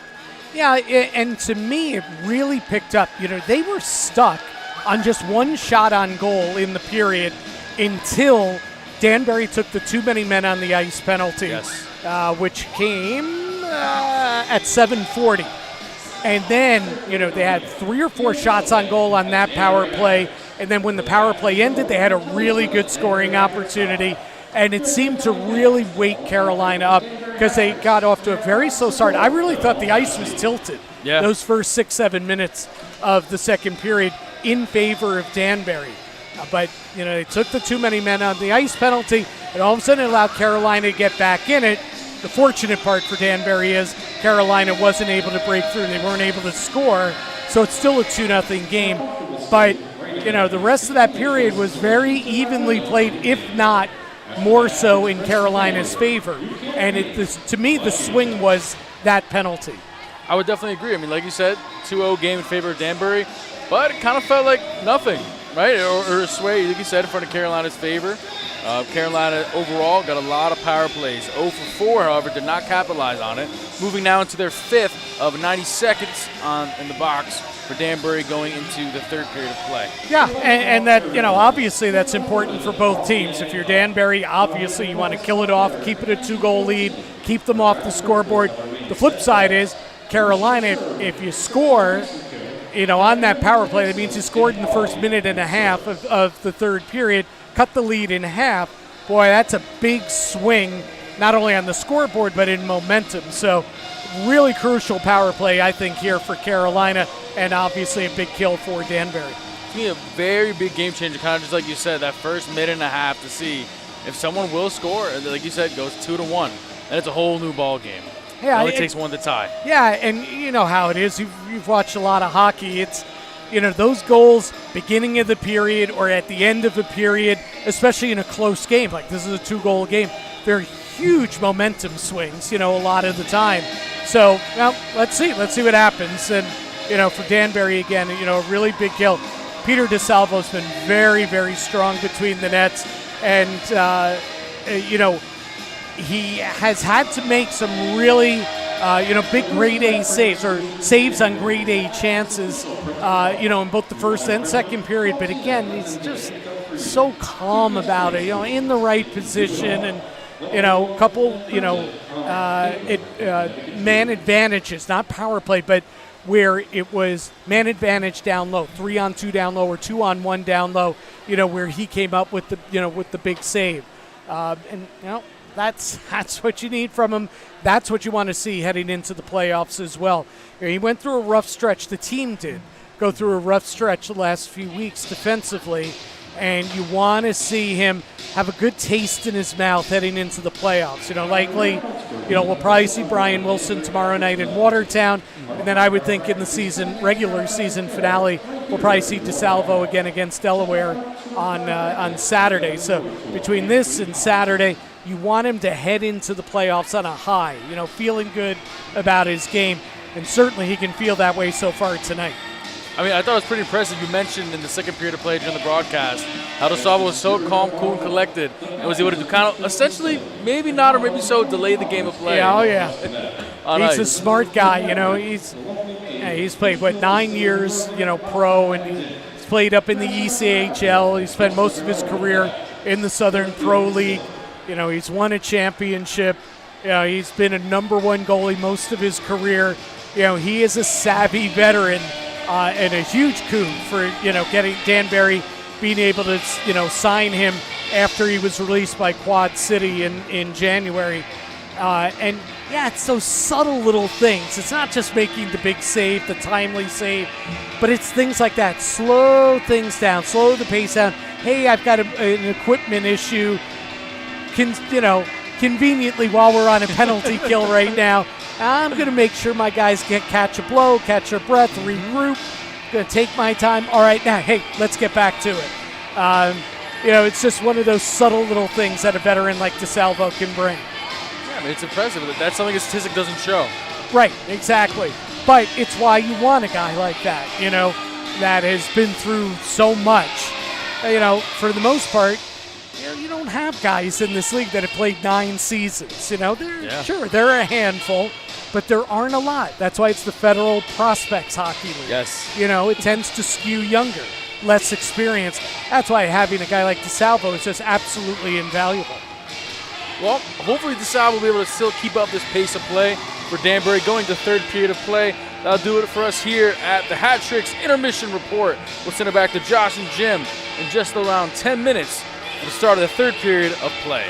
Yeah, and to me, it really picked up. They were stuck on just one shot on goal in the period until Danbury took the too many men on the ice penalty, yes. Which came at 7:40. And then, they had 3 or 4 shots on goal on that power play. And then when the power play ended, they had a really good scoring opportunity. And it seemed to really wake Carolina up because they got off to a very slow start. I really thought the ice was tilted those first 6-7 minutes of the second period in favor of Danbury. But, they took the too many men on the ice penalty, and all of a sudden it allowed Carolina to get back in it. The fortunate part for Danbury is Carolina wasn't able to break through. They weren't able to score, so it's still a 2-0 game. But, the rest of that period was very evenly played, if not more so in Carolina's favor. And to me, the swing was that penalty. I would definitely agree. I mean, like you said, 2-0 game in favor of Danbury, but it kind of felt like nothing, right? Or a sway, like you said, in front of Carolina's favor. Carolina overall got a lot of power plays. 0 for 4, however, did not capitalize on it. Moving now into their 5th of 90 seconds in the box for Danbury going into the third period of play. Yeah, and that, obviously that's important for both teams. If you're Danbury, obviously you want to kill it off, keep it a 2-goal lead, keep them off the scoreboard. The flip side is Carolina, if you score, on that power play, that means you scored in the first minute and a half of the third period, cut the lead in half. Boy, that's a big swing, not only on the scoreboard, but in momentum. So really crucial power play, I think, here for Carolina, and obviously a big kill for Danbury. To me, a very big game changer, kind of just like you said, that first minute and a half to see if someone will score, like you said, goes 2-1, then it's a whole new ball game. Yeah, it only takes one to tie. Yeah, and you know how it is. You've watched a lot of hockey. It's, those goals beginning of the period or at the end of the period, especially in a close game, like this is a 2-goal game, they're huge momentum swings, a lot of the time. So, well, let's see what happens. And, for Danbury again, a really big kill. Peter DeSalvo's been very, very strong between the nets. And, he has had to make some really, big grade A saves or saves on grade A chances, in both the first and second period. But again, he's just so calm about it, in the right position and, a couple, man advantages, not power play, but where it was man advantage down low, 3-on-2 down low or 2-on-1 down low, where he came up with the big save. That's what you need from him. That's what you want to see heading into the playoffs as well. He went through a rough stretch. The team did go through a rough stretch the last few weeks defensively, and you want to see him have a good taste in his mouth heading into the playoffs. Likely, we'll probably see Brian Wilson tomorrow night in Watertown, and then I would think in the regular season finale, we'll probably see DeSalvo again against Delaware on Saturday. So between this and Saturday, you want him to head into the playoffs on a high, feeling good about his game, and certainly he can feel that way so far tonight. I mean, I thought it was pretty impressive. You mentioned in the second period of play during the broadcast how DeSalvo was so calm, cool, and collected, and was able to kind of essentially, maybe not or maybe so, delay the game of play. Yeah, oh yeah. He's ice. A smart guy, He's played 9 years, pro, and He's played up in the ECHL. He spent most of his career in the Southern Pro League. He's won a championship. He's been a number one goalie most of his career. He is a savvy veteran, and a huge coup for, getting Danbury, being able to, sign him after he was released by Quad City in January. And yeah, it's those subtle little things. It's not just making the big save, the timely save, but it's things like that. Slow things down, slow the pace down. Hey, I've got an equipment issue. Conveniently, while we're on a penalty kill right now, I'm going to make sure my guys catch a blow, catch their breath, regroup. Going to take my time. All right, now, hey, let's get back to it. It's just one of those subtle little things that a veteran like DeSalvo can bring. Yeah, it's impressive. That's something a statistic doesn't show. Right, exactly. But it's why you want a guy like that, that has been through so much. For the most part, you don't have guys in this league that have played 9 seasons. Sure, they're a handful, but there aren't a lot. That's why it's the Federal Prospects Hockey League. Yes. It tends to skew younger, less experienced. That's why having a guy like DeSalvo is just absolutely invaluable. Well, hopefully DeSalvo will be able to still keep up this pace of play for Danbury going to third period of play. That'll do it for us here at the Hat Tricks Intermission Report. We'll send it back to Josh and Jim in just around 10 minutes for the start of the third period of play.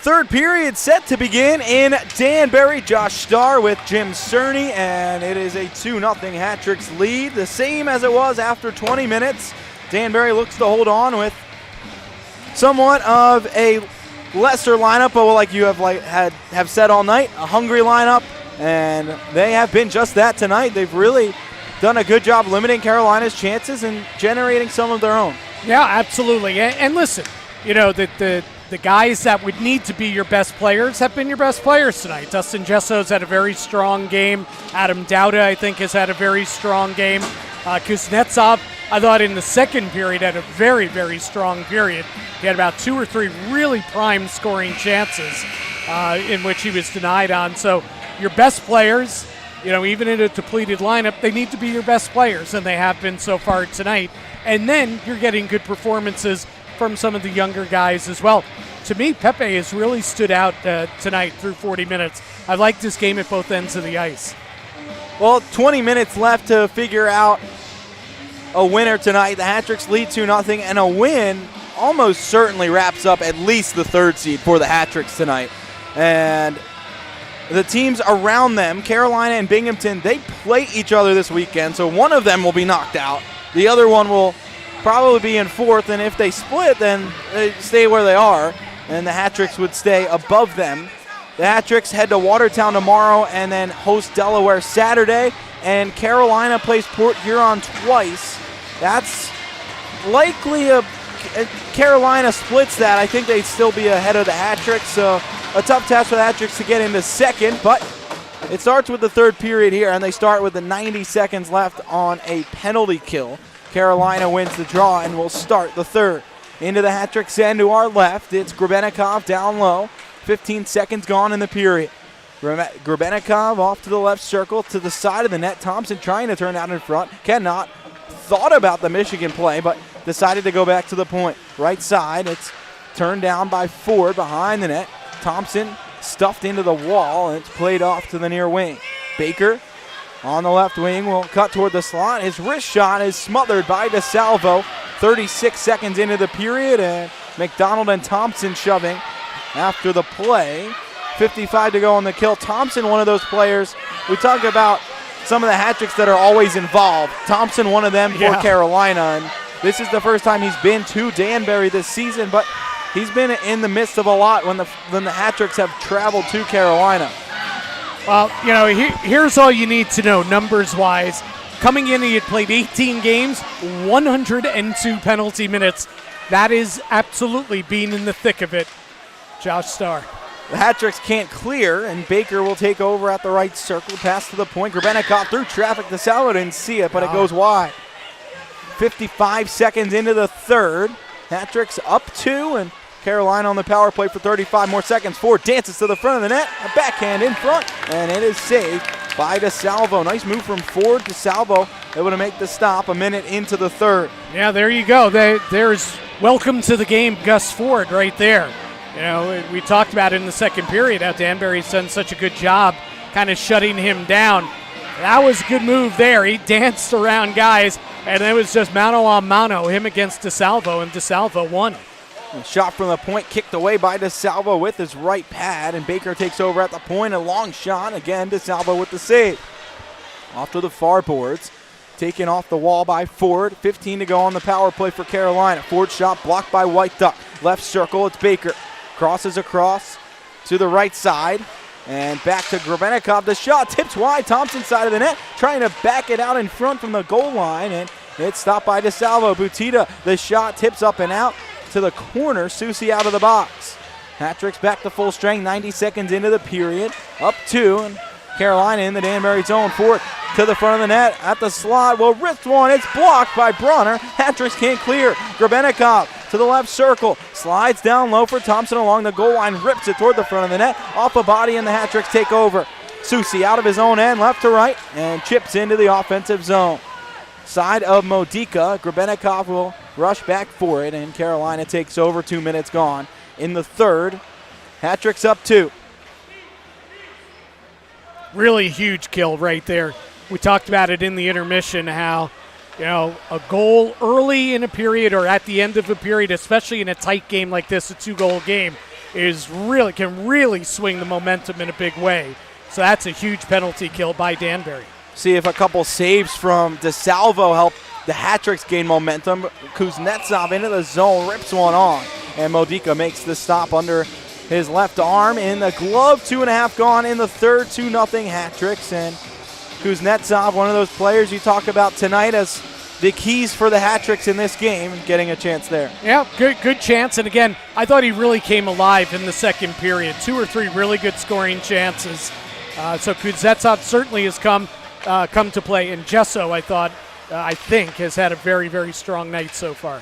Third period set to begin in Danbury. Josh Starr with Jim Cerny, and it is a 2-0 Hat-Tricks lead, the same as it was after 20 minutes. Danbury looks to hold on with somewhat of a lesser lineup, but like you have said all night, a hungry lineup, and they have been just that tonight. They've really done a good job limiting Carolina's chances and generating some of their own. Yeah, absolutely. And listen, you know, the guys that would need to be your best players have been your best players tonight. Dustin Jesso's had a very strong game. Adam Dowda, I think, has had a very strong game. Kuznetsov, I thought in the second period, had a very, very strong period. He had about 2 or 3 really prime scoring chances in which he was denied on. So your best players, you know, even in a depleted lineup, they need to be your best players, and they have been so far tonight. And then you're getting good performances from some of the younger guys as well. To me, Pepe has really stood out tonight through 40 minutes. I liked this game at both ends of the ice. Well, 20 minutes left to figure out a winner tonight. The Hat-Tricks lead 2-0, and a win almost certainly wraps up at least the third seed for the Hat-Tricks tonight. And the teams around them, Carolina and Binghamton, they play each other this weekend, so one of them will be knocked out. The other one will probably be in fourth, and if they split, then they stay where they are, and the Hat-Tricks would stay above them. The Hat-Tricks head to Watertown tomorrow and then host Delaware Saturday, and Carolina plays Port Huron twice. That's likely Carolina splits that. I think they'd still be ahead of the Hat-Tricks, so a tough task for the Hat-Tricks to get into second, but it starts with the third period here, and they start with the 90 seconds left on a penalty kill. Carolina wins the draw and will start the third. Into the Hat-Tricks end to our left, it's Grebenikov down low. 15 seconds gone in the period. Grebenikov off to the left circle to the side of the net. Thompson trying to turn out in front. Cannot. Thought about the Michigan play, but decided to go back to the point. Right side, it's turned down by Ford behind the net. Thompson stuffed into the wall, and it's played off to the near wing. Baker on the left wing will cut toward the slot. His wrist shot is smothered by DeSalvo. 36 seconds into the period, and McDonald and Thompson shoving after the play. 55 to go on the kill. Thompson, one of those players. We talk about some of the hat-tricks that are always involved. Thompson, one of them for Carolina, and this is the first time he's been to Danbury this season, but he's been in the midst of a lot when the hat-tricks have traveled to Carolina. Well, you know, here's all you need to know numbers-wise. Coming in, he had played 18 games, 102 penalty minutes. That is absolutely being in the thick of it. Josh Starr. The Hat-Tricks can't clear, and Baker will take over at the right circle. Pass to the point. Grebenikov through traffic. DeSalvo didn't see it, but it goes wide. 55 seconds into the third. Hat-Tricks up 2, and Carolina on the power play for 35 more seconds. Ford dances to the front of the net. A backhand in front, and it is saved by DeSalvo. Nice move from Ford. DeSalvo able to make the stop a minute into the third. Yeah, there you go. There's welcome to the game, Gus Ford, right there. You know, we talked about it in the second period how Danbury's done such a good job kind of shutting him down. That was a good move there. He danced around guys, and it was just mano a mano, him against DeSalvo, and DeSalvo won. A shot from the point kicked away by DeSalvo with his right pad, and Baker takes over at the point. A long shot. Again, DeSalvo with the save. Off to the far boards. Taken off the wall by Ford. 15 to go on the power play for Carolina. Ford shot blocked by White Duck. Left circle, it's Baker. Crosses across to the right side. And back to Grebenikov. The shot tips wide. Thompson side of the net. Trying to back it out in front from the goal line. And it's stopped by DeSalvo. Butita, the shot tips up and out to the corner. Susi out of the box. Hat-Tricks back to full strength. 90 seconds into the period. Up 2. And Carolina in the Danbury zone. Ford to the front of the net at the slot. Will wrist one. It's blocked by Broner. Hat-Tricks can't clear. Grebenikov to the left circle. Slides down low for Thompson along the goal line. Rips it toward the front of the net. Off a body, and the Hat-Tricks take over. Susi out of his own end, left to right, and chips into the offensive zone. Side of Modica. Grebenikov will rush back for it, and Carolina takes over. 2 minutes gone in the third. Hat-Tricks up 2. Really huge kill right there. We talked about it in the intermission, how, you know, a goal early in a period or at the end of a period, especially in a tight game like this, a 2-goal game, can really swing the momentum in a big way. So that's a huge penalty kill by Danbury. See if a couple saves from DeSalvo help the Hat-Tricks gain momentum. Kuznetsov into the zone, rips one on, and Modica makes the stop under his left arm in the glove. 2.5 gone in the third, 2-0 Hat-Tricks, and Kuznetsov, one of those players you talk about tonight as the keys for the Hat-Tricks in this game, getting a chance there. Yeah, good chance. And again, I thought he really came alive in the second period. 2 or 3 really good scoring chances. So Kuznetsov certainly has come to play. And Gesso, I think, has had a very, very strong night so far.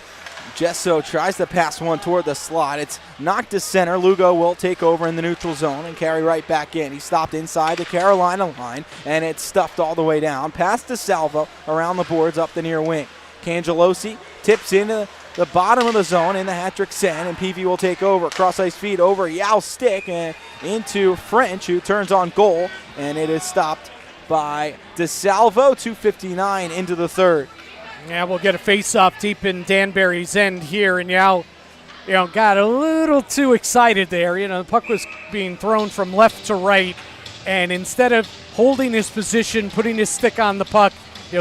Gesso tries to pass one toward the slot. It's knocked to center. Lugo will take over in the neutral zone and carry right back in. He stopped inside the Carolina line, and it's stuffed all the way down. Pass to Salvo around the boards up the near wing. Cangelosi tips into the bottom of the zone in the Hat-Tricks end, and PV will take over. Cross-ice feed over Yao's stick and into French, who turns on goal, and it is stopped by DeSalvo. 2:59 into the third. Yeah, we'll get a face-off deep in Danbury's end here, and Yao, got a little too excited there. The puck was being thrown from left to right, and instead of holding his position, putting his stick on the puck,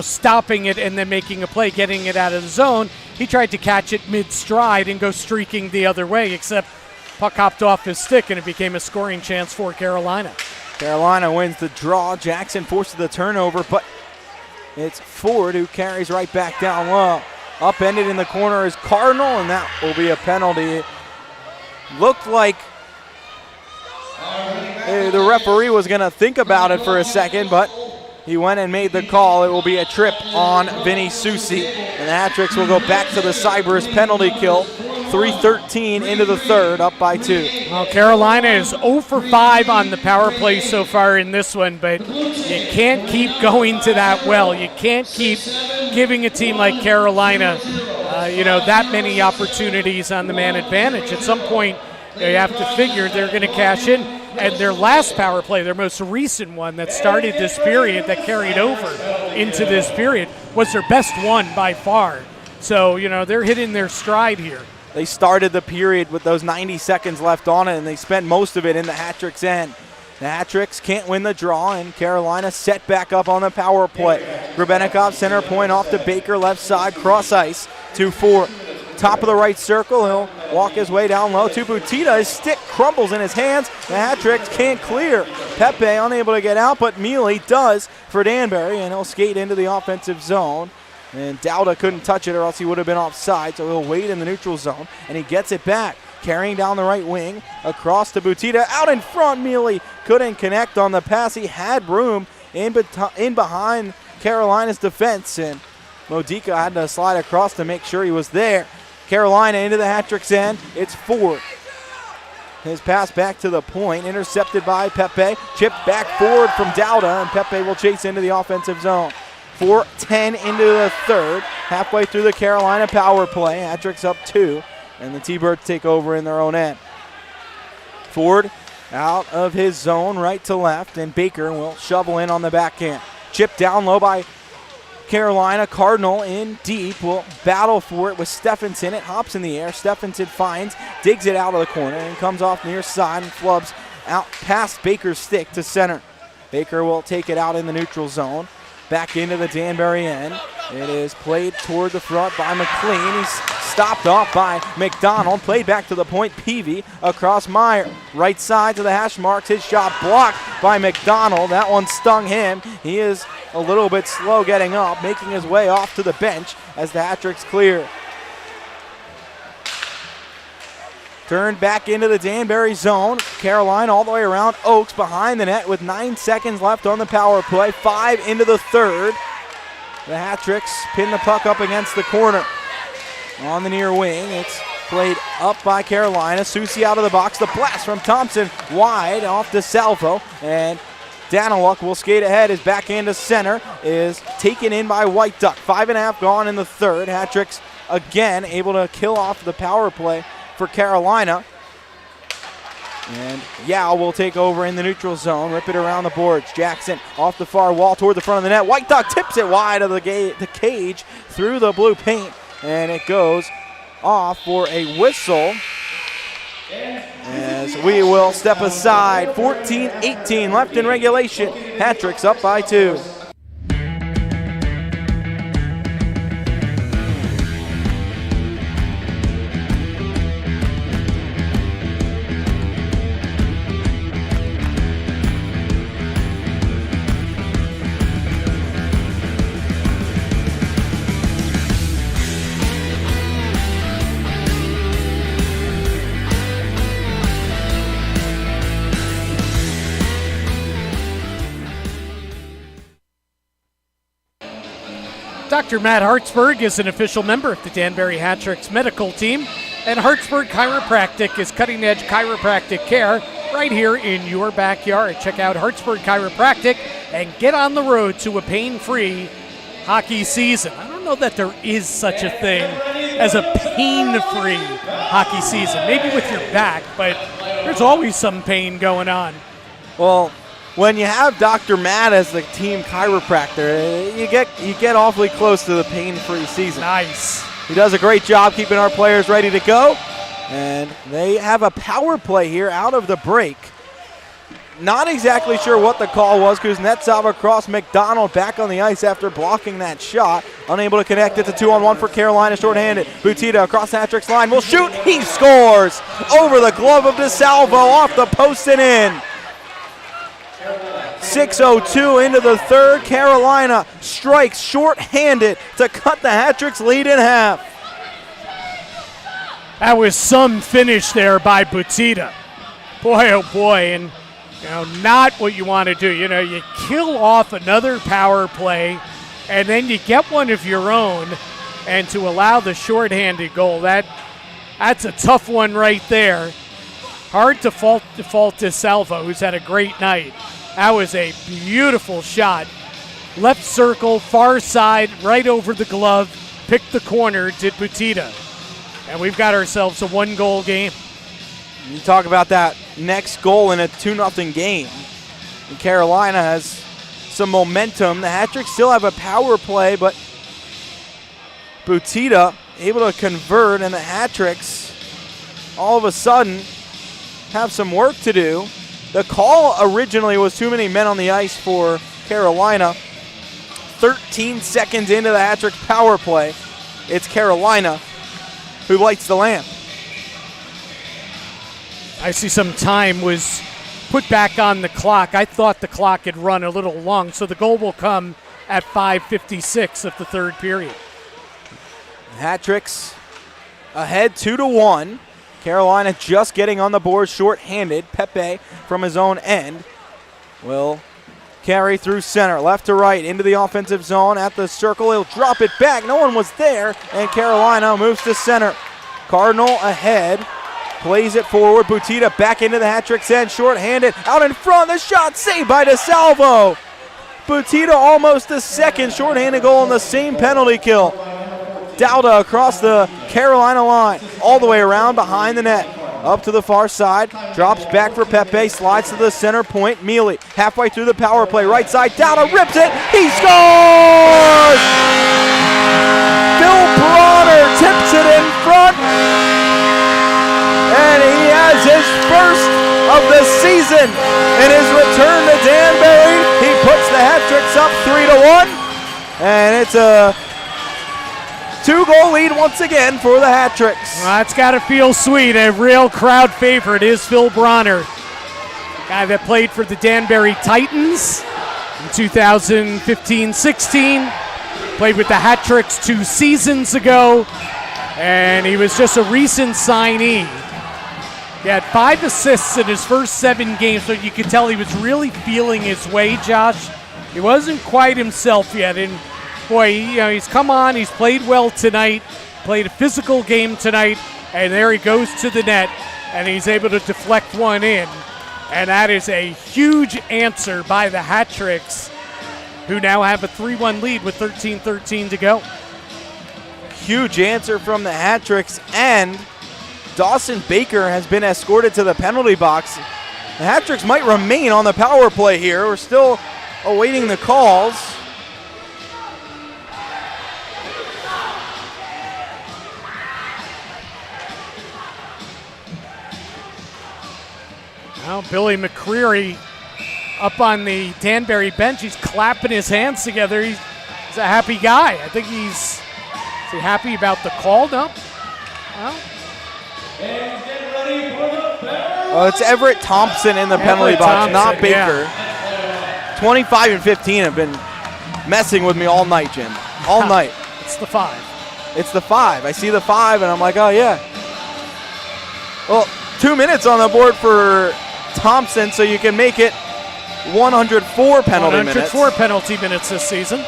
stopping it and then making a play, getting it out of the zone, he tried to catch it mid-stride and go streaking the other way, except puck hopped off his stick, and it became a scoring chance for Carolina. Carolina wins the draw. Jackson forces the turnover, but it's Ford who carries right back down low. Upended in the corner is Cardinal, and that will be a penalty. It looked like the referee was going to think about it for a second, but he went and made the call. It will be a trip on Vinny Susi, and the Hat-Tricks will go back to the Cybers penalty kill. 3:13 into the third, up by 2. Well, Carolina is 0 for 5 on the power play so far in this one, but you can't keep going to that well. You can't keep giving a team like Carolina, that many opportunities on the man advantage. At some point, you have to figure they're going to cash in. And their last power play, their most recent one that started this period, that carried over into this period, was their best one by far. So, they're hitting their stride here. They started the period with those 90 seconds left on it, and they spent most of it in the Hat-Tricks end. The Hat-Tricks can't win the draw, and Carolina set back up on the power play. Grebenikov center point off to Baker, left side, cross ice to Ford. Top of the right circle, he'll walk his way down low to Butita. His stick crumbles in his hands. The Hat-Tricks can't clear. Pepe unable to get out, but Mealy does for Danbury, and he'll skate into the offensive zone. And Dowda couldn't touch it or else he would have been offside, so he'll wait in the neutral zone, and he gets it back. Carrying down the right wing, across to Butita, out in front. Mealy couldn't connect on the pass. He had room in behind Carolina's defense, and Modica had to slide across to make sure he was there. Carolina into the Hat-Tricks end. It's Ford. His pass back to the point, intercepted by Pepe. Chipped back forward from Dowda, and Pepe will chase into the offensive zone. 4:10 into the third, halfway through the Carolina power play. Hat-Tricks up 2, and the T-Birds take over in their own end. Ford out of his zone, right to left, and Baker will shovel in on the backhand. Chipped down low by Carolina. Cardinal in deep, will battle for it with Stephenson. It hops in the air. Stephenson finds, digs it out of the corner, and comes off near side and flubs out past Baker's stick to center. Baker will take it out in the neutral zone. Back into the Danbury end. It is played toward the front by McLean. He's stopped off by McDonald. Played back to the point. Peavy across Meyer. Right side to the hash marks. His shot blocked by McDonald. That one stung him. He is a little bit slow getting up, making his way off to the bench as the Hat-Tricks clear. Turned back into the Danbury zone. Carolina all the way around Oaks behind the net with 9 seconds left on the power play. 5 into the third. The Hat-Tricks pin the puck up against the corner. On the near wing, it's played up by Carolina. Susi out of the box. The blast from Thompson wide off to Salvo. And Daniluk will skate ahead. His backhand to center is taken in by White Duck. 5.5 gone in the third. Hat-Tricks again able to kill off the power play for Carolina. And Yao will take over in the neutral zone, rip it around the boards. Jackson off the far wall toward the front of the net. White Duck tips it wide of the cage through the blue paint, and it goes off for a whistle. As we will step aside, 14-18 left in regulation. Hat-Tricks up by 2. Dr. Matt Hartsburg is an official member of the Danbury Hat-Tricks medical team, and Hartsburg Chiropractic is cutting-edge chiropractic care right here in your backyard. Check out Hartsburg Chiropractic and get on the road to a pain-free hockey season. I don't know that there is such a thing as a pain-free hockey season. Maybe with your back, but there's always some pain going on. Well, when you have Dr. Matt as the team chiropractor, you get awfully close to the pain-free season. Nice. He does a great job keeping our players ready to go. And they have a power play here out of the break. Not exactly sure what the call was. Kuznetsov across McDonald back on the ice after blocking that shot. Unable to connect it to 2-on-1 for Carolina, shorthanded. Butita across Hat-Trick's line will shoot. He scores over the glove of DeSalvo off the post and in. 6:02 into the third. Carolina strikes short-handed to cut the Hat-Tricks lead in half. That was some finish there by Butita. Boy, oh boy, and not what you want to do. You kill off another power play, and then you get one of your own, and to allow the shorthanded goal, that's a tough one right there. Hard to fault DeSalvo, who's had a great night. That was a beautiful shot. Left circle, far side, right over the glove. Picked the corner, did Butita. And we've got ourselves a 1-goal game. You talk about that next goal in a 2-0 game. And Carolina has some momentum. The Hat-Tricks still have a power play, but Butita able to convert, and the Hat-Tricks all of a sudden have some work to do. The call originally was too many men on the ice for Carolina. 13 seconds into the Hat-Tricks power play, it's Carolina who lights the lamp. I see some time was put back on the clock. I thought the clock had run a little long, so the goal will come at 5:56 of the third period. Hat-Tricks ahead 2-1. Carolina just getting on the board short-handed. Pepe from his own end will carry through center, left to right, into the offensive zone at the circle. He'll drop it back. No one was there, and Carolina moves to center. Cardinal ahead, plays it forward. Butita back into the Hat-Tricks end, short-handed, out in front. The shot saved by DeSalvo. Butita almost a second short-handed goal on the same penalty kill. Dowda across the Carolina line, all the way around behind the net. Up to the far side, drops back for Pepe, slides to the center point. Mealy halfway through the power play, right side, Dowda rips it, he scores! Broner tips it in front, and he has his first of the season in his return to Danbury. He puts the Hat-Tricks up 3-1, and it's a 2-goal lead once again for the Hat-Tricks. Well, that's got to feel sweet. A real crowd favorite is Fbhl Broner, guy that played for the Danbury Titans in 2015-16. Played with the Hat-Tricks 2 seasons ago, and he was just a recent signee. He had 5 assists in his first 7 games, so you could tell he was really feeling his way, Josh. He wasn't quite himself yet, and boy, he's come on, he's played well tonight, played a physical game tonight, and there he goes to the net, and he's able to deflect one in. And that is a huge answer by the Hat-Tricks, who now have a 3-1 lead with 13:13 to go. Huge answer from the Hat-Tricks, and Dawson Baker has been escorted to the penalty box. The Hat-Tricks might remain on the power play here. We're still awaiting the calls. Well, Billy Mccreary up on the Danbury bench. He's clapping his hands together. He's a happy guy. I think is he happy about the call? No? Well. Well, it's Everett Thompson in the penalty box, not Baker. Yeah. 25 and 15 have been messing with me all night, Jim. All night. It's the 5. It's the 5. I see the 5, and I'm like, oh, yeah. Well, 2 minutes on the board for Thompson, so you can make it 104 penalty minutes. 104 penalty minutes this season.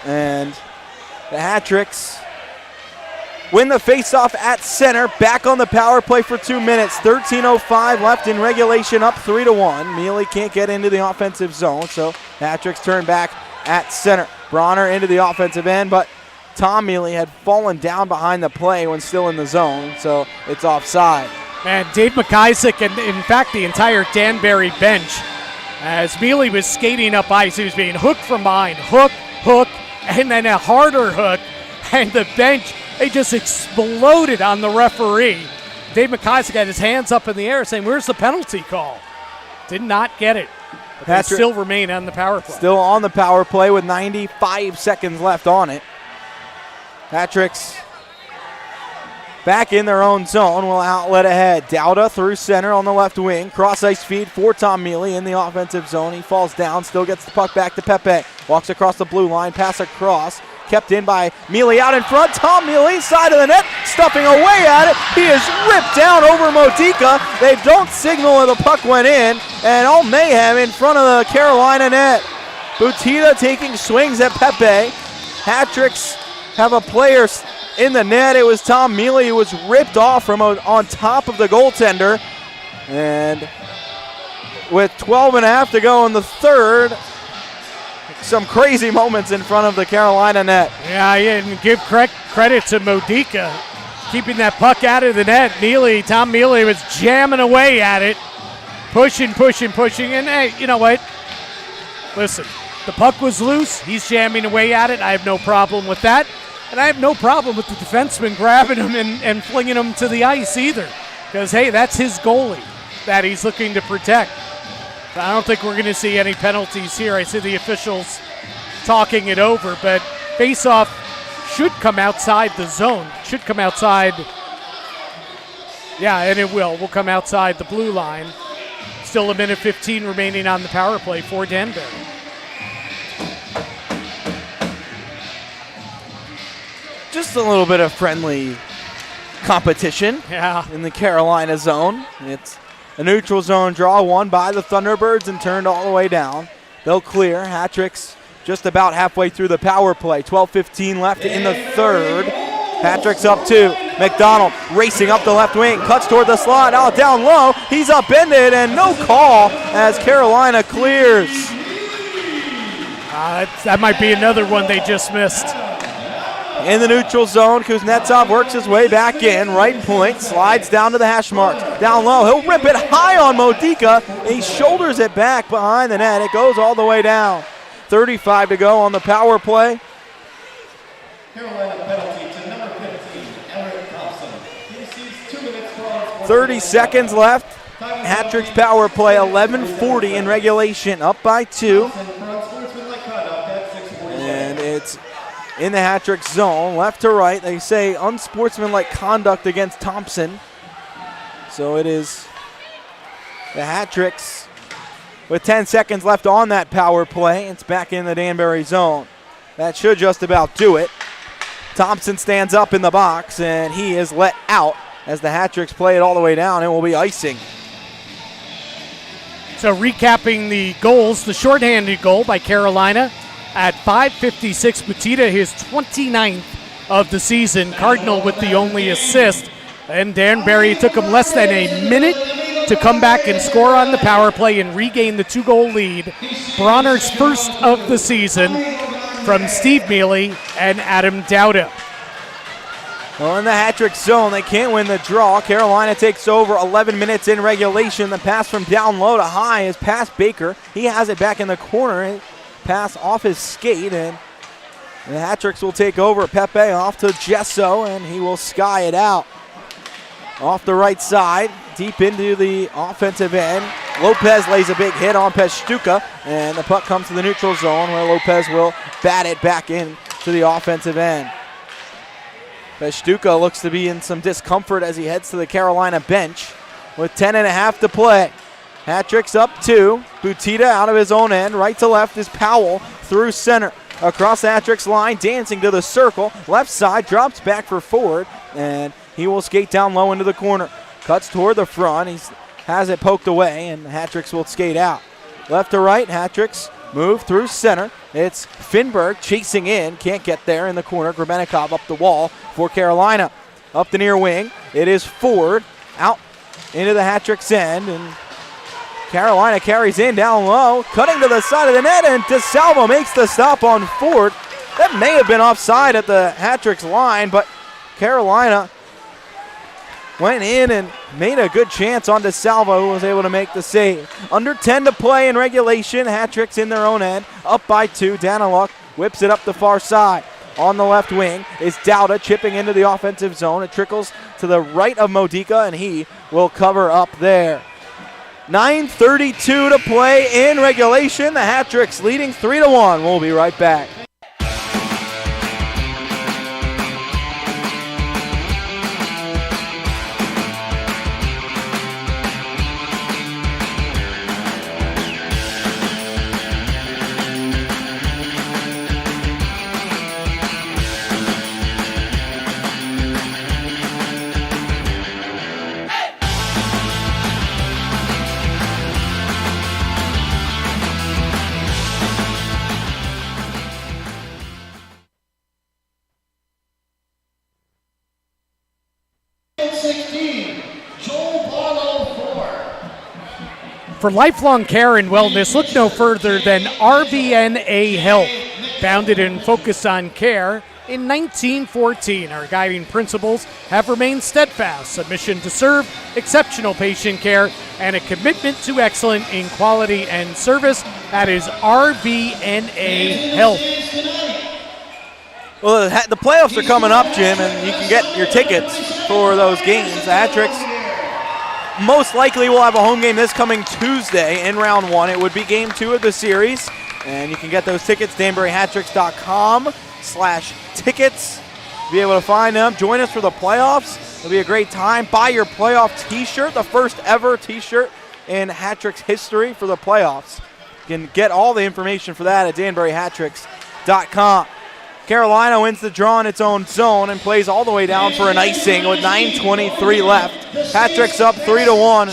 And the Hat-Tricks win the faceoff at center. Back on the power play for 2 minutes. 13:05 left in regulation, up 3-1. Mealy can't get into the offensive zone, so Hat-Tricks turn back at center. Broner into the offensive end, but Tom Mealy had fallen down behind the play when still in the zone, so it's offside. And Dave McIsaac and, in fact, the entire Danbury bench, as Mealy was skating up ice, he was being hooked from behind. Hook, and then a harder hook, and the bench, they just exploded on the referee. Dave McIsaac had his hands up in the air saying, where's the penalty call? Did not get it. But they still remain on the power play. Still on the power play with 95 seconds left on it. Hat-Tricks back in their own zone, will outlet ahead. Dowda through center on the left wing. Cross ice feed for Tom Mealy in the offensive zone. He falls down, still gets the puck back to Pepe. Walks across the blue line, pass across. Kept in by Mealy out in front. Tom Mealy, side of the net, stuffing away at it. He is ripped down over Modica. They don't signal where the puck went in, and all mayhem in front of the Carolina net. Butita taking swings at Pepe. Hat-Tricks have a player in the net. It was Tom Mealy who was ripped off from on top of the goaltender. And with 12 and a half to go in the third, some crazy moments in front of the Carolina net. Yeah, and give credit to Modica keeping that puck out of the net. Tom Mealy was jamming away at it, pushing, and hey, you know what? Listen, the puck was loose. He's jamming away at it. I have no problem with that. And I have no problem with the defenseman grabbing him and flinging him to the ice either. Because, hey, that's his goalie that he's looking to protect. So I don't think we're going to see any penalties here. I see the officials talking it over, but face-off should come outside the zone. Should come outside. Yeah, and it will. We'll come outside the blue line. Still a minute 15 remaining on the power play for Danbury. Just a little bit of friendly competition in the Carolina zone. It's a neutral zone draw won by the Thunderbirds and turned all the way down. They'll clear. Hat-Tricks just about halfway through the power play. 12:15 left in the third. Hat-Tricks up 2. McDonald racing up the left wing, cuts toward the slot, out down low. He's upended and no call as Carolina clears. That might be another one they just missed. In the neutral zone, Kuznetsov works his way back in. Right point, slides down to the hash marks. Down low, he'll rip it high on Modica. He shoulders it back behind the net. It goes all the way down. 35 to go on the power play. Carolina penalty to number 15, Everett Thompson. He receives 2 minutes for 30 seconds left. Hat-Tricks power play, 11:40 in regulation, up by 2. And it's in the Hat-Tricks zone, left to right. They say unsportsmanlike conduct against Thompson. So it is the Hat-Tricks with 10 seconds left on that power play. It's back in the Danbury zone. That should just about do it. Thompson stands up in the box, and he is let out as the Hat-Tricks play it all the way down and will be icing. So recapping the goals, the shorthanded goal by Carolina at 5:56. Butita, his 29th of the season. Cardinal with the only assist. And Danbury, took him less than a minute to come back and score on the power play and regain the 2-goal lead. Bronner's first of the season from Steve Mealy and Adam Dowda. Well, in the Hat-Tricks zone, they can't win the draw. Carolina takes over 11 minutes in regulation. The pass from down low to high is past Baker. He has it back in the corner. Pass off his skate, and the Hat-Tricks will take over. Pepe off to Gesso, and he will sky it out. off the right side, deep into the offensive end. Lopez lays a big hit on Pesztuka, and the puck comes to the neutral zone where Lopez will bat it back in to the offensive end. Pesztuka looks to be in some discomfort as he heads to the Carolina bench with 10.5 to play. Hat-Trick's up 2. Butita out of his own end. Right to left is Powell through center. Across the Hat-Trick's line, dancing to the circle. Left side, drops back for forward, and he will skate down low into the corner. Cuts toward the front. He has it poked away, and Hat-Tricks will skate out. Left to right, Hat-Tricks move through center. It's Finberg chasing in. Can't get there in the corner. Grebenikov up the wall for Carolina. Up the near wing, it is Ford out into the Hat-Trick's end, and Carolina carries in down low, cutting to the side of the net, and DeSalvo makes the stop on Ford. That may have been offside at the Hat-Trick's line, but Carolina went in and made a good chance on DeSalvo, who was able to make the save. Under 10 to play in regulation. Hat-Trick's in their own end, up by 2. Daniluk whips it up the far side. On the left wing is Dauda chipping into the offensive zone. It trickles to the right of Modica, and he will cover up there. 9:32 to play in regulation. The Hat-Tricks leading 3-1. We'll be right back. For lifelong care and wellness, look no further than RVNA Health. Founded and focused on care in 1914, our guiding principles have remained steadfast: a mission to serve, exceptional patient care, and a commitment to excellence in quality and service. That is RVNA Health. Well, the playoffs are coming up, Jim, and you can get your tickets for those games. The Hat-Tricks most likely will have a home game this coming Tuesday in round 1. It would be game 2 of the series, and you can get those tickets, danburyhattricks.com/tickets. Be able to find them. Join us for the playoffs. It'll be a great time. Buy your playoff t-shirt, the first ever t-shirt in Hat-Tricks history for the playoffs. You can get all the information for that at danburyhattricks.com. Carolina wins the draw in its own zone and plays all the way down for an icing with 9:23 left. Hat-Tricks up 3-1.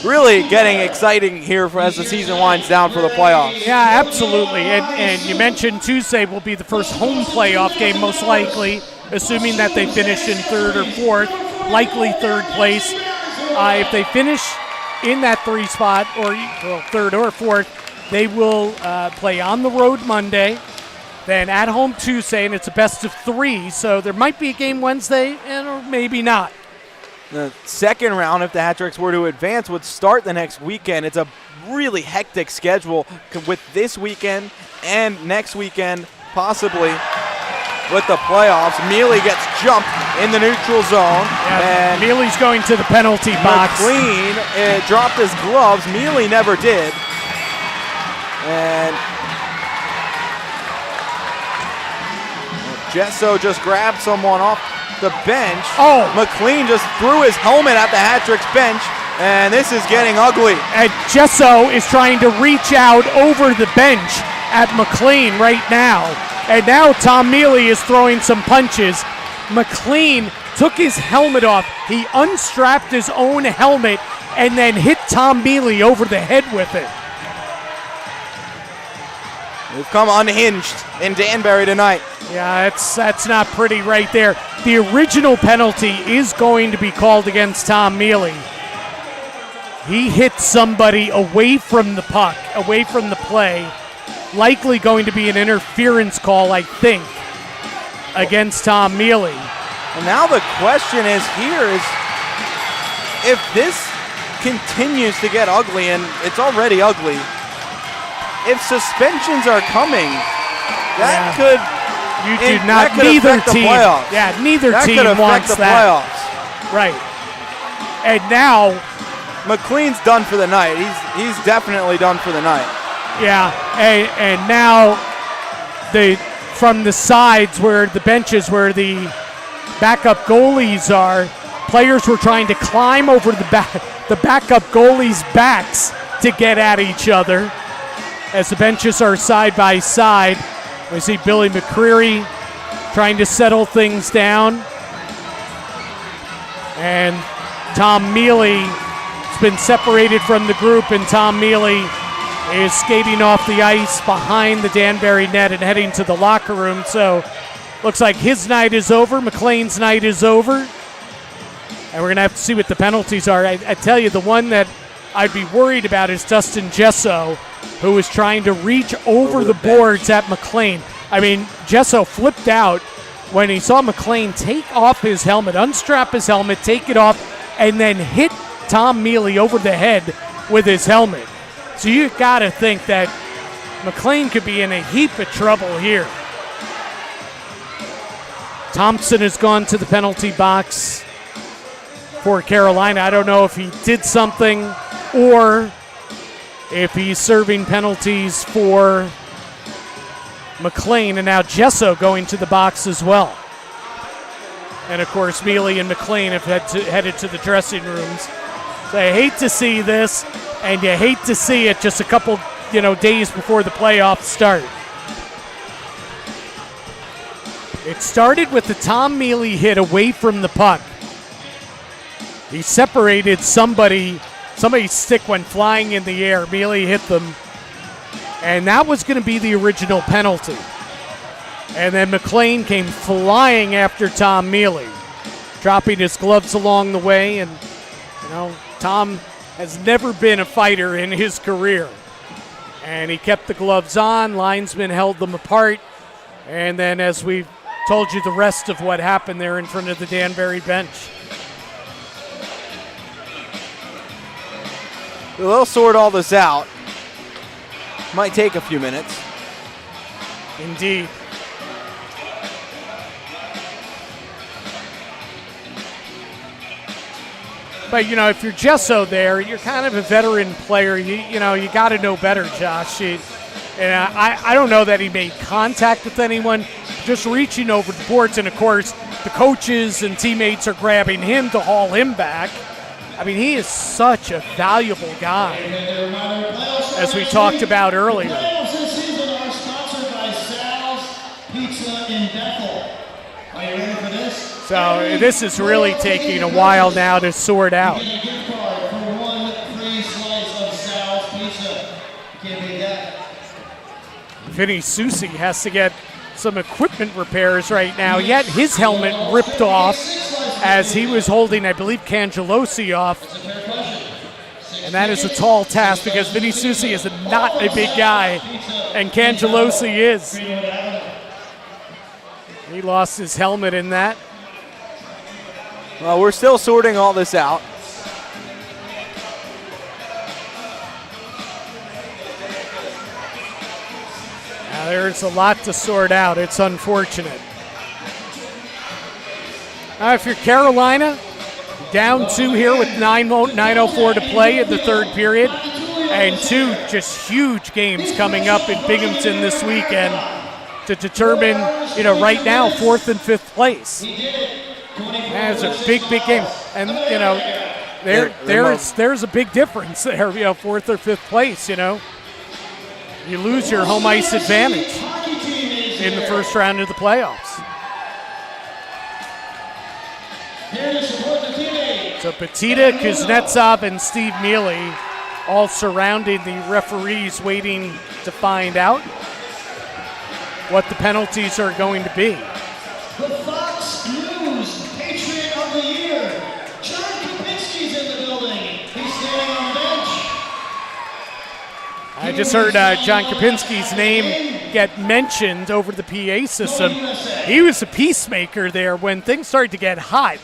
Really getting exciting here as the season winds down for the playoffs. Yeah, absolutely. And you mentioned Tuesday will be the first home playoff game, most likely, assuming that they finish in 3rd or 4th, likely 3rd place. If they finish in that 3 spot, or 3rd or 4th, they will play on the road Monday. Then at home Tuesday, and it's a best of 3, so there might be a game Wednesday, or maybe not. The second round, if the Hat-Tricks were to advance, would start the next weekend. It's a really hectic schedule with this weekend and next weekend, possibly with the playoffs. Mealy gets jumped in the neutral zone. Yeah, and Mealy's going to the penalty box. McLean dropped his gloves. Mealy never did. And Gesso just grabbed someone off the bench. Oh! McLean just threw his helmet at the Hat-Tricks bench, and this is getting ugly. And Gesso is trying to reach out over the bench at McLean right now. And now Tom Mealy is throwing some punches. McLean took his helmet off. He unstrapped his own helmet and then hit Tom Mealy over the head with it. We've come unhinged in Danbury tonight. Yeah, that's not pretty right there. The original penalty is going to be called against Tom Mealy. He hit somebody away from the puck, away from the play. Likely going to be an interference call, I think, against Tom Mealy. And now the question is if this continues to get ugly, and it's already ugly, if suspensions are coming, that could neither team. Yeah, neither team wants that. Playoffs. Right. And now, McLean's done for the night. He's definitely done for the night. yeah, and now from the sides where the benches where the backup goalies are, players were trying to climb over the backup goalies' backs to get at each other. As the benches are side by side, we see Billy Mccreary trying to settle things down. And Tom Mealy has been separated from the group, and Tom Mealy is skating off the ice behind the Danbury net and heading to the locker room. So looks like his night is over, McLean's night is over. And we're going to have to see what the penalties are. I tell you, the one that I'd be worried about is Dustin Gesso, who is trying to reach over the boards at McLean. I mean, Gesso flipped out when he saw McLean take off his helmet, unstrap his helmet, take it off, and then hit Tom Mealy over the head with his helmet. So you got to think that McLean could be in a heap of trouble here. Thompson has gone to the penalty box for Carolina. I don't know if he did something or if he's serving penalties for McLean, and now Gesso going to the box as well. And of course, Mealy and McLean have headed to the dressing rooms. So I hate to see this, and you hate to see it just a couple, days before the playoffs start. It started with the Tom Mealy hit away from the puck. He separated somebody's stick went flying in the air. Mealy hit them. And that was going to be the original penalty. And then McLean came flying after Tom Mealy, dropping his gloves along the way. And, Tom has never been a fighter in his career. And he kept the gloves on. Linesmen held them apart. And then, as we've told you, the rest of what happened there in front of the Danbury bench. They'll sort all this out. Might take a few minutes. Indeed. But, if you're Gesso there, you're kind of a veteran player. You got to know better, Josh. And I don't know that he made contact with anyone, just reaching over the boards. And, of course, the coaches and teammates are grabbing him to haul him back. I mean, he is such a valuable guy, as we talked about earlier. Playoffs this season are sponsored by Sal's Pizza in Bethel. Are you ready for this? So this is really taking a while now to sort out. Get a gift card for one free slice of Sal's Pizza. You can't beat that. Vinny Susi has to get some equipment repairs right now. Yet his helmet ripped off as he was holding, I believe, Cangelosi off. And that is a tall task because Vinny Susi is not a big guy, and Cangelosi is. He lost his helmet in that. Well, we're still sorting all this out. Now, there's a lot to sort out. It's unfortunate. If you're Carolina, down 2 here with 9:04 to play in the third period, and 2 just huge games coming up in Binghamton this weekend to determine, right now, 4th and 5th place. That's a big game. And, there's a big difference there, 4th or 5th place, You lose your home ice advantage in the first round of the playoffs. So Petita, Kuznetsov, and Steve Mealy all surrounding the referees, waiting to find out what the penalties are going to be. The Fox News Patriot of the Year, John Kapinski's in the building. He's standing on the bench. I just heard John Kapinski's name get mentioned over the PA system. He was a peacemaker there when things started to get hot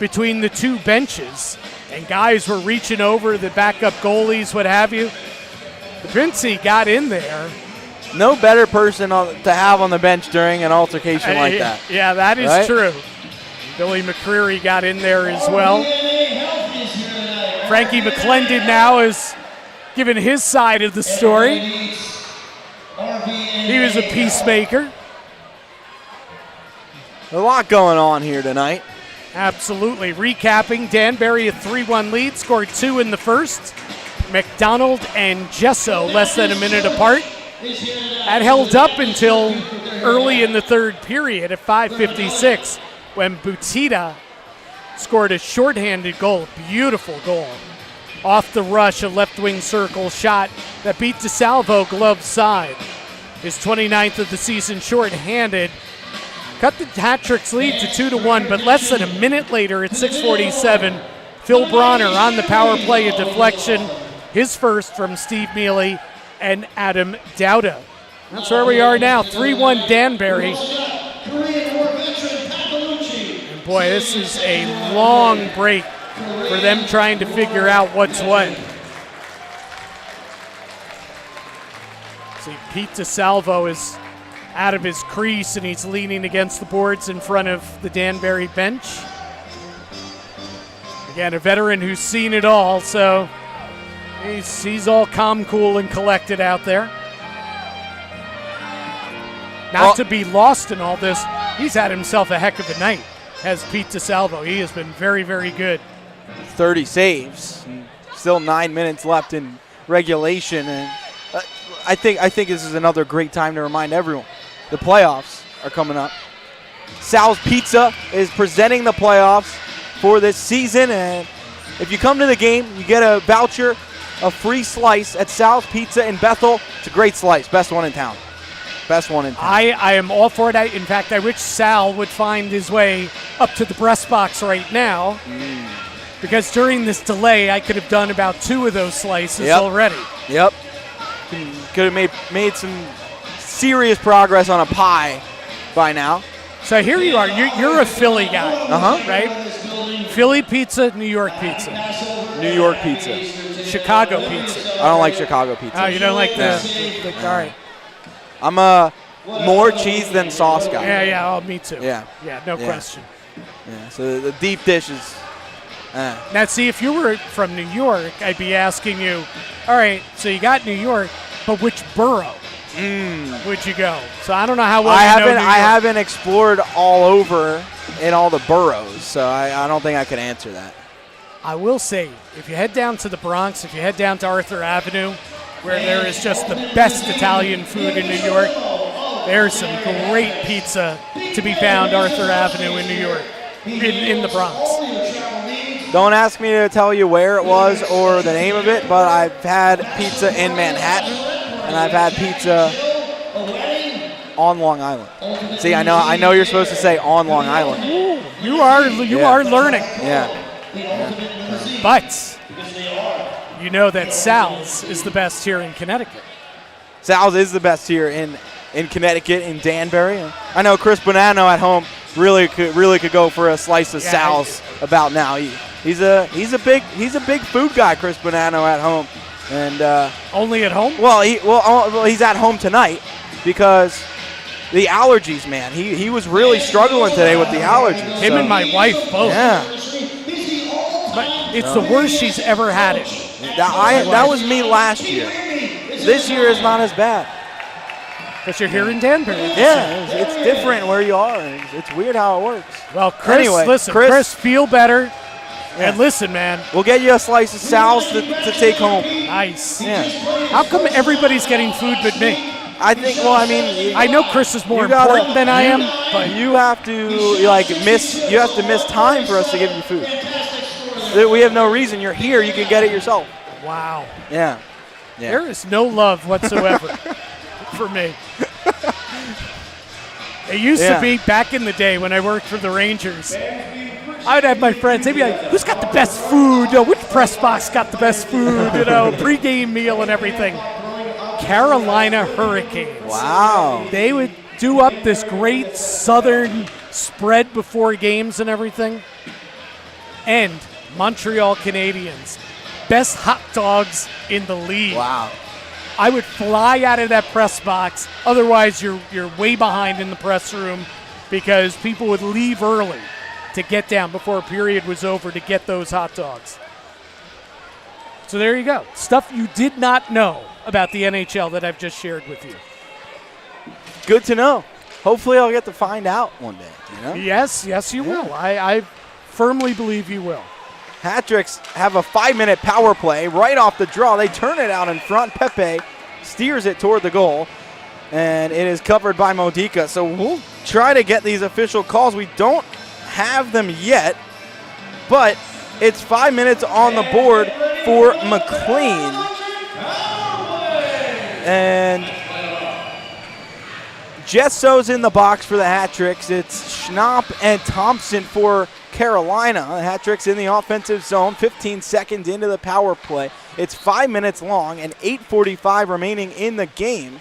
between the two benches, and guys were reaching over the backup goalies, what have you. Kapinski got in there. No better person to have on the bench during an altercation like that. Yeah, that is right? true. Billy Mccreary got in there as well. DNA Health is Frankie McClendon now is giving his side of the story. He was a peacemaker. A lot going on here tonight. Absolutely. Recapping, Danbury a 3-1 lead, scored 2 in the first. McDonald and Gesso less than a minute apart. That held up until early in the third period at 5:56 when Butita scored a shorthanded goal, beautiful goal. Off the rush, a left wing circle shot that beat DeSalvo glove side. His 29th of the season shorthanded. Cut the hat-trick's lead to 2-1, but less than a minute later at 6:47, Phil Broner on the power play, a deflection, his first from Steve Mealy and Adam Dowda. That's where we are now, 3-1 Danbury. And boy, this is a long break for them trying to figure out what's what. See, Pete DeSalvo is out of his crease and he's leaning against the boards in front of the Danbury bench. Again, a veteran who's seen it all, so he's all calm, cool, and collected out there. Not to be lost in all this, he's had himself a heck of a night, has Pete DeSalvo. He has been very, very good. 30 saves. Still 9 minutes left in regulation, and I think this is another great time to remind everyone the playoffs are coming up. Sal's Pizza is presenting the playoffs for this season, and if you come to the game, you get a voucher, a free slice at Sal's Pizza in Bethel. It's a great slice, best one in town. Best one in town. I am all for it. In fact, I wish Sal would find his way up to the breast box right now, because during this delay, I could have done about 2 of those slices already. Yep. Could have made some serious progress on a pie by now. So here you are. You're a Philly guy, right? Philly pizza, New York pizza. New York pizza. Chicago pizza. I don't like Chicago pizza. Oh, you don't like the all right. I'm a more cheese than sauce guy. Yeah, oh, me too. Yeah, no question. Yeah, so the deep dish is. Now, see, if you were from New York, I'd be asking you, all right, so you got New York, but which borough would you go? So I don't know how well you know New York. I haven't explored all over in all the boroughs, so I don't think I could answer that. I will say, if you head down to the Bronx, if you head down to Arthur Avenue, where there is just the best Italian food in New York, there's some great pizza to be found Arthur Avenue in New York, in the Bronx. Don't ask me to tell you where it was or the name of it, but I've had pizza in Manhattan, and I've had pizza on Long Island. See, I know you're supposed to say on Long Island. Ooh, you are learning. Yeah. But you know that Sal's is the best here in Connecticut. Sal's is the best here in Connecticut, in Danbury. I know Chris Bonanno at home really could go for a slice of Sal's about now. He's a big food guy, Chris Bonanno at home, and only at home. Well, he's at home tonight because the allergies, man. He was really struggling today with the allergies. Him and my wife both. Yeah. But it's the worst she's ever had it. That was me last year. This year is not as bad. But you're here in Danbury. Yeah, it's different where you are. It's weird how it works. Well, Chris, listen, Chris, feel better. Yeah. And listen, man. We'll get you a slice of Sal's to take home. Nice. Yeah. How come everybody's getting food but me? I think, I know Chris is more important than I am, but you have to miss time for us to give you food. We have no reason. You're here. You can get it yourself. Wow. Yeah. There is no love whatsoever for me. It used to be back in the day when I worked for the Rangers. I would have my friends. They'd be like, "Who's got the best food? Which press box got the best food? Pregame meal and everything." Carolina Hurricanes. Wow. They would do up this great southern spread before games and everything. And Montreal Canadiens, best hot dogs in the league. Wow. I would fly out of that press box. Otherwise, you're way behind in the press room because people would leave early to get down before a period was over to get those hot dogs. So there you go. Stuff you did not know about the NHL that I've just shared with you. Good to know. Hopefully I'll get to find out one day. You know? Yes, you will. I firmly believe you will. Hat-Tricks have a 5-minute power play right off the draw. They turn it out in front. Pepe steers it toward the goal, and it is covered by Modica. So we'll try to get these official calls. We don't have them yet, but it's 5 minutes on the board for McLean. And Jesso's in the box for the Hat-Tricks. It's Schnapp and Thompson for Carolina. The Hat-Tricks in the offensive zone, 15 seconds into the power play. It's 5 minutes long and 8:45 remaining in the game.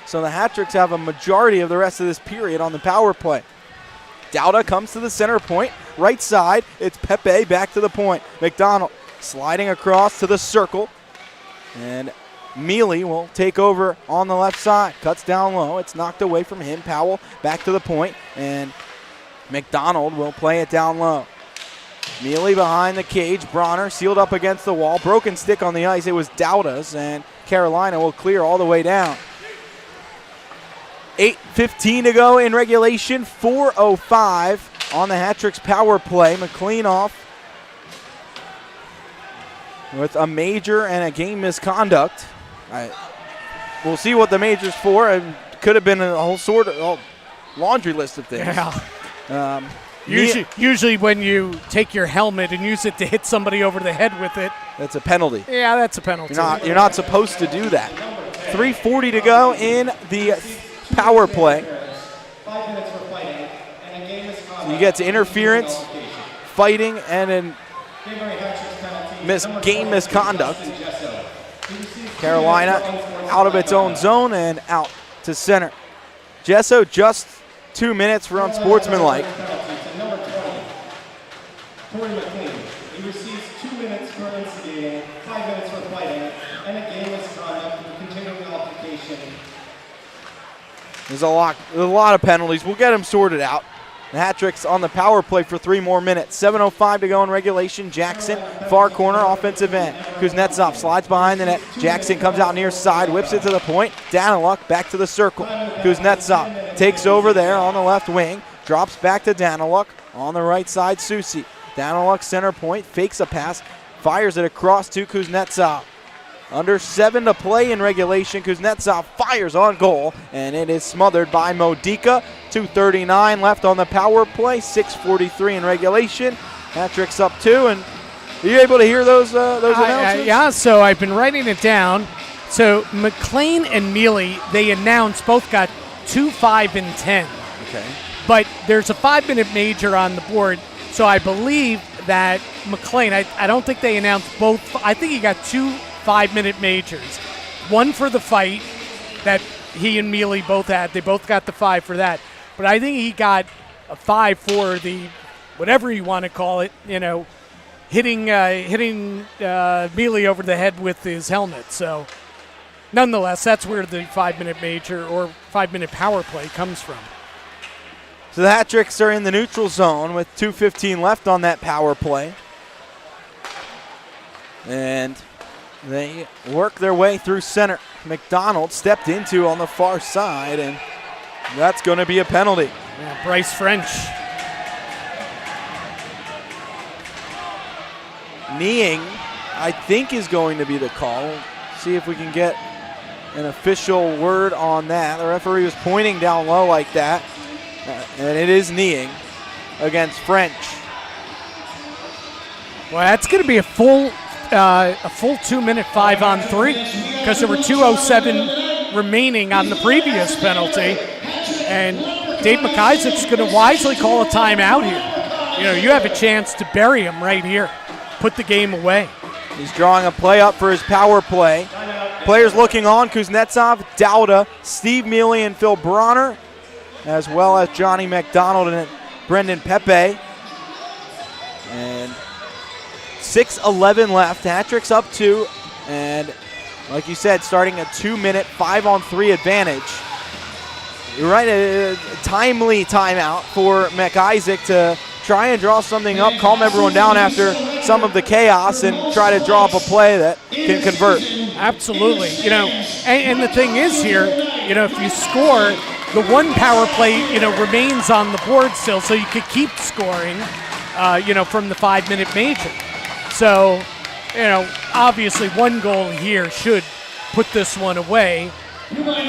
So the Hat-Tricks have a majority of the rest of this period on the power play. Dauda comes to the center point, right side. It's Pepe back to the point. McDonald sliding across to the circle. And Mealy will take over on the left side. Cuts down low. It's knocked away from him. Powell back to the point. And McDonald will play it down low. Mealy behind the cage. Broner sealed up against the wall. Broken stick on the ice. It was Dauda's, and Carolina will clear all the way down. 8:15 to go in regulation. 4:05 on the Hat-Tricks power play. McLean off with a major and a game misconduct. We'll see what the major's for. It could have been a whole sort of laundry list of things. Yeah. Usually when you take your helmet and use it to hit somebody over the head with it. That's a penalty. Yeah, that's a penalty. You're not supposed to do that. 3:40 to go in the power play. 5 minutes for fighting, and a game is So you get to interference, fighting, and then game misconduct. Carolina out of its own zone and out to center. Jesso just 2 minutes for unsportsmanlike. Number 20, Corey McLean. He receives 2 minutes for instigating, 5 minutes for fighting, and a game misconduct for continuing altercation. There's a lot of penalties. We'll get them sorted out. The Hat-Tricks on the power play for 3 more minutes. 7:05 to go in regulation. Jackson, far corner, offensive end. Kuznetsov slides behind the net. Jackson comes out near side, whips it to the point. Daniluk back to the circle. Kuznetsov takes over there on the left wing. Drops back to Daniluk on the right side. Susi. Daniluk center point, fakes a pass, fires it across to Kuznetsov. Under 7 to play in regulation. Kuznetsov fires on goal, and it is smothered by Modica. 2:39 left on the power play. 6:43 in regulation. Hat-Tricks up 2, and are you able to hear those announcements? Yeah, so I've been writing it down. So McLean and Mealy, they announced both got 2, 5, and 10. Okay. But there's a 5-minute major on the board, so I believe that McLean, I don't think they announced both. I think he got 2 5-minute majors. One for the fight that he and Mealy both had. They both got the 5 for that. But I think he got a 5 for the, whatever you want to call it, hitting Mealy over the head with his helmet. So nonetheless, that's where the 5-minute major or 5-minute power play comes from. So the Hat-Tricks are in the neutral zone with 2:15 left on that power play. And they work their way through center. McDonald stepped into on the far side, and that's going to be a penalty. Yeah, Bryce French. Kneeing, I think, is going to be the call. See if we can get an official word on that. The referee was pointing down low like that, and it is kneeing against French. Well, that's going to be a full 2-minute 5-on-3 because there were 2:07 remaining on the previous penalty, and Dave McIsaac's going to wisely call a timeout here. You have a chance to bury him right here, put the game away. He's drawing a play up for his power play. Players looking on: Kuznetsov, Dauda, Steve Mealy, and Phil Broner, as well as Johnny McDonald and Brendan Pepe. And 6:11 left. Hat-Tricks up 2, and like you said, starting a 2-minute 5-on-3 advantage. You're right, a timely timeout for McIsaac to try and draw something up, calm everyone down after some of the chaos and try to draw up a play that can convert. Absolutely. And the thing is here, if you score, the one power play, remains on the board still, so you could keep scoring, from the 5-minute major. So, obviously one goal here should put this one away,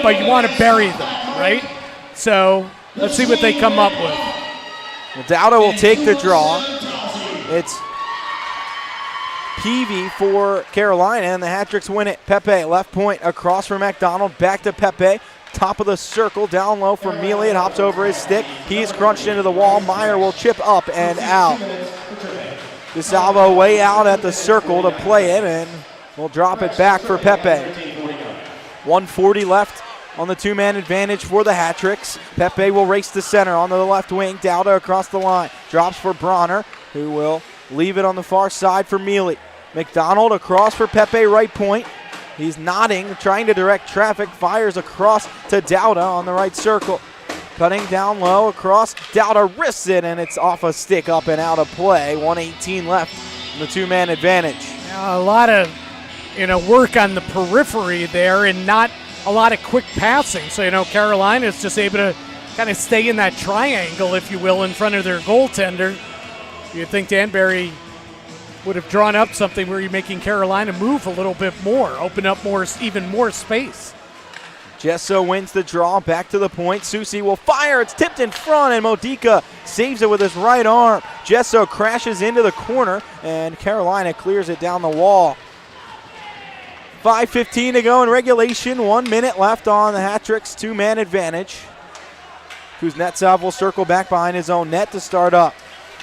but you want to bury them, right? So let's see what they come up with. Well, Dowda will take the draw. It's Peavy for Carolina, and the Hat-Tricks win it. Pepe, left point, across for McDonald, back to Pepe. Top of the circle, down low for Mealy. It hops over his stick. He's crunched into the wall. Meyer will chip up and out. DeSalvo way out at the circle to play it, and we'll drop it back for Pepe. 1:40 left on the two-man advantage for the Hat-Tricks. Pepe will race to center on the left wing. Dowda across the line. Drops for Broner, who will leave it on the far side for Mealy. McDonald across for Pepe, right point. He's nodding, trying to direct traffic. Fires across to Dowda on the right circle. Cutting down low across. Dowda wrists it, and it's off a stick, up and out of play. 1:18 left in the two-man advantage. A lot of work on the periphery there and not a lot of quick passing. So, Carolina's just able to kind of stay in that triangle, if you will, in front of their goaltender. You'd think Danbury would have drawn up something where you're making Carolina move a little bit more, open up even more space. Gesso wins the draw, back to the point. Susi will fire, it's tipped in front, and Modica saves it with his right arm. Gesso crashes into the corner, and Carolina clears it down the wall. 5:15 to go in regulation, 1 minute left on the Hat-Tricks two-man advantage. Kuznetsov will circle back behind his own net to start up.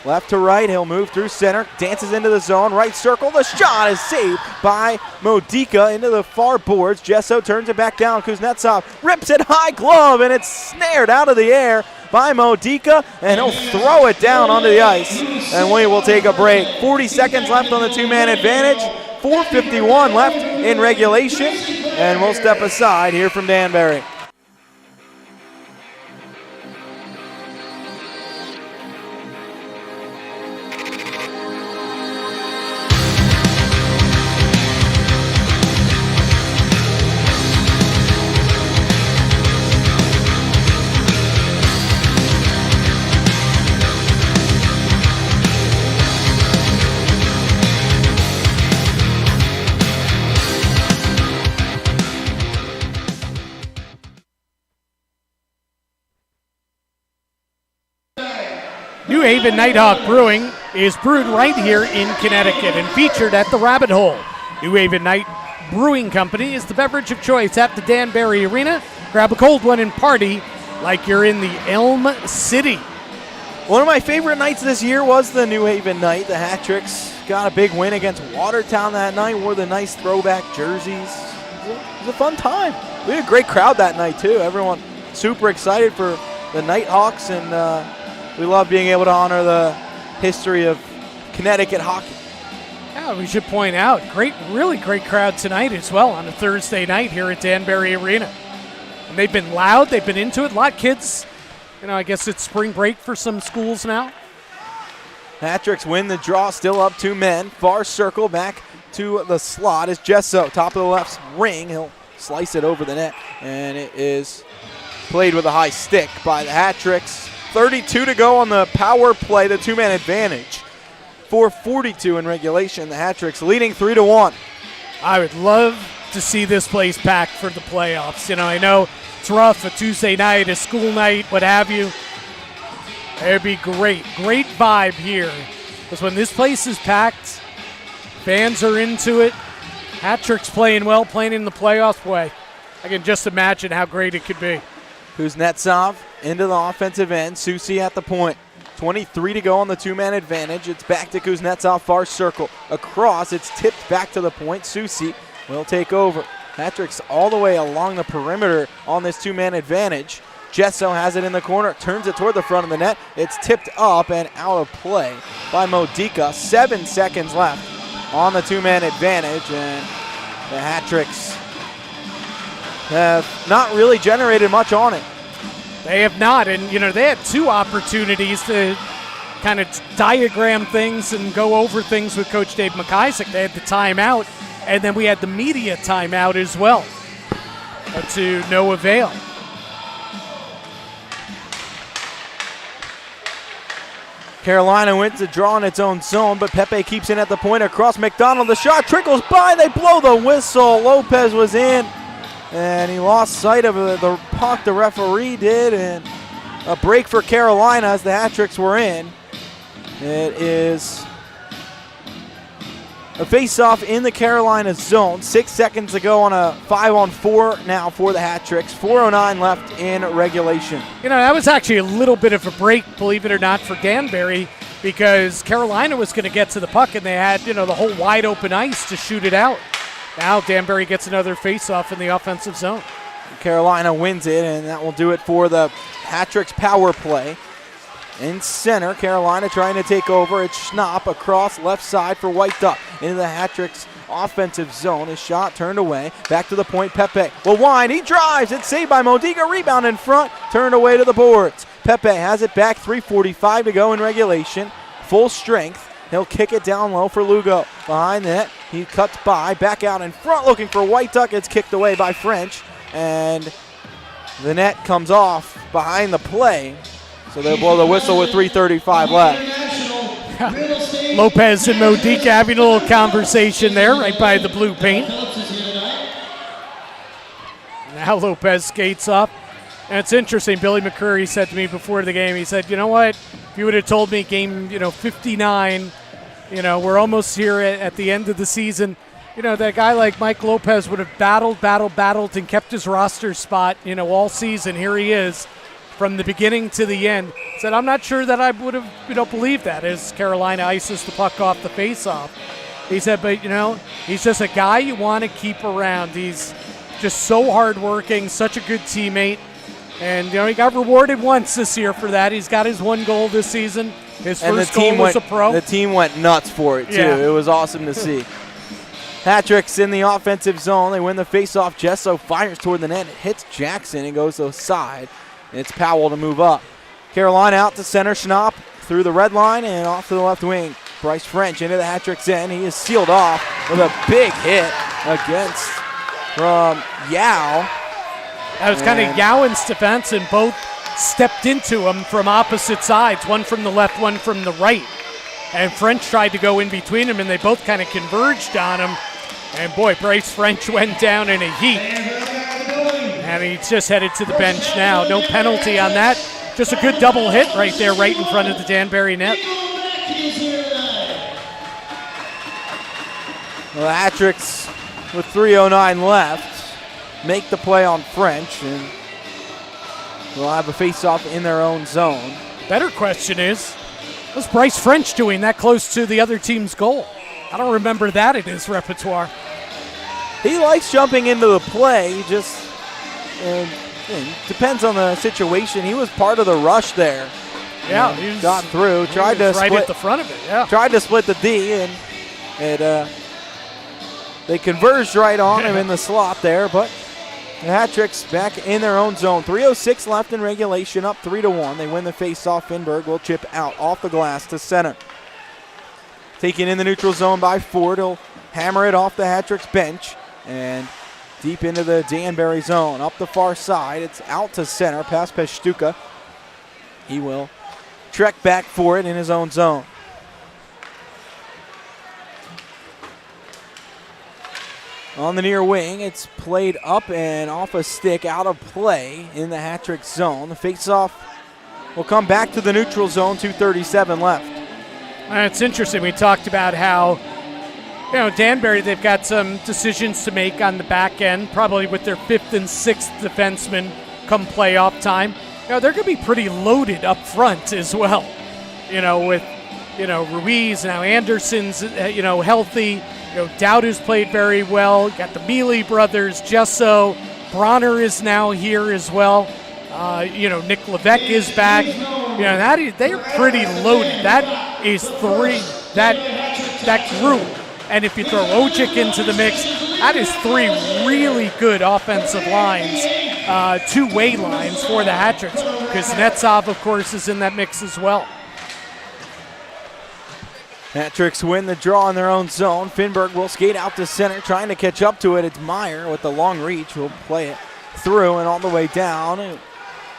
Left to right, he'll move through center, dances into the zone, right circle, the shot is saved by Modica into the far boards. Gesso turns it back down, Kuznetsov rips it high glove, and it's snared out of the air by Modica, and he'll throw it down onto the ice, and we will take a break. 40 seconds left on the two-man advantage, 4:51 left in regulation, and we'll step aside here from Danbury. New Haven Nighthawk Brewing is brewed right here in Connecticut and featured at the Rabbit Hole. New Haven Night Brewing Company is the beverage of choice at the Danbury Arena. Grab a cold one and party like you're in the Elm City. One of my favorite nights this year was the New Haven night. The Hat-Tricks got a big win against Watertown that night, wore the nice throwback jerseys. It was a fun time. We had a great crowd that night too. Everyone super excited for the Nighthawks, and we love being able to honor the history of Connecticut hockey. Yeah, we should point out, really great crowd tonight as well on a Thursday night here at Danbury Arena. And they've been loud, they've been into it. A lot of kids, I guess it's spring break for some schools now. Hat-Tricks win the draw, still up 2 men. Far circle back to the slot is Gesso. Top of the left ring, he'll slice it over the net, and it is played with a high stick by the Hat-Tricks. 32 to go on the power play, the two-man advantage. 4:42 in regulation. The Hat-Tricks leading 3-1. I would love to see this place packed for the playoffs. I know it's rough, a Tuesday night, a school night, what have you. It'd be great vibe here. Because when this place is packed, fans are into it. Hat-Tricks playing well, playing in the playoffs. Boy, I can just imagine how great it could be. Kuznetsov into the offensive end. Susi at the point. 23 to go on the two-man advantage. It's back to Kuznetsov, far circle. Across, it's tipped back to the point. Susi will take over. Hat-Tricks all the way along the perimeter on this two-man advantage. Gesso has it in the corner, turns it toward the front of the net. It's tipped up and out of play by Modica. 7 seconds left on the two-man advantage, and the Hat-Tricks have not really generated much on it. They have not, and they had 2 opportunities to kind of diagram things and go over things with Coach Dave McIsaac. They had the timeout, and then we had the media timeout as well, but to no avail. Carolina went to draw in its own zone, but Pepe keeps in at the point across McDonald. The shot trickles by. They blow the whistle. Lopez was in, and he lost sight of the puck. The referee did, and a break for Carolina as the hat-tricks were in. It is a face-off in the Carolina zone. 6 seconds to go on a 5-on-4 now for the hat-tricks. 4:09 left in regulation. You know, that was actually a little bit of a break, believe it or not, for Danbury, because Carolina was going to get to the puck, and they had, the whole wide-open ice to shoot it out. Now Danbury gets another face-off in the offensive zone. Carolina wins it, and that will do it for the hat-tricks power play. In center, Carolina trying to take over. It's Schnapp across left side for White Duck into the hat-tricks offensive zone. His shot turned away. Back to the point, Pepe will wind. He drives. It's saved by Modiga. Rebound in front. Turned away to the boards. Pepe has it back. 3:45 to go in regulation. Full strength. He'll kick it down low for Lugo. Behind that, he cuts by. Back out in front looking for White Duck. It's kicked away by French. And the net comes off behind the play. So they'll blow the whistle with 3:35 left. Lopez and Modica having a little conversation there right by the blue paint. Now Lopez skates up. And it's interesting, Billy Mccreary said to me before the game, he said, you know what, if you would have told me game 59, we're almost here at the end of the season, that guy like Mike Lopez would have battled and kept his roster spot, all season. Here he is. From the beginning to the end, said, I'm not sure that I would have, believed that as Carolina ices the puck off the faceoff. He said, but, he's just a guy you want to keep around. He's just so hardworking, such a good teammate. And, he got rewarded once this year for that. He's got his one goal this season. His first goal as a pro. The team went nuts for it, too. Yeah. It was awesome to see. Hat-tricks in the offensive zone. They win the faceoff. Gesso fires toward the net. It hits Jackson and goes to the side. It's Powell to move up. Carolina out to center. Schnapp through the red line and off to the left wing. Bryce French into the hat-trick's end. He is sealed off with a big hit against from Yao. That was kind of Yowan's defense, and both stepped into him from opposite sides, one from the left, one from the right. And French tried to go in between them, and they both kind of converged on him. And boy, Bryce French went down in a heap. And he's just headed to the bench now. No penalty on that. Just a good double hit right there, right in front of the Danbury net. Well, the hat-tricks with 3:09 left make the play on French, and we'll have a face-off in their own zone. Better question is, what's Bryce French doing that close to the other team's goal? I don't remember that in his repertoire. He likes jumping into the play. He just depends on the situation. He was part of the rush there. Yeah, he got through. Tried to right split at the front of it. Yeah, tried to split the D, and they converged right on him in the slot there. But the hat-tricks back in their own zone. 3:06 left in regulation, up 3-1. They win the face-off. Finberg will chip out off the glass to center. Taken in the neutral zone by Ford. He'll hammer it off the hat-tricks bench and deep into the Danbury zone. Up the far side, it's out to center, past Peshtuka. He will trek back for it in his own zone. On the near wing, it's played up and off a stick, out of play in the hat-trick zone. The face-off will come back to the neutral zone, 2:37 left. It's interesting. We talked about how Danbury, they've got some decisions to make on the back end, probably with their 5th and 6th defensemen come playoff time. They're going to be pretty loaded up front as well. With, Ruiz, now Anderson's, healthy. Dowdu's played very well. Got the Mealy brothers, Gesso. Broner is now here as well. Nick Levesque is back. They're pretty loaded. That is 3. That group. And if you throw Ojic into the mix, that is 3 really good offensive lines, two-way lines for the hat-tricks, because Netsov, of course, is in that mix as well. Hat-tricks win the draw in their own zone. Finberg will skate out to center, trying to catch up to it. It's Meyer with the long reach. Will play it through and all the way down. It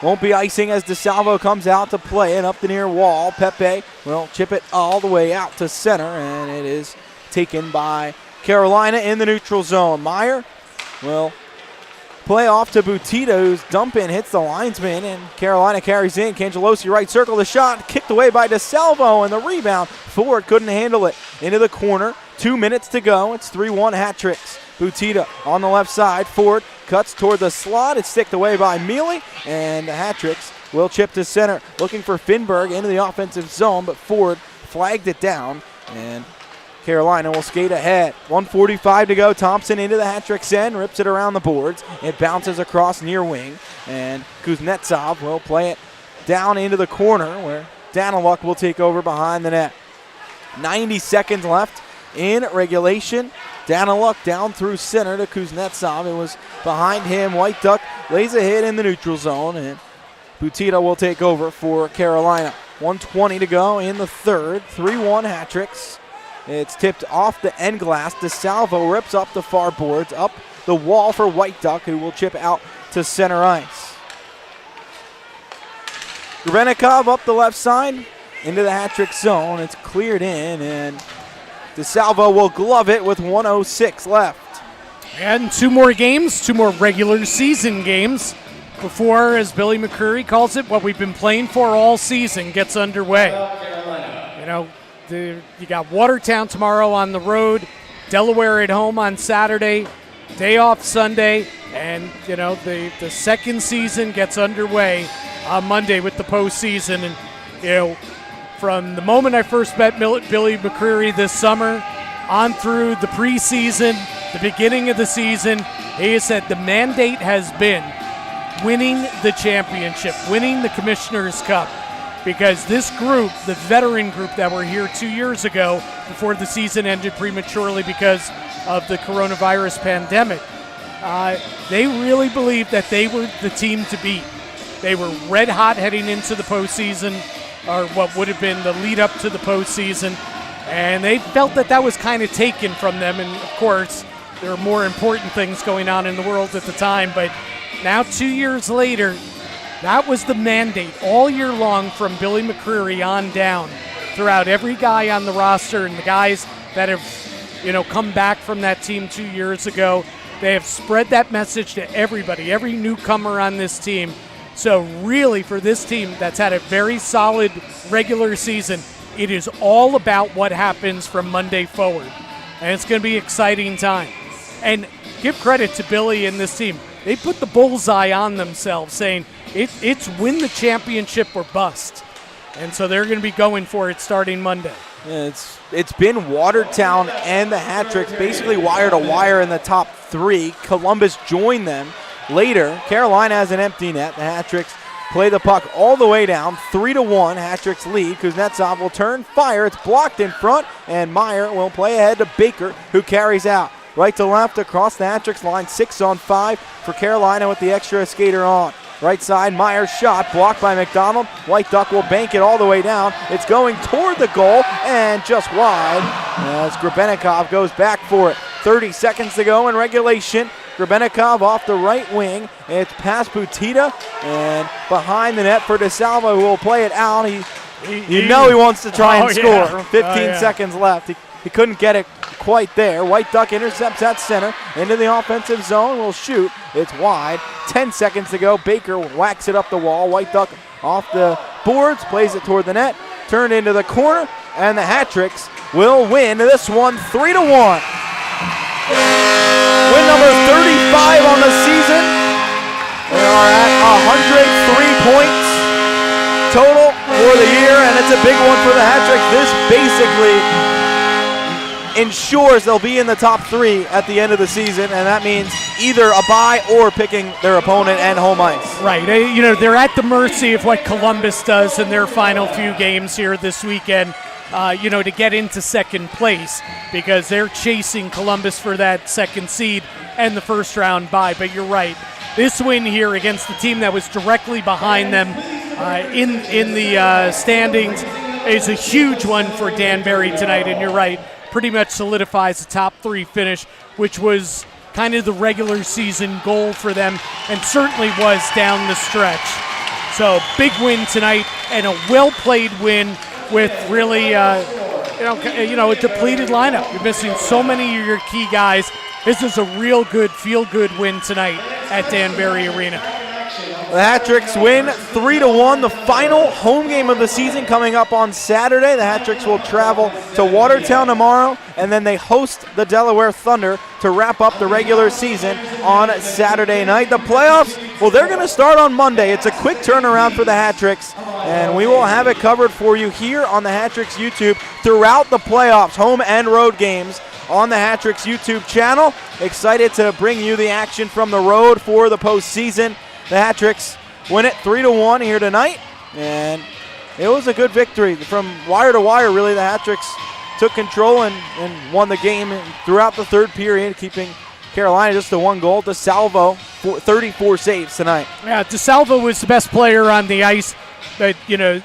won't be icing as DeSalvo comes out to play it up the near wall. Pepe will chip it all the way out to center, and it is taken by Carolina in the neutral zone. Meyer will play off to Butita, whose dump in hits the linesman, and Carolina carries in. Cangelosi right circle, the shot kicked away by DeSalvo, and the rebound. Ford couldn't handle it. Into the corner, 2 minutes to go. It's 3-1 Hat-tricks. Butita on the left side. Ford cuts toward the slot. It's sticked away by Mealy, and the Hat-tricks will chip to center. Looking for Finberg into the offensive zone, but Ford flagged it down, and Carolina will skate ahead. 1:45 to go. Thompson into the Hat-tricks end, rips it around the boards. It bounces across near wing, and Kuznetsov will play it down into the corner where Daniluk will take over behind the net. 90 seconds left in regulation. Daniluk down through center to Kuznetsov. It was behind him. White Duck lays a hit in the neutral zone, and Butita will take over for Carolina. 1:20 to go in the third. 3-1 Hat-tricks. It's tipped off the end glass. DeSalvo rips up the far boards, up the wall for White Duck, who will chip out to center ice. Grebenikov up the left side into the Hat-trick zone. It's cleared in, and DeSalvo will glove it with 1:06 left. And 2 more games, 2 more regular season games before, as Billy Mccreary calls it, what we've been playing for all season gets underway. You know, you got Watertown tomorrow on the road, Delaware at home on Saturday, day off Sunday, and, you know, the second season gets underway on Monday with the postseason. And, you know, from the moment I first met Billy Mccreary this summer on through the preseason, the beginning of the season, he said the mandate has been winning the championship, winning the Commissioner's Cup. Because this group, the veteran group that were here 2 years ago before the season ended prematurely because of the coronavirus pandemic, they really believed that they were the team to beat. They were red hot heading into the postseason, or what would have been the lead up to the postseason, and they felt that that was kind of taken from them. And of course, there are more important things going on in the world at the time, but now 2 years later, that was the mandate all year long from Billy Mccreary on down, throughout every guy on the roster and the guys that have, you know, come back from that team 2 years ago. They have spread that message to everybody, every newcomer on this team. So really, for this team that's had a very solid regular season, it is all about what happens from Monday forward. And it's going to be an exciting time. And give credit to Billy and this team. They put the bullseye on themselves, saying it's win the championship or bust. And so they're going to be going for it starting Monday. Yeah, it's been Watertown and the Hat-tricks basically wire to wire in the top 3. Columbus joined them later. Carolina has an empty net. The Hat-tricks play the puck all the way down. 3-1 Hat-tricks lead. Kuznetsov will turn, fire. It's blocked in front, and Meyer will play ahead to Baker, who carries out. Right to left across the Hat-tricks line, 6-on-5 for Carolina with the extra skater on. Right side, Meyer's shot blocked by McDonald. White Duck will bank it all the way down. It's going toward the goal and just wide as Grebenikov goes back for it. 30 seconds to go in regulation. Grebenikov off the right wing. It's past Butita and behind the net for DeSalvo, who will play it out. He wants to try and score. Yeah. 15 seconds left. He couldn't get it quite there. White Duck intercepts at center into the offensive zone. Will shoot. It's wide. 10 seconds to go. Baker whacks it up the wall. White Duck off the boards, plays it toward the net, turned into the corner, and the Hat-tricks will win this one 3-1. Win number 35 on the season. They are at 103 points total for the year, and it's a big one for the Hat-tricks. This basically ensures they'll be in the top 3 at the end of the season, and that means either a bye or picking their opponent and home ice. Right. You know, they're at the mercy of what Columbus does in their final few games here this weekend, you know, to get into second place, because they're chasing Columbus for that second seed and the first round bye. But you're right. This win here against the team that was directly behind them in the standings is a huge one for Danbury tonight, and you're right, pretty much solidifies the top 3 finish, which was kind of the regular season goal for them, and certainly was down the stretch. So big win tonight, and a well-played win with really, a depleted lineup. You're missing so many of your key guys. This is a real good, feel-good win tonight at Danbury Arena. The Hat-Tricks win 3-1. The final home game of the season coming up on Saturday. The Hat-Tricks will travel to Watertown tomorrow, and then they host the Delaware Thunder to wrap up the regular season on Saturday night. The playoffs, well, they're going to start on Monday. It's a quick turnaround for the Hat-Tricks, and we will have it covered for you here on the Hat-Tricks YouTube throughout the playoffs, home and road games on the Hat-Tricks YouTube channel. Excited to bring you the action from the road for the postseason. The Hat-Tricks win it 3-1 here tonight, and it was a good victory. From wire to wire, really, the Hat-Tricks took control and won the game throughout the third period, keeping Carolina just to 1 goal. DeSalvo, 34 saves tonight. Yeah, DeSalvo was the best player on the ice, but, a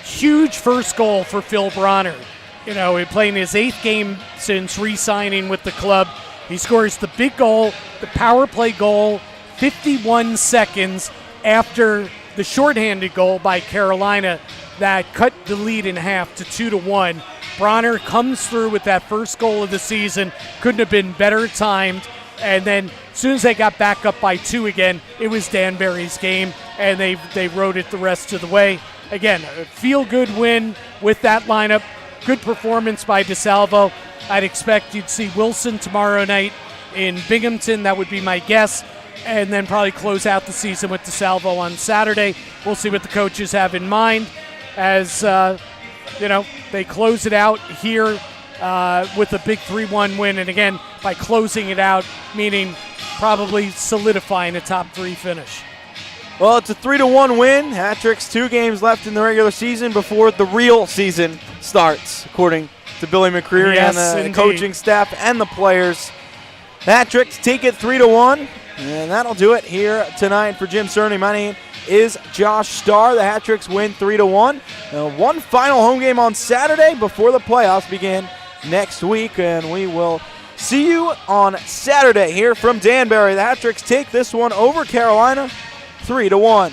huge first goal for Fbhl Broner. He playing his 8th game since re-signing with the club. He scores the big goal, the power play goal, 51 seconds after the shorthanded goal by Carolina that cut the lead in half to 2-1. Broner comes through with that first goal of the season. Couldn't have been better timed. And then as soon as they got back up by 2 again, it was Danbury's game, and they rode it the rest of the way. Again, a feel-good win with that lineup. Good performance by DeSalvo. I'd expect you'd see Wilson tomorrow night in Binghamton. That would be my guess. And then probably close out the season with DeSalvo on Saturday. We'll see what the coaches have in mind as, they close it out here with a big 3-1 win. And again, by closing it out, meaning probably solidifying a top 3 finish. Well, it's a 3-1 win. Hat-Tricks 2 games left in the regular season before the real season starts, according to Billy Mccreary and the coaching staff and the players. The Hat-Tricks take it 3-1. And that'll do it here tonight for Jim Cerny. My name is Josh Starr. The Hat-Tricks win 3-1. One final home game on Saturday before the playoffs begin next week. And we will see you on Saturday here from Danbury. The Hat-Tricks take this one over Carolina 3-1.